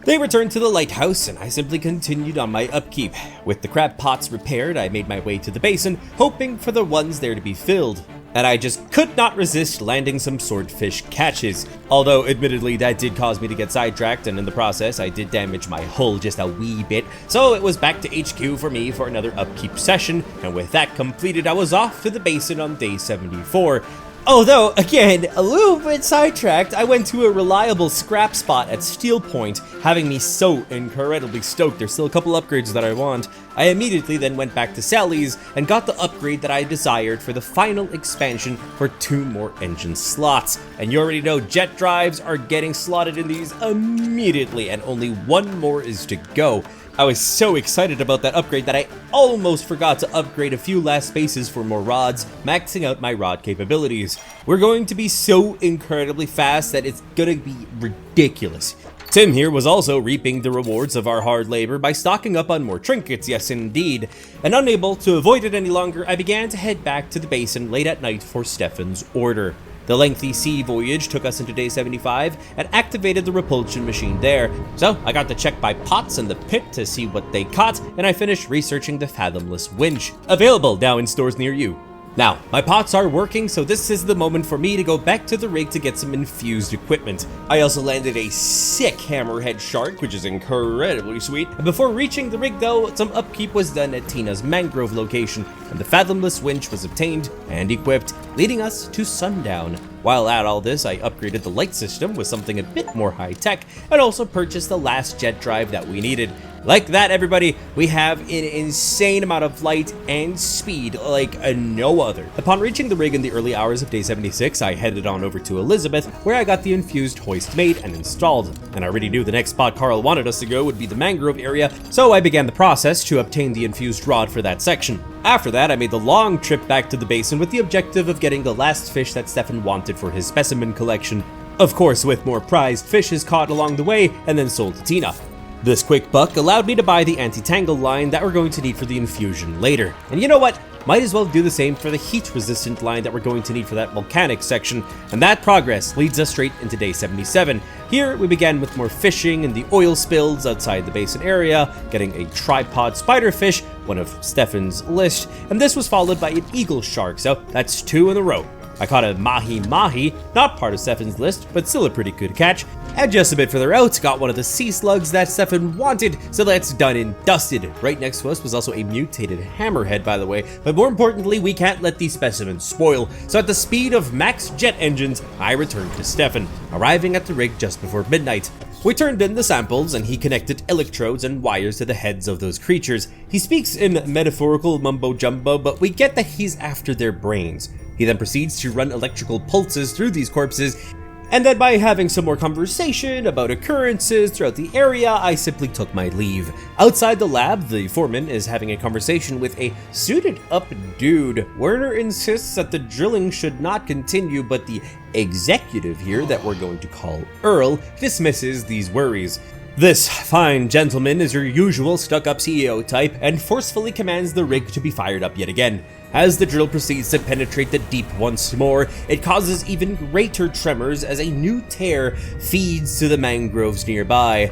They returned to the lighthouse, and I simply continued on my upkeep. With the crab pots repaired, I made my way to the basin, hoping for the ones there to be filled. And I just could not resist landing some swordfish catches. Although, admittedly, that did cause me to get sidetracked, and in the process, I did damage my hull just a wee bit. So it was back to HQ for me for another upkeep session, and with that completed, I was off to the basin on day 74. Although, again, a little bit sidetracked, I went to a reliable scrap spot at Steel Point, having me so incredibly stoked. There's still a couple upgrades that I want. I immediately then went back to Sally's and got the upgrade that I desired for the final expansion for 2 more engine slots. And you already know jet drives are getting slotted in these immediately, and only 1 more is to go. I was so excited about that upgrade that I almost forgot to upgrade a few last spaces for more rods, maxing out my rod capabilities. We're going to be so incredibly fast that it's gonna be ridiculous. Tim here was also reaping the rewards of our hard labor by stocking up on more trinkets, yes indeed. And unable to avoid it any longer, I began to head back to the basin late at night for Stefan's order. The lengthy sea voyage took us into day 75 and activated the repulsion machine there. So I got to check my pots in the pit to see what they caught, and I finished researching the fathomless winch. Available now in stores near you. Now, my pots are working, so this is the moment for me to go back to the rig to get some infused equipment. I also landed a sick hammerhead shark, which is incredibly sweet. And before reaching the rig though, some upkeep was done at Tina's mangrove location, and the fathomless winch was obtained and equipped, leading us to sundown. While at all this, I upgraded the light system with something a bit more high-tech, and also purchased the last jet drive that we needed. Like that, everybody, we have an insane amount of light and speed like no other. Upon reaching the rig in the early hours of day 76, I headed on over to Elizabeth, where I got the infused hoist made and installed. And I already knew the next spot Carl wanted us to go would be the mangrove area, so I began the process to obtain the infused rod for that section. After that, I made the long trip back to the basin with the objective of getting the last fish that Stefan wanted for his specimen collection. Of course, with more prized fishes caught along the way and then sold to Tina. This quick buck allowed me to buy the anti-tangle line that we're going to need for the infusion later. And you know what? Might as well do the same for the heat-resistant line that we're going to need for that volcanic section. And that progress leads us straight into day 77. Here, we began with more fishing in the oil spills outside the basin area, getting a tripod spiderfish, one of Stefan's list, and this was followed by an eagle shark, so that's 2 in a row. I caught a mahi-mahi, not part of Stefan's list, but still a pretty good catch. And just a bit further out, got one of the sea slugs that Stefan wanted, so that's done and dusted. Right next to us was also a mutated hammerhead, by the way, but more importantly, we can't let these specimens spoil. So at the speed of max jet engines, I returned to Stefan, arriving at the rig just before midnight. We turned in the samples, and he connected electrodes and wires to the heads of those creatures. He speaks in metaphorical mumbo-jumbo, but we get that he's after their brains. He then proceeds to run electrical pulses through these corpses, and then by having some more conversation about occurrences throughout the area, I simply took my leave. Outside the lab, the foreman is having a conversation with a suited-up dude. Werner insists that the drilling should not continue, but the executive here, that we're going to call Earl, dismisses these worries. This fine gentleman is your usual stuck-up CEO type and forcefully commands the rig to be fired up yet again. As the drill proceeds to penetrate the deep once more, it causes even greater tremors as a new tear feeds to the mangroves nearby.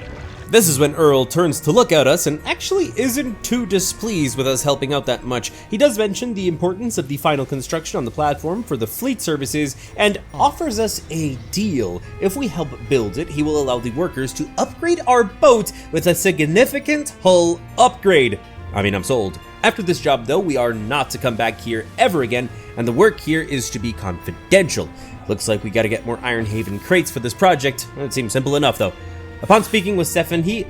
This is when Earl turns to look at us and actually isn't too displeased with us helping out that much. He does mention the importance of the final construction on the platform for the fleet services and offers us a deal. If we help build it, he will allow the workers to upgrade our boat with a significant hull upgrade. I mean, I'm sold. After this job though, we are not to come back here ever again, and the work here is to be confidential. Looks like we gotta get more Ironhaven crates for this project. It seems simple enough though. Upon speaking with Stefan, he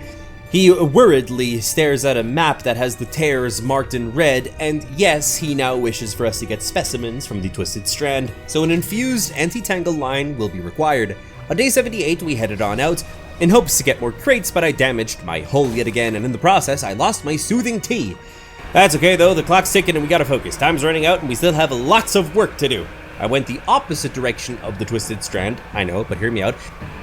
worriedly stares at a map that has the tears marked in red, and yes, he now wishes for us to get specimens from the Twisted Strand, so an infused anti-tangle line will be required. On day 78, we headed on out, in hopes to get more crates, but I damaged my hull yet again, and in the process, I lost my soothing tea. That's okay though, the clock's ticking and we gotta focus. Time's running out and we still have lots of work to do. I went the opposite direction of the Twisted Strand, I know, but hear me out.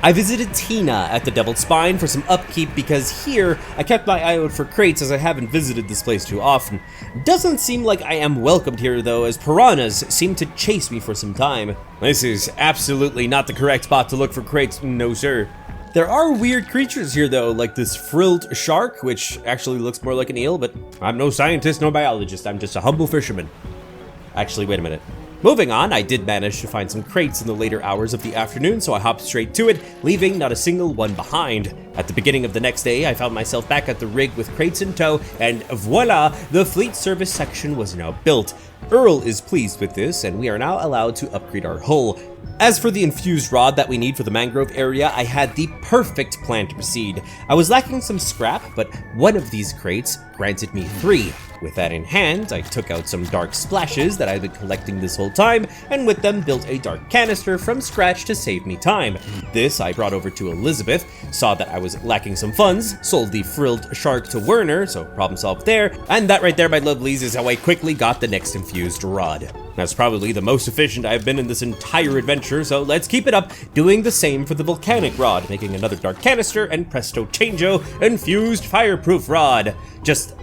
I visited Tina at the Devil's Spine for some upkeep because here, I kept my eye out for crates as I haven't visited this place too often. Doesn't seem like I am welcomed here though, as piranhas seem to chase me for some time. This is absolutely not the correct spot to look for crates, no sir. There are weird creatures here though, like this frilled shark, which actually looks more like an eel, but I'm no scientist nor biologist, I'm just a humble fisherman. Actually, wait a minute. Moving on, I did manage to find some crates in the later hours of the afternoon, so I hopped straight to it, leaving not a single one behind. At the beginning of the next day, I found myself back at the rig with crates in tow, and voila, the fleet service section was now built. Earl is pleased with this, and we are now allowed to upgrade our hull. As for the infused rod that we need for the mangrove area, I had the perfect plan to proceed. I was lacking some scrap, but one of these crates granted me 3. With that in hand, I took out some dark splashes that I'd been collecting this whole time, and with them built a dark canister from scratch to save me time. This I brought over to Elizabeth, saw that I was lacking some funds, sold the frilled shark to Werner, so problem solved there, and that right there, my lovelies, is how I quickly got the next infused rod. That's probably the most efficient I've been in this entire adventure, so let's keep it up, doing the same for the volcanic rod, making another dark canister, and presto changeo, infused fireproof rod.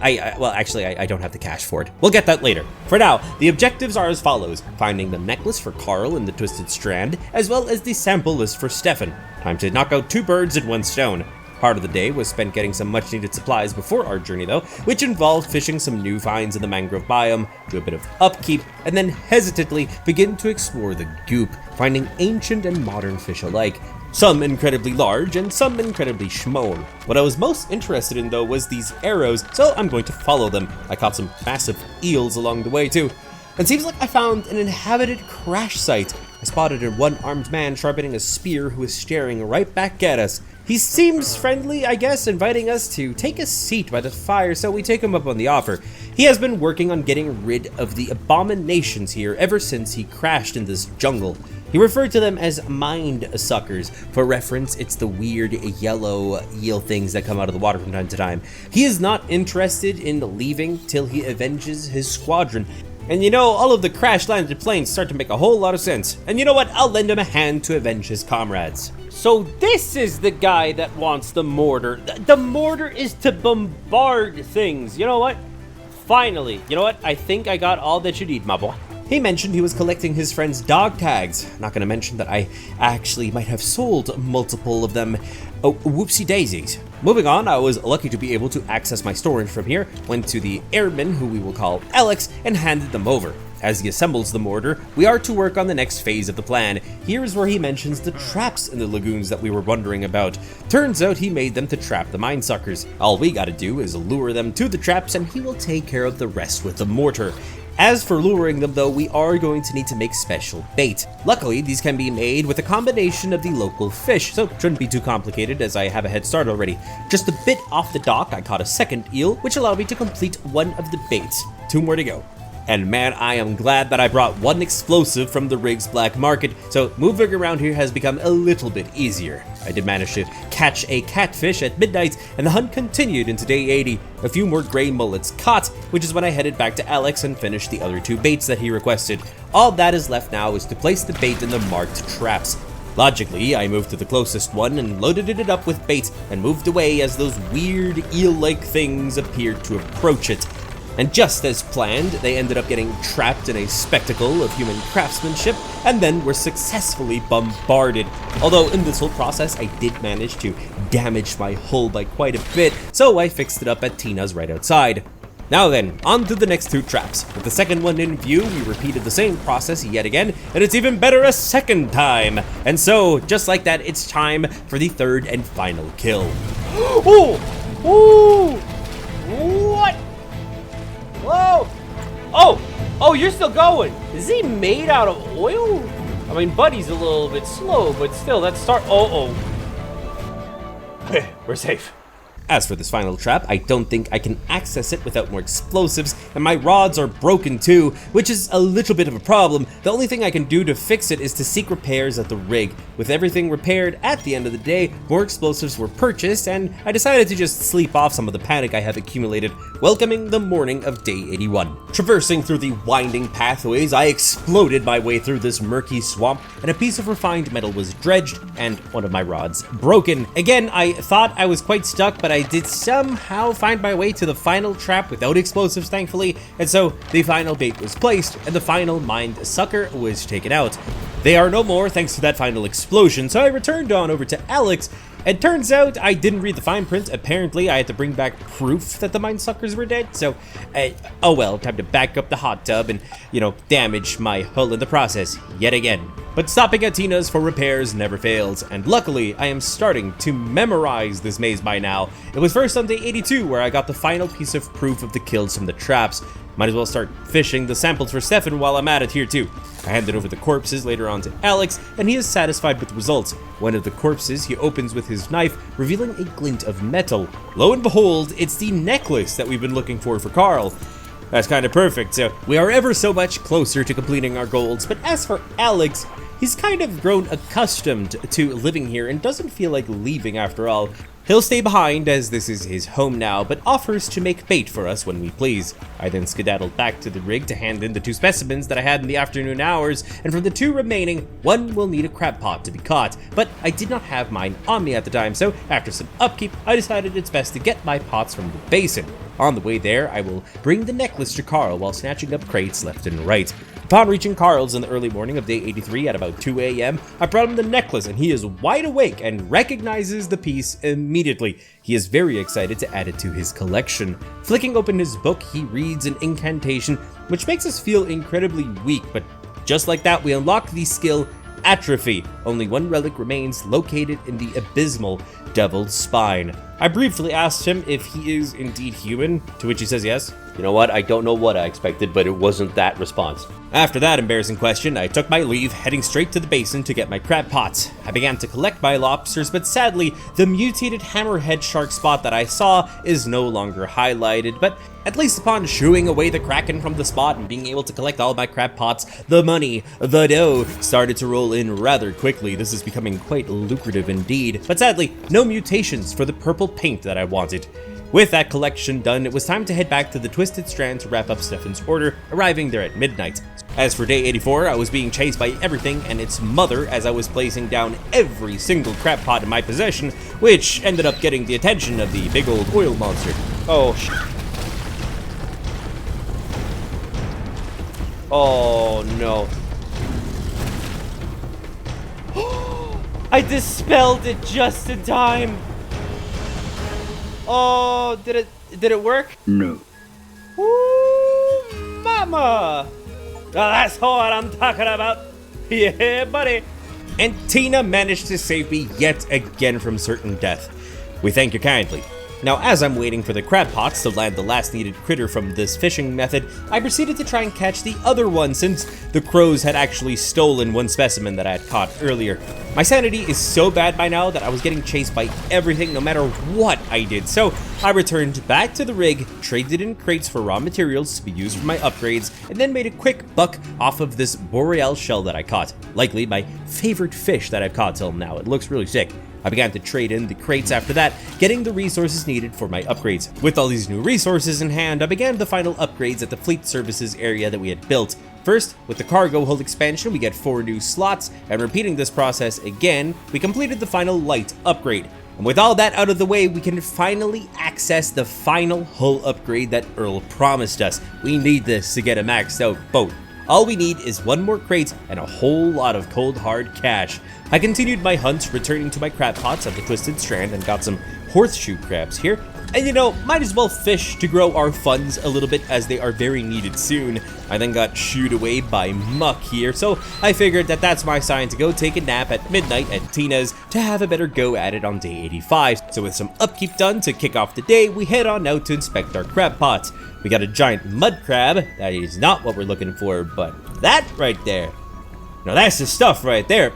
I don't have the cash for it. We'll get that later. For now, the objectives are as follows: finding the necklace for Carl in the Twisted Strand, as well as the sample list for Stefan. Time to knock out 2 birds in 1 stone. Part of the day was spent getting some much needed supplies before our journey though, which involved fishing some new finds in the mangrove biome, do a bit of upkeep, and then hesitantly begin to explore the goop, finding ancient and modern fish alike. Some incredibly large and some incredibly small. What I was most interested in though was these arrows, so I'm going to follow them. I caught some massive eels along the way too. It seems like I found an inhabited crash site. I spotted a one-armed man sharpening a spear who is staring right back at us. He seems friendly, I guess, inviting us to take a seat by the fire, so we take him up on the offer. He has been working on getting rid of the abominations here ever since he crashed in this jungle. He referred to them as mind suckers. For reference, it's the weird yellow eel things that come out of the water from time to time. He is not interested in leaving till he avenges his squadron. And you know, all of the crash-landed planes start to make a whole lot of sense. And you know what? I'll lend him a hand to avenge his comrades. So this is the guy that wants the mortar. The mortar is to bombard things. You know what? Finally, you know what? I think I got all that you need, my boy. He mentioned he was collecting his friend's dog tags. Not gonna mention that I actually might have sold multiple of them. Oh, whoopsie daisies. Moving on, I was lucky to be able to access my storage from here, went to the airman, who we will call Alex, and handed them over. As he assembles the mortar, we are to work on the next phase of the plan. Here is where he mentions the traps in the lagoons that we were wondering about. Turns out he made them to trap the mine suckers. All we gotta do is lure them to the traps and he will take care of the rest with the mortar. As for luring them though, we are going to need to make special bait. Luckily, these can be made with a combination of the local fish, so shouldn't be too complicated as I have a head start already. Just a bit off the dock, I caught a second eel, which allowed me to complete one of the baits. 2 more to go. And man, I am glad that I brought 1 explosive from the rig's black market, so moving around here has become a little bit easier. I did manage to catch a catfish at midnight, and the hunt continued into day 80. A few more gray mullets caught, which is when I headed back to Alex and finished the other 2 baits that he requested. All that is left now is to place the bait in the marked traps. Logically, I moved to the closest one and loaded it up with bait and moved away as those weird eel-like things appeared to approach it. And just as planned, they ended up getting trapped in a spectacle of human craftsmanship and then were successfully bombarded. Although in this whole process, I did manage to damage my hull by quite a bit, so I fixed it up at Tina's right outside. Now then, on to the next 2 traps. With the second one in view, we repeated the same process yet again, and it's even better a second time. And so, just like that, it's time for the 3rd and final kill. Oh! Oh! What? Whoa! Oh, you're still going. Is he made out of oil? I mean, Buddy's a little bit slow, but still, let's start. We're safe. As for this final trap, I don't think I can access it without more explosives, and my rods are broken too, which is a little bit of a problem. The only thing I can do to fix it is to seek repairs at the rig. With everything repaired at the end of the day, more explosives were purchased, and I decided to just sleep off some of the panic I have accumulated, welcoming the morning of day 81. Traversing through the winding pathways, I exploded my way through this murky swamp, and a piece of refined metal was dredged, and one of my rods broken. Again, I thought I was quite stuck, but I did somehow find my way to the final trap without explosives, thankfully, and so the final bait was placed, and the final mined sucker was taken out. They are no more thanks to that final explosion, so I returned on over to Alex. It turns out I didn't read the fine print. Apparently, I had to bring back proof that the mine suckers were dead. So, oh well, time to back up the hot tub and, damage my hull in the process yet again. But stopping at Tina's for repairs never fails, and luckily, I am starting to memorize this maze by now. It was first on day 82 where I got the final piece of proof of the kills from the traps. Might as well start fishing the samples for Stefan while I'm at it here too. I handed over the corpses later on to Alex, and he is satisfied with the results. One of the corpses he opens with his knife, revealing a glint of metal. Lo and behold, it's the necklace that we've been looking for Carl. That's kind of perfect, so we are ever so much closer to completing our goals. But as for Alex, he's kind of grown accustomed to living here and doesn't feel like leaving after all. He'll stay behind as this is his home now, but offers to make bait for us when we please. I then skedaddled back to the rig to hand in the 2 specimens that I had in the afternoon hours, and from the 2 remaining, one will need a crab pot to be caught, but I did not have mine on me at the time, so after some upkeep, I decided it's best to get my pots from the basin. On the way there, I will bring the necklace to Carl while snatching up crates left and right. Upon reaching Carl's in the early morning of day 83 at about 2 a.m., I brought him the necklace and he is wide awake and recognizes the piece immediately. He is very excited to add it to his collection. Flicking open his book, he reads an incantation, which makes us feel incredibly weak, but just like that, we unlock the skill Atrophy. Only one relic remains, located in the abysmal devil's spine. I briefly asked him if he is indeed human, to which he says yes. You know what, I don't know what I expected, but it wasn't that response. After that embarrassing question, I took my leave, heading straight to the basin to get my crab pots. I began to collect my lobsters, but sadly, the mutated hammerhead shark spot that I saw is no longer highlighted, but at least upon shooing away the kraken from the spot and being able to collect all my crab pots, the money, the dough, started to roll in rather quickly. This is becoming quite lucrative indeed, but sadly, no mutations for the purple paint that I wanted. With that collection done, it was time to head back to the Twisted Strand to wrap up Stefan's order, arriving there at midnight. As for day 84, I was being chased by everything and its mother as I was placing down every single crab pot in my possession, which ended up getting the attention of the big old oil monster. Oh, oh no. I dispelled it just in time. Oh, did it work? No. Ooh, mama. That's what I'm talking about. Yeah, buddy. And Tina managed to save me yet again from certain death. We thank you kindly. Now, as I'm waiting for the crab pots to land the last needed critter from this fishing method, I proceeded to try and catch the other one since the crows had actually stolen one specimen that I had caught earlier. My sanity is so bad by now that I was getting chased by everything no matter what I did, so I returned back to the rig, traded in crates for raw materials to be used for my upgrades, and then made a quick buck off of this boreal shell that I caught. Likely my favorite fish that I've caught till now. It looks really sick. I began to trade in the crates after that, getting the resources needed for my upgrades. With all these new resources in hand, I began the final upgrades at the fleet services area that we had built. First, with the cargo hold expansion, we get 4 new slots, and repeating this process again, we completed the final light upgrade. And with all that out of the way, we can finally access the final hull upgrade that Earl promised us. We need this to get a maxed out boat. All we need is 1 more crate and a whole lot of cold hard cash. I continued my hunt, returning to my crab pots at the Twisted Strand and got some horseshoe crabs here. And might as well fish to grow our funds a little bit as they are very needed soon. I then got shooed away by Muck here, so I figured that that's my sign to go take a nap at midnight at Tina's to have a better go at it on day 85. So with some upkeep done to kick off the day, we head on out to inspect our crab pots. We got a giant mud crab. That is not what we're looking for, but that right there. Now that's the stuff right there.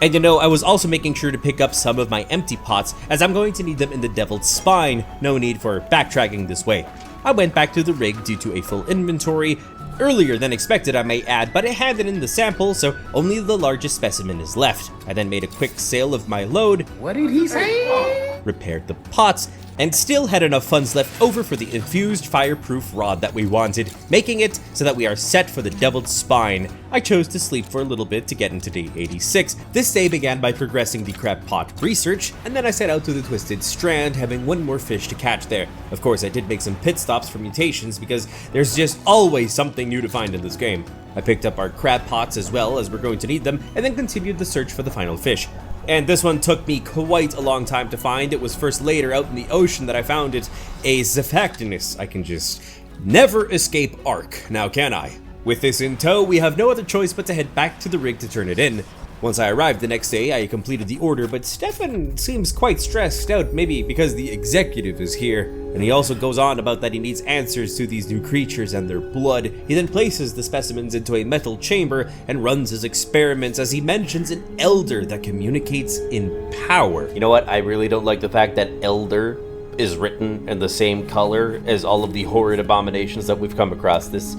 And I was also making sure to pick up some of my empty pots, as I'm going to need them in the Devil's Spine. No need for backtracking this way. I went back to the rig due to a full inventory, earlier than expected I may add, but I handed in the sample, so only the largest specimen is left. I then made a quick sale of my load. What did he say? Repaired the pots, and still had enough funds left over for the infused fireproof rod that we wanted, making it so that we are set for the Devil's Spine. I chose to sleep for a little bit to get into day 86. This day began by progressing the crab pot research, and then I set out to the Twisted Strand, having one more fish to catch there. Of course, I did make some pit stops for mutations, because there's just always something new to find in this game. I picked up our crab pots as well, as we're going to need them, and then continued the search for the final fish. And this one took me quite a long time to find. It was first later out in the ocean that I found it, a Zephactinus. I can just never escape Ark, now can I? With this in tow, we have no other choice but to head back to the rig to turn it in. Once I arrived the next day, I completed the order, but Stefan seems quite stressed out, maybe because the executive is here. And he also goes on about that he needs answers to these new creatures and their blood. He then places the specimens into a metal chamber and runs his experiments, as he mentions an elder that communicates in power. You know what? I really don't like the fact that Elder is written in the same color as all of the horrid abominations that we've come across. This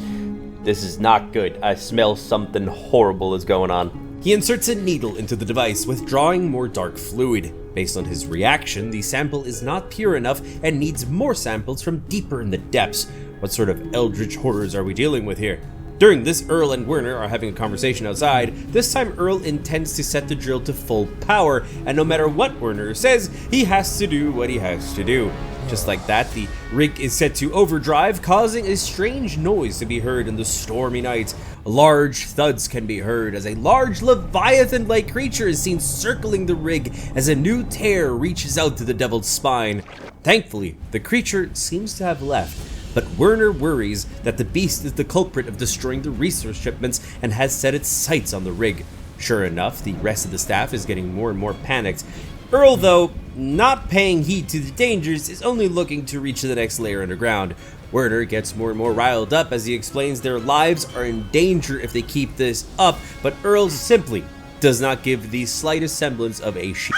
is not good. I smell something horrible is going on. He inserts a needle into the device, withdrawing more dark fluid. Based on his reaction, the sample is not pure enough and needs more samples from deeper in the depths. What sort of eldritch horrors are we dealing with here? During this, Earl and Werner are having a conversation outside. This time, Earl intends to set the drill to full power, and no matter what Werner says, he has to do what he has to do. Just like that, the rig is set to overdrive, causing a strange noise to be heard in the stormy night. Large thuds can be heard as a large leviathan-like creature is seen circling the rig as a new tear reaches out to the Devil's Spine. Thankfully, the creature seems to have left, but Werner worries that the beast is the culprit of destroying the resource shipments and has set its sights on the rig. Sure enough, the rest of the staff is getting more and more panicked. Earl, though, not paying heed to the dangers, is only looking to reach the next layer underground. Werner gets more and more riled up as he explains their lives are in danger if they keep this up, but Earl simply does not give the slightest semblance of a shit.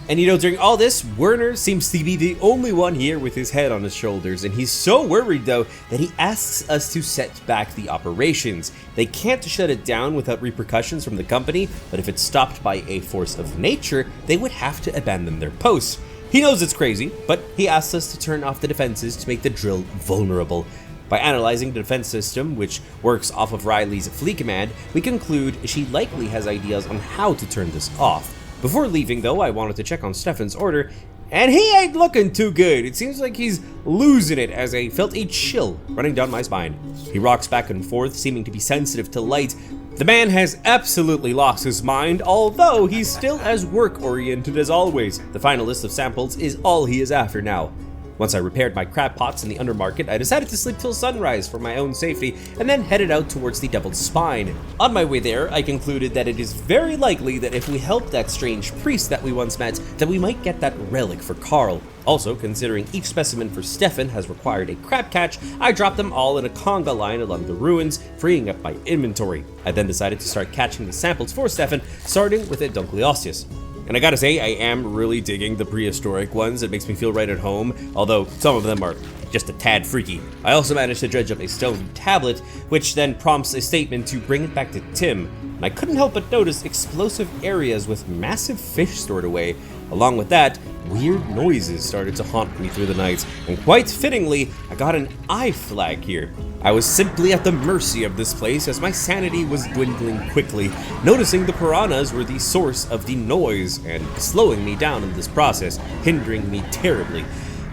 And during all this, Werner seems to be the only one here with his head on his shoulders, and he's so worried though that he asks us to set back the operations. They can't shut it down without repercussions from the company, but if it's stopped by a force of nature, they would have to abandon their posts. He knows it's crazy, but he asks us to turn off the defenses to make the drill vulnerable. By analyzing the defense system, which works off of Riley's fleet command, we conclude she likely has ideas on how to turn this off. Before leaving though, I wanted to check on Stefan's order, and he ain't looking too good. It seems like he's losing it, as I felt a chill running down my spine. He rocks back and forth, seeming to be sensitive to light. The man has absolutely lost his mind, although he's still as work-oriented as always. The final list of samples is all he is after now. Once I repaired my crab pots in the undermarket, I decided to sleep till sunrise for my own safety, and then headed out towards the Devil's Spine. On my way there, I concluded that it is very likely that if we help that strange priest that we once met, that we might get that relic for Carl. Also, considering each specimen for Stefan has required a crab catch, I dropped them all in a conga line along the ruins, freeing up my inventory. I then decided to start catching the samples for Stefan, starting with a Dunkleosteus. And I gotta say, I am really digging the prehistoric ones. It makes me feel right at home, although some of them are just a tad freaky. I also managed to dredge up a stone tablet, which then prompts a statement to bring it back to Tim. And I couldn't help but notice explosive areas with massive fish stored away. Along with that, weird noises started to haunt me through the night, and quite fittingly, I got an eye flag here. I was simply at the mercy of this place as my sanity was dwindling quickly, noticing the piranhas were the source of the noise and slowing me down in this process, hindering me terribly.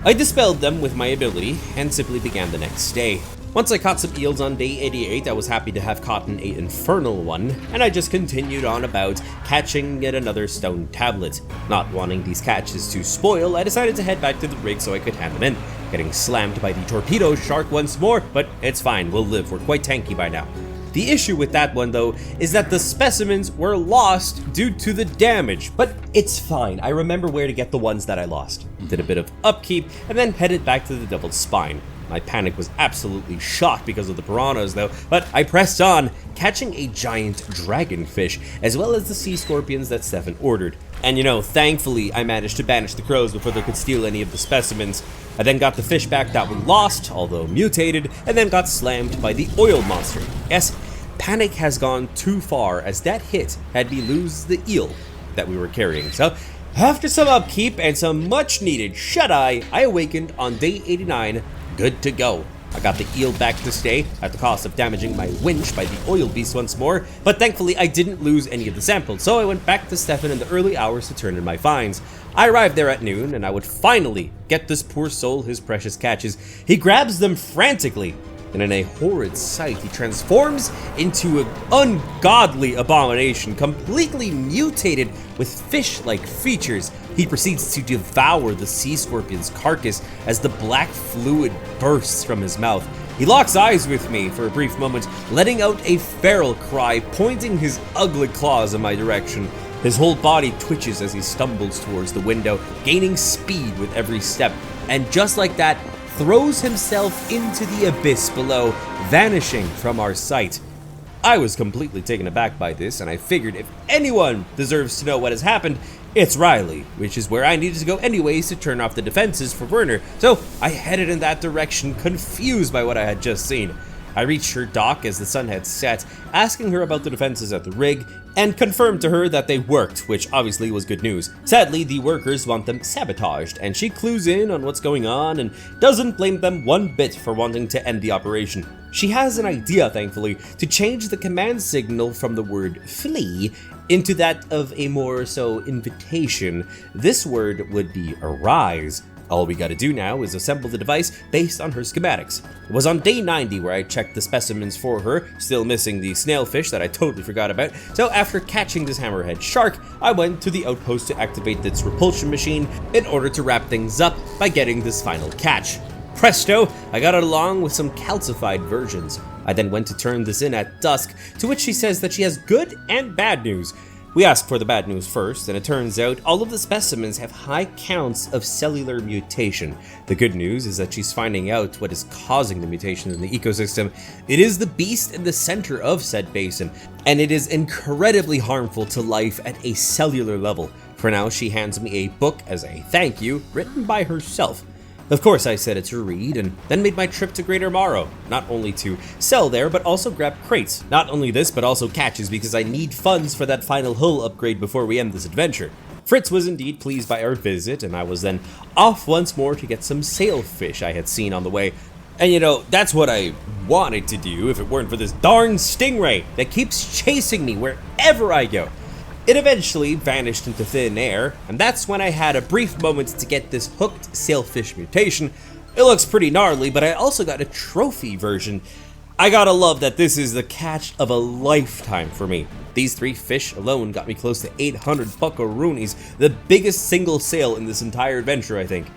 I dispelled them with my ability and simply began the next day. Once I caught some eels on day 88, I was happy to have caught an infernal one, and I just continued on about catching yet another stone tablet. Not wanting these catches to spoil, I decided to head back to the rig so I could hand them in. Getting slammed by the torpedo shark once more, but it's fine, we'll live, we're quite tanky by now. The issue with that one though, is that the specimens were lost due to the damage, but it's fine, I remember where to get the ones that I lost. Did a bit of upkeep, and then headed back to the Devil's Spine. My panic was absolutely shot because of the piranhas though, but I pressed on, catching a giant dragonfish, as well as the sea scorpions that Stefan ordered. And thankfully I managed to banish the crows before they could steal any of the specimens. I then got the fish back that we lost, although mutated, and then got slammed by the oil monster. Yes, panic has gone too far, as that hit had me lose the eel that we were carrying. So, after some upkeep and some much needed shut-eye, I awakened on day 89, good to go. I got the eel back to stay, at the cost of damaging my winch by the oil beast once more, but thankfully I didn't lose any of the samples, so I went back to Stefan in the early hours to turn in my finds. I arrived there at noon, and I would finally get this poor soul his precious catches. He grabs them frantically, and in a horrid sight, he transforms into an ungodly abomination, completely mutated with fish-like features. He proceeds to devour the sea scorpion's carcass as the black fluid bursts from his mouth. He locks eyes with me for a brief moment, letting out a feral cry, pointing his ugly claws in my direction. His whole body twitches as he stumbles towards the window, gaining speed with every step, and just like that, throws himself into the abyss below, vanishing from our sight. I was completely taken aback by this, and I figured if anyone deserves to know what has happened, it's Riley, which is where I needed to go anyways to turn off the defenses for Werner, so I headed in that direction, confused by what I had just seen. I reached her dock as the sun had set, asking her about the defenses at the rig, and confirmed to her that they worked, which obviously was good news. Sadly, the workers want them sabotaged, and she clues in on what's going on and doesn't blame them one bit for wanting to end the operation. She has an idea, thankfully, to change the command signal from the word flee into that of a more so invitation. This word would be arise. All we gotta do now is assemble the device based on her schematics. It was on day 90 where I checked the specimens for her, still missing the snailfish that I totally forgot about, so after catching this hammerhead shark, I went to the outpost to activate its repulsion machine in order to wrap things up by getting this final catch. Presto, I got it along with some calcified versions. I then went to turn this in at dusk, to which she says that she has good and bad news. We asked for the bad news first, and it turns out all of the specimens have high counts of cellular mutation. The good news is that she's finding out what is causing the mutations in the ecosystem. It is the beast in the center of said basin, and it is incredibly harmful to life at a cellular level. For now, she hands me a book as a thank you, written by herself. Of course, I set it to read, and then made my trip to Greater Marrow, not only to sell there, but also grab crates. Not only this, but also catches, because I need funds for that final hull upgrade before we end this adventure. Fritz was indeed pleased by our visit, and I was then off once more to get some sailfish I had seen on the way. And that's what I wanted to do if it weren't for this darn stingray that keeps chasing me wherever I go. It eventually vanished into thin air, and that's when I had a brief moment to get this hooked sailfish mutation. It looks pretty gnarly, but I also got a trophy version. I gotta love that this is the catch of a lifetime for me. These 3 fish alone got me close to 800 buckaroonies, the biggest single sale in this entire adventure, I think.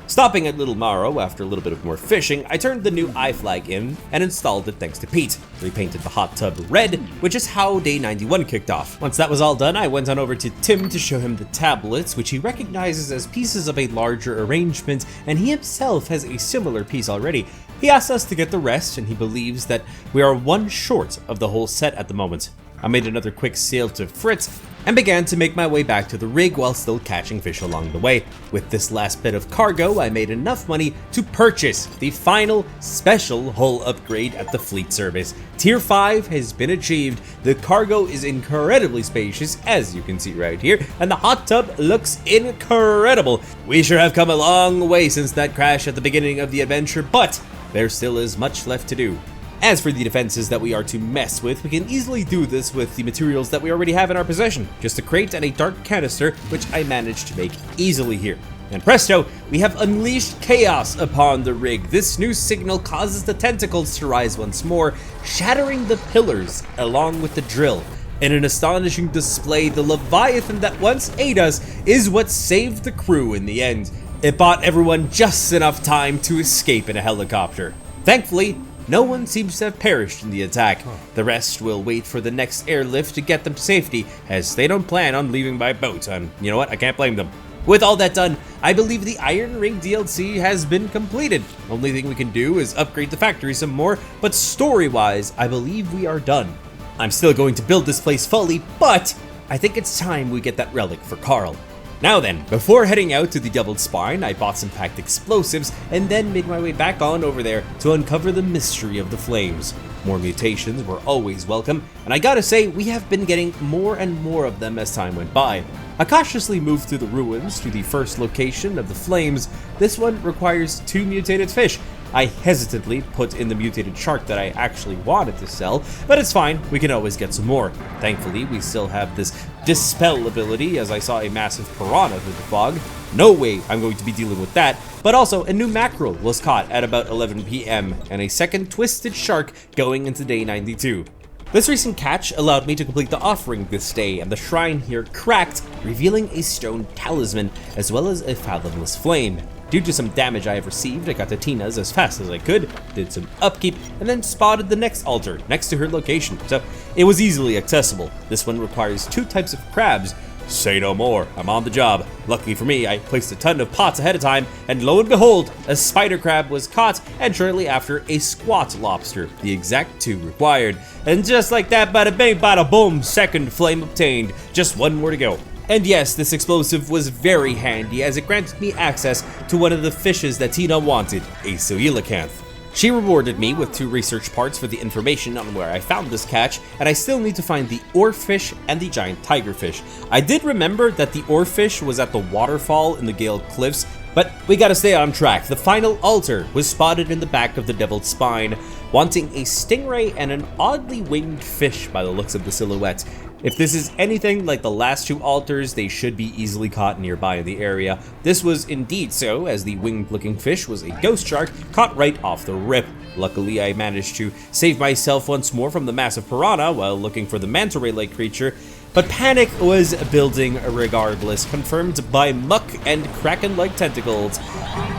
Stopping at Little Marrow after a little bit of more fishing, I turned the new eye flag in and installed it thanks to Pete. Repainted the hot tub red, which is how day 91 kicked off. Once that was all done, I went on over to Tim to show him the tablets, which he recognizes as pieces of a larger arrangement, and he himself has a similar piece already. He asked us to get the rest, and he believes that we are one short of the whole set at the moment. I made another quick sail to Fritz, and began to make my way back to the rig while still catching fish along the way. With this last bit of cargo, I made enough money to purchase the final special hull upgrade at the fleet service. Tier 5 has been achieved, the cargo is incredibly spacious, as you can see right here, and the hot tub looks incredible. We sure have come a long way since that crash at the beginning of the adventure, but there still is much left to do. As for the defenses that we are to mess with, we can easily do this with the materials that we already have in our possession. Just a crate and a dark canister, which I managed to make easily here. And presto, we have unleashed chaos upon the rig. This new signal causes the tentacles to rise once more, shattering the pillars along with the drill. In an astonishing display, the Leviathan that once ate us is what saved the crew in the end. It bought everyone just enough time to escape in a helicopter. Thankfully, no one seems to have perished in the attack. The rest will wait for the next airlift to get them to safety, as they don't plan on leaving by boat, and you know what, I can't blame them. With all that done, I believe the Iron Ring DLC has been completed. Only thing we can do is upgrade the factory some more, but story-wise, I believe we are done. I'm still going to build this place fully, but I think it's time we get that relic for Carl. Now then, before heading out to the Doubled Spine, I bought some packed explosives and then made my way back on over there to uncover the mystery of the flames. More mutations were always welcome, and I gotta say, we have been getting more and more of them as time went by. I cautiously moved through the ruins to the first location of the flames. This one requires 2 mutated fish. I hesitantly put in the mutated shark that I actually wanted to sell, but it's fine, we can always get some more. Thankfully, we still have this dispel ability, as I saw a massive piranha through the fog. No way I'm going to be dealing with that, but also a new mackerel was caught at about 11 PM, and a second twisted shark going into day 92. This recent catch allowed me to complete the offering this day, and the shrine here cracked, revealing a stone talisman as well as a fathomless flame. Due to some damage I have received, I got to Tina's as fast as I could, did some upkeep, and then spotted the next altar next to her location, so it was easily accessible. This one requires 2 types of crabs. Say no more, I'm on the job. Luckily for me, I placed a ton of pots ahead of time, and lo and behold, a spider crab was caught, and shortly after, a squat lobster, the exact 2 required. And just like that, bada bing, bada boom, second flame obtained. Just 1 more to go. And yes, this explosive was very handy as it granted me access to one of the fishes that Tina wanted, a coelacanth. She rewarded me with 2 research parts for the information on where I found this catch, and I still need to find the oarfish and the giant tigerfish. I did remember that the oarfish was at the waterfall in the Gale Cliffs, but we gotta stay on track. The final altar was spotted in the back of the Devil's Spine, wanting a stingray and an oddly winged fish by the looks of the silhouette. If this is anything like the last 2 altars, they should be easily caught nearby in the area. This was indeed so, as the winged-looking fish was a ghost shark caught right off the rip. Luckily, I managed to save myself once more from the massive piranha while looking for the manta ray-like creature, but panic was building regardless, confirmed by muck and kraken-like tentacles.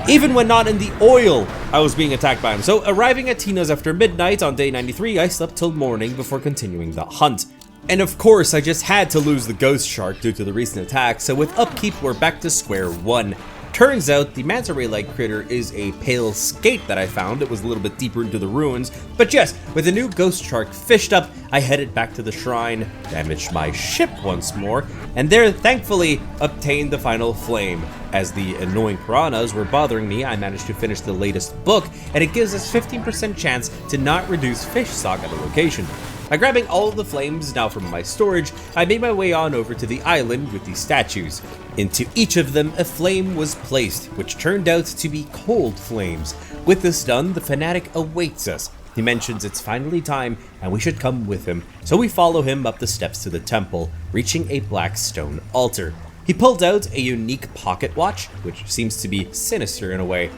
Even when not in the oil, I was being attacked by him. So arriving at Tina's after midnight on day 93, I slept till morning before continuing the hunt. And of course, I just had to lose the ghost shark due to the recent attack, so with upkeep, we're back to square one. Turns out, the manta ray-like critter is a pale skate that I found. It was a little bit deeper into the ruins, but yes, with a new ghost shark fished up, I headed back to the shrine, damaged my ship once more, and there, thankfully, obtained the final flame. As the annoying piranhas were bothering me, I managed to finish the latest book, and it gives us 15% chance to not reduce fish stock at the location. By grabbing all of the flames now from my storage, I made my way on over to the island with the statues. Into each of them, a flame was placed, which turned out to be cold flames. With this done, the fanatic awaits us. He mentions it's finally time, and we should come with him, so we follow him up the steps to the temple, reaching a black stone altar. He pulled out a unique pocket watch, which seems to be sinister in a way.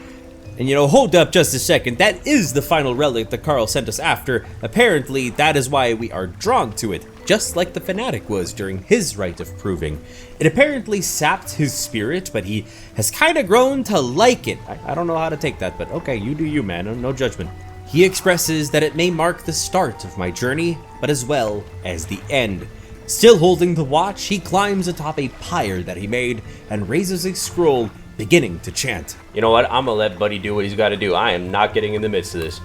And hold up just a second, that is the final relic that Carl sent us after. Apparently, that is why we are drawn to it, just like the fanatic was during his rite of proving. It apparently sapped his spirit, but he has kind of grown to like it. I don't know how to take that, but okay, you do you, man, no judgment. He expresses that it may mark the start of my journey, but as well as the end. Still holding the watch, he climbs atop a pyre that he made and raises a scroll, beginning to chant. You know what? I'm gonna let Buddy do what he's gotta do. I am not getting in the midst of this.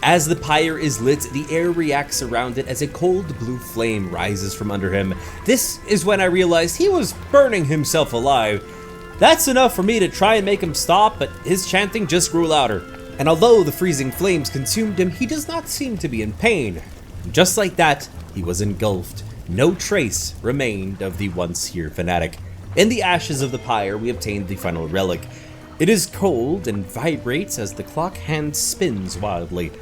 As the pyre is lit, the air reacts around it as a cold blue flame rises from under him. This is when I realized he was burning himself alive. That's enough for me to try and make him stop, but his chanting just grew louder. And although the freezing flames consumed him, he does not seem to be in pain. Just like that, he was engulfed. No trace remained of the once here fanatic. In the ashes of the pyre, we obtained the final relic. It is cold and vibrates as the clock hand spins wildly.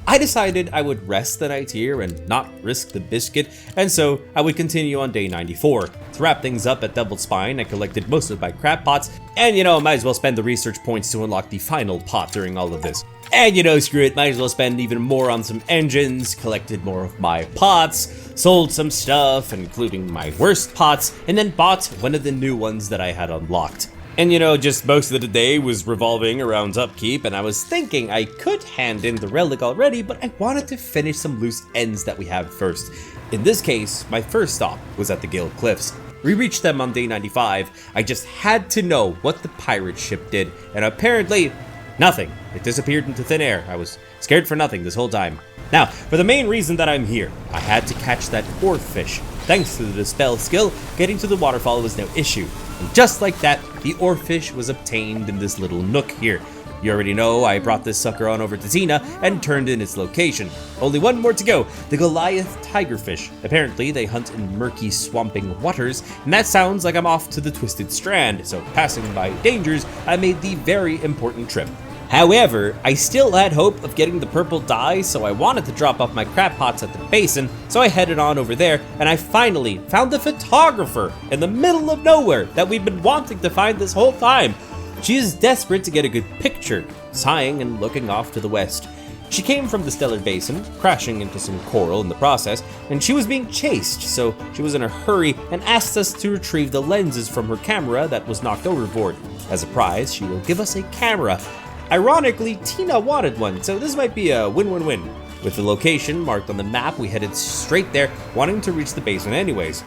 I decided I would rest the night here and not risk the biscuit, and so I would continue on day 94. To wrap things up at Double Spine, I collected most of my crab pots, and might as well spend the research points to unlock the final pot during all of this. And screw it, might as well spend even more on some engines, collected more of my pots, sold some stuff, including my worst pots, and then bought one of the new ones that I had unlocked. And just most of the day was revolving around upkeep, and I was thinking I could hand in the relic already, but I wanted to finish some loose ends that we have first. In this case, my first stop was at the Gale Cliffs. We reached them on day 95. I just had to know what the pirate ship did, and apparently, nothing. It disappeared into thin air. I was scared for nothing this whole time. Now, for the main reason that I'm here, I had to catch that oarfish. Thanks to the dispel skill, getting to the waterfall was no issue. And just like that, the oarfish was obtained in this little nook here. You already know I brought this sucker on over to Tina and turned in its location. Only one more to go, the Goliath tigerfish. Apparently they hunt in murky swamping waters, and that sounds like I'm off to the Twisted Strand, so passing by dangers, I made the very important trip. However, I still had hope of getting the purple dye, so I wanted to drop off my crab pots at the Basin, so I headed on over there, and I finally found the photographer in the middle of nowhere that we've been wanting to find this whole time. She is desperate to get a good picture, sighing and looking off to the west. She came from the Stellar Basin, crashing into some coral in the process, and she was being chased, so she was in a hurry and asked us to retrieve the lenses from her camera that was knocked overboard. As a prize, she will give us a camera. Ironically, Tina wanted one, so this might be a win-win-win. With the location marked on the map, we headed straight there, wanting to reach the Basin anyways.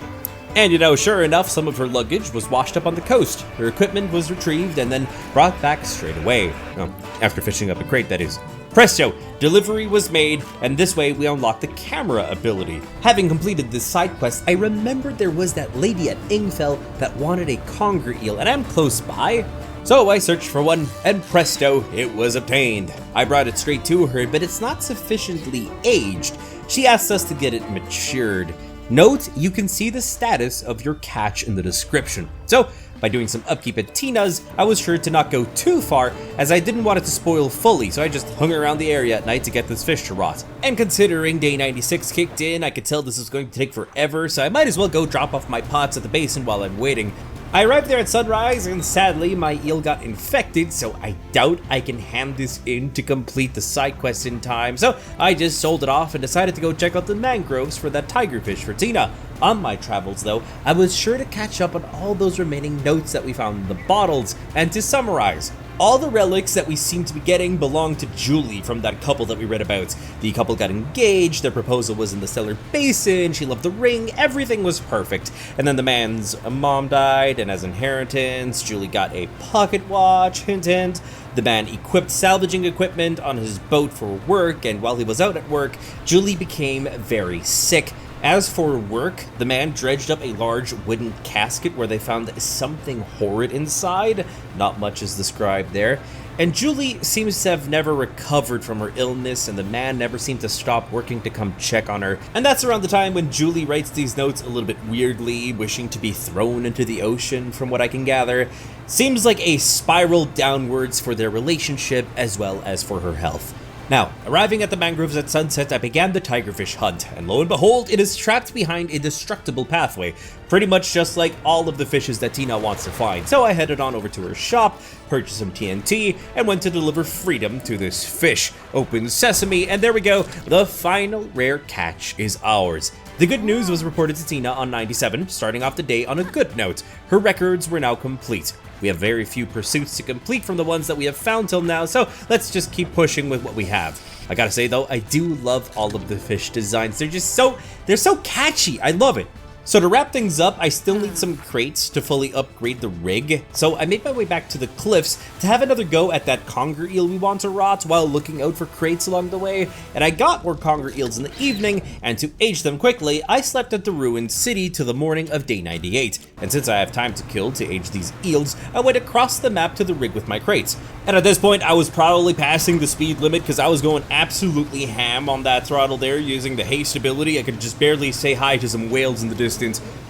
And you know, sure enough, some of her luggage was washed up on the coast. Her equipment was retrieved and then brought back straight away. Oh, after fishing up a crate, that is. Presto! Delivery was made, and this way we unlocked the camera ability. Having completed this side quest, I remembered there was that lady at Ingfell that wanted a conger eel, and I'm close by. So I searched for one, and presto, it was obtained. I brought it straight to her, but it's not sufficiently aged. She asked us to get it matured. Note, you can see the status of your catch in the description. So, by doing some upkeep at Tina's, I was sure to not go too far, as I didn't want it to spoil fully, so I just hung around the area at night to get this fish to rot. And considering day 96 kicked in, I could tell this was going to take forever, so I might as well go drop off my pots at the Basin while I'm waiting. I arrived there at sunrise, and sadly, my eel got infected, so I doubt I can hand this in to complete the side quest in time, so I just sold it off and decided to go check out the mangroves for that tigerfish for Tina. On my travels, though, I was sure to catch up on all those remaining notes that we found in the bottles, and to summarize, all the relics that we seem to be getting belong to Julie from that couple that we read about. The couple got engaged, their proposal was in the Stellar Basin, she loved the ring, everything was perfect. And then the man's mom died, and as inheritance, Julie got a pocket watch, hint hint. The man equipped salvaging equipment on his boat for work, and while he was out at work, Julie became very sick. As for work, the man dredged up a large wooden casket where they found something horrid inside. Not much is described there. And Julie seems to have never recovered from her illness, and the man never seemed to stop working to come check on her. And that's around the time when Julie writes these notes a little bit weirdly, wishing to be thrown into the ocean, from what I can gather. Seems like a spiral downwards for their relationship as well as for her health. Now, arriving at the mangroves at sunset, I began the tigerfish hunt, and lo and behold, it is trapped behind a destructible pathway, pretty much just like all of the fishes that Tina wants to find. So I headed on over to her shop, purchased some TNT, and went to deliver freedom to this fish. Open sesame, and there we go, the final rare catch is ours. The good news was reported to Tina on 97, starting off the day on a good note. Her records were now complete. We have very few pursuits to complete from the ones that we have found till now, so let's just keep pushing with what we have. I gotta say though, I do love all of the fish designs. They're so catchy. I love it. So to wrap things up, I still need some crates to fully upgrade the rig, so I made my way back to the cliffs to have another go at that conger eel we want to rot while looking out for crates along the way, and I got more conger eels in the evening, and to age them quickly, I slept at the ruined city till the morning of day 98, and since I have time to kill to age these eels, I went across the map to the rig with my crates. And at this point, I was probably passing the speed limit because I was going absolutely ham on that throttle there using the haste ability. I could just barely say hi to some whales in the distance.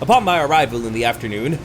Upon my arrival in the afternoon,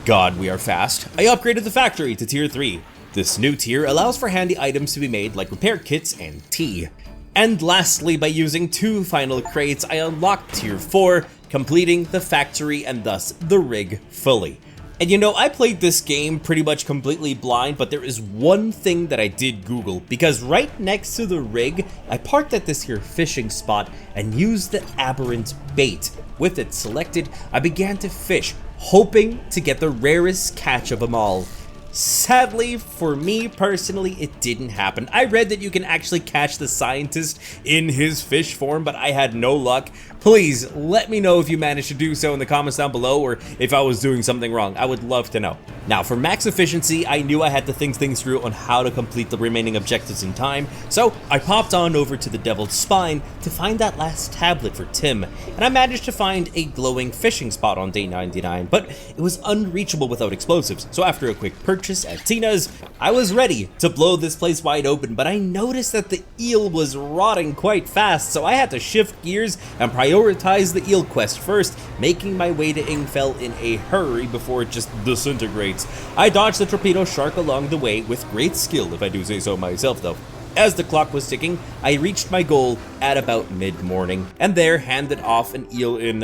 God, we are fast, I upgraded the factory to tier 3. This new tier allows for handy items to be made like repair kits and tea. And lastly, by using 2 final crates, I unlocked tier 4, completing the factory and thus the rig fully. And you know, I played this game pretty much completely blind, but there is one thing that I did Google, because right next to the rig, I parked at this here fishing spot and used the aberrant bait. With it selected, I began to fish, hoping to get the rarest catch of them all. Sadly, for me personally, it didn't happen. I read that you can actually catch the scientist in his fish form, but I had no luck. Please let me know if you managed to do so in the comments down below, or if I was doing something wrong. I would love to know. Now, for max efficiency, I knew I had to think things through on how to complete the remaining objectives in time, so I popped on over to the Devil's Spine to find that last tablet for Tim, and I managed to find a glowing fishing spot on day 99, but it was unreachable without explosives, so after a quick purchase at Tina's, I was ready to blow this place wide open, but I noticed that the eel was rotting quite fast, so I had to shift gears and prioritize the eel quest first, making my way to Ingfell in a hurry before it just disintegrates. I dodged the torpedo shark along the way with great skill, if I do say so myself though. As the clock was ticking, I reached my goal at about mid-morning, and there handed off an eel in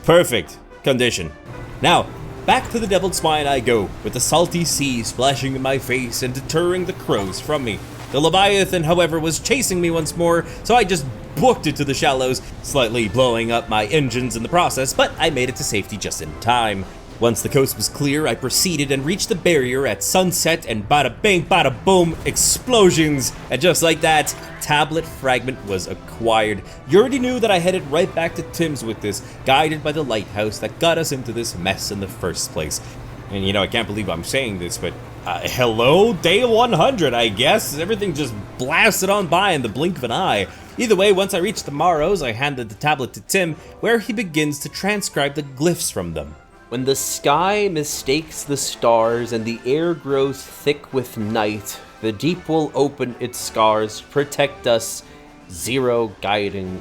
perfect condition. Now, back to the Devil's Spine I go, with the salty sea splashing in my face and deterring the crows from me. The Leviathan, however, was chasing me once more, so I just booked it to the shallows, slightly blowing up my engines in the process, but I made it to safety just in time. Once the coast was clear, I proceeded and reached the barrier at sunset, and bada bang, bada boom, explosions! And just like that, tablet fragment was acquired. You already knew that I headed right back to Tim's with this, guided by the lighthouse that got us into this mess in the first place. And you know, I can't believe I'm saying this, but hello? Day 100, I guess? Everything just blasted on by in the blink of an eye. Either way, once I reached the Marrows, I handed the tablet to Tim, where he begins to transcribe the glyphs from them. When the sky mistakes the stars and the air grows thick with night, the deep will open its scars, protect us, zero guiding...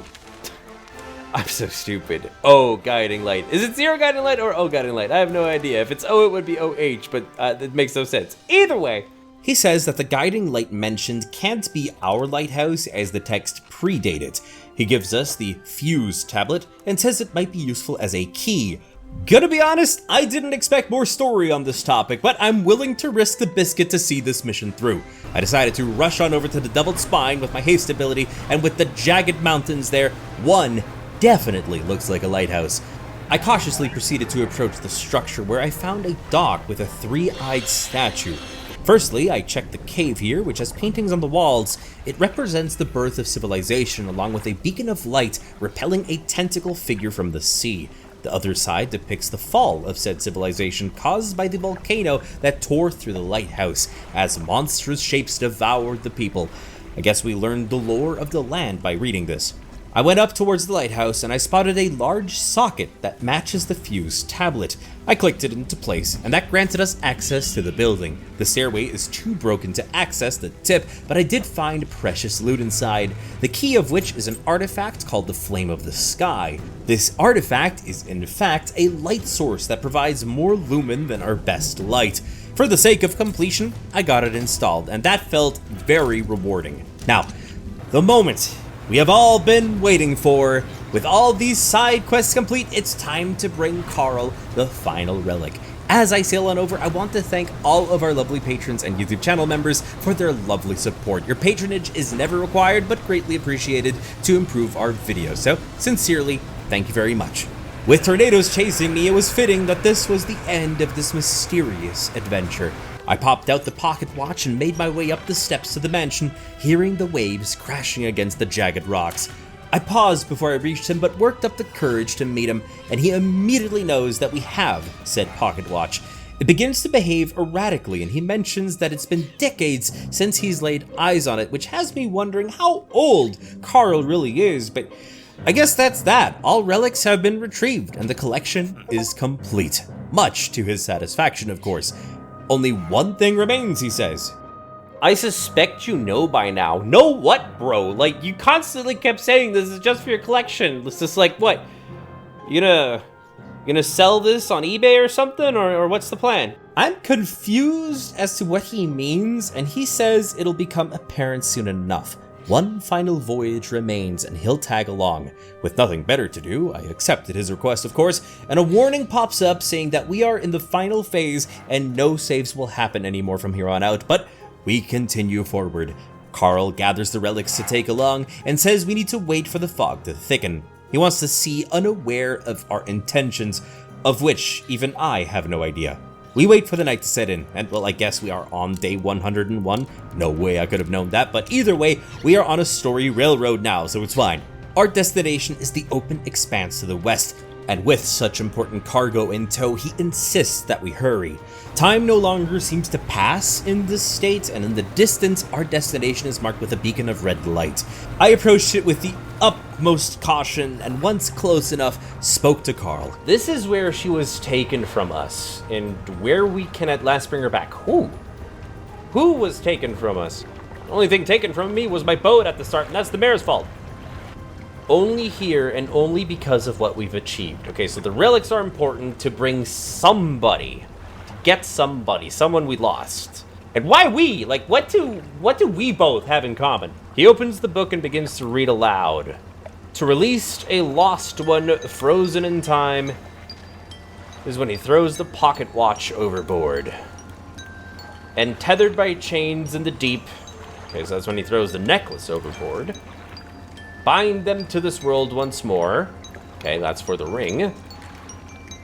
I'm so stupid. Oh, guiding light. Is it zero guiding light or O guiding light? I have no idea. If it's O, it would be OH, but it makes no sense. Either way. He says that the guiding light mentioned can't be our lighthouse as the text predate it. He gives us the fuse tablet and says it might be useful as a key. Gonna be honest, I didn't expect more story on this topic, but I'm willing to risk the biscuit to see this mission through. I decided to rush on over to the Devil's Spine with my haste ability, and with the jagged mountains there, one definitely looks like a lighthouse. I cautiously proceeded to approach the structure, where I found a dock with a three-eyed statue. Firstly, I checked the cave here, which has paintings on the walls. It represents the birth of civilization, along with a beacon of light repelling a tentacle figure from the sea. The other side depicts the fall of said civilization caused by the volcano that tore through the lighthouse, as monstrous shapes devoured the people. I guess we learned the lore of the land by reading this. I went up towards the lighthouse and I spotted a large socket that matches the fuse tablet. I clicked it into place, and that granted us access to the building. The stairway is too broken to access the tip, but I did find precious loot inside, the key of which is an artifact called the Flame of the Sky. This artifact is in fact a light source that provides more lumen than our best light. For the sake of completion, I got it installed, and that felt very rewarding. Now, the moment we have all been waiting for. With all these side quests complete, it's time to bring Carl the final relic. As I sail on over, I want to thank all of our lovely patrons and YouTube channel members for their lovely support. Your patronage is never required, but greatly appreciated to improve our videos. So, sincerely, thank you very much. With tornadoes chasing me, it was fitting that this was the end of this mysterious adventure. I popped out the pocket watch and made my way up the steps to the mansion, hearing the waves crashing against the jagged rocks. I paused before I reached him, but worked up the courage to meet him, and he immediately knows that we have said pocket watch. It begins to behave erratically, and he mentions that it's been decades since he's laid eyes on it, which has me wondering how old Carl really is, but I guess that's that. All relics have been retrieved, and the collection is complete. Much to his satisfaction, of course. Only one thing remains, he says. I suspect you know by now. Know what, bro? Like, you constantly kept saying this is just for your collection. It's just like, what? You gonna sell this on eBay or something? Or what's the plan? I'm confused as to what he means, and he says it'll become apparent soon enough. One final voyage remains, and he'll tag along. With nothing better to do, I accepted his request, of course, and a warning pops up saying that we are in the final phase and no saves will happen anymore from here on out, but we continue forward. Carl gathers the relics to take along and says we need to wait for the fog to thicken. He wants to see, unaware of our intentions, of which even I have no idea. We wait for the night to set in, and well, I guess we are on day 101. No way I could have known that, but either way, we are on a story railroad now, so it's fine. Our destination is the open expanse to the west, and with such important cargo in tow, he insists that we hurry. Time no longer seems to pass in this state, and in the distance, our destination is marked with a beacon of red light. I approached it with the utmost caution, and once close enough, spoke to Carl. This is where she was taken from us, and where we can at last bring her back. Who? Who was taken from us? The only thing taken from me was my boat at the start, and that's the mayor's fault. Only here, and only because of what we've achieved. Okay, so the relics are important to bring somebody. Get somebody, someone we lost. And why we? Like, what do we both have in common? He opens the book and begins to read aloud. To release a lost one frozen in time is when he throws the pocket watch overboard. And tethered by chains in the deep. Okay, so that's when he throws the necklace overboard. Bind them to this world once more. Okay, that's for the ring.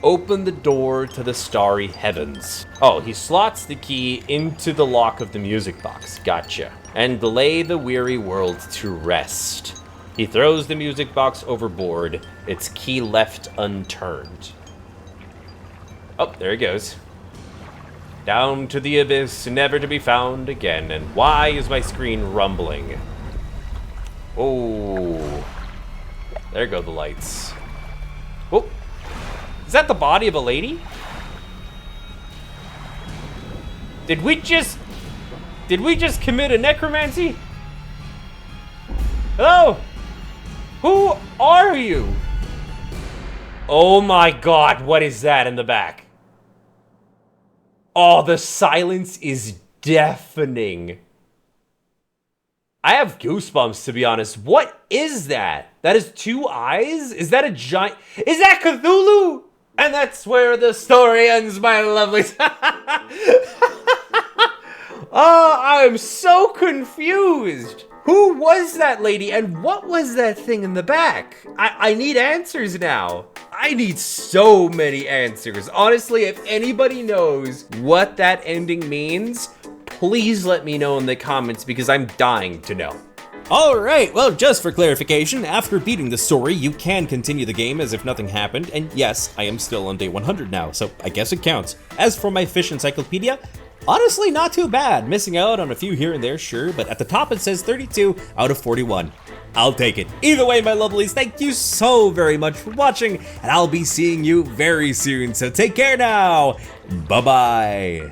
Open the door to the starry heavens. Oh, he slots the key into the lock of the music box. Gotcha. And lay the weary world to rest. He throws the music box overboard, its key left unturned. Oh, there he goes. Down to the abyss, never to be found again. And why is my screen rumbling? Oh, there go the lights. Oh. Is that the body of a lady? Did we just commit a necromancy? Hello? Who are you? Oh my god, what is that in the back? Oh, the silence is deafening. I have goosebumps, to be honest. What is that? That is 2 eyes? Is that a giant... Is that Cthulhu? And that's where the story ends, my lovelies. Oh, I'm so confused. Who was that lady and what was that thing in the back? I need answers now. I need so many answers. Honestly, if anybody knows what that ending means, please let me know in the comments because I'm dying to know. Alright, well, just for clarification, after beating the story, you can continue the game as if nothing happened, and yes, I am still on day 100 now, so I guess it counts. As for my fish encyclopedia, honestly not too bad, missing out on a few here and there, sure, but at the top it says 32 out of 41. I'll take it. Either way, my lovelies, thank you so very much for watching, and I'll be seeing you very soon, so take care now! Bye-bye!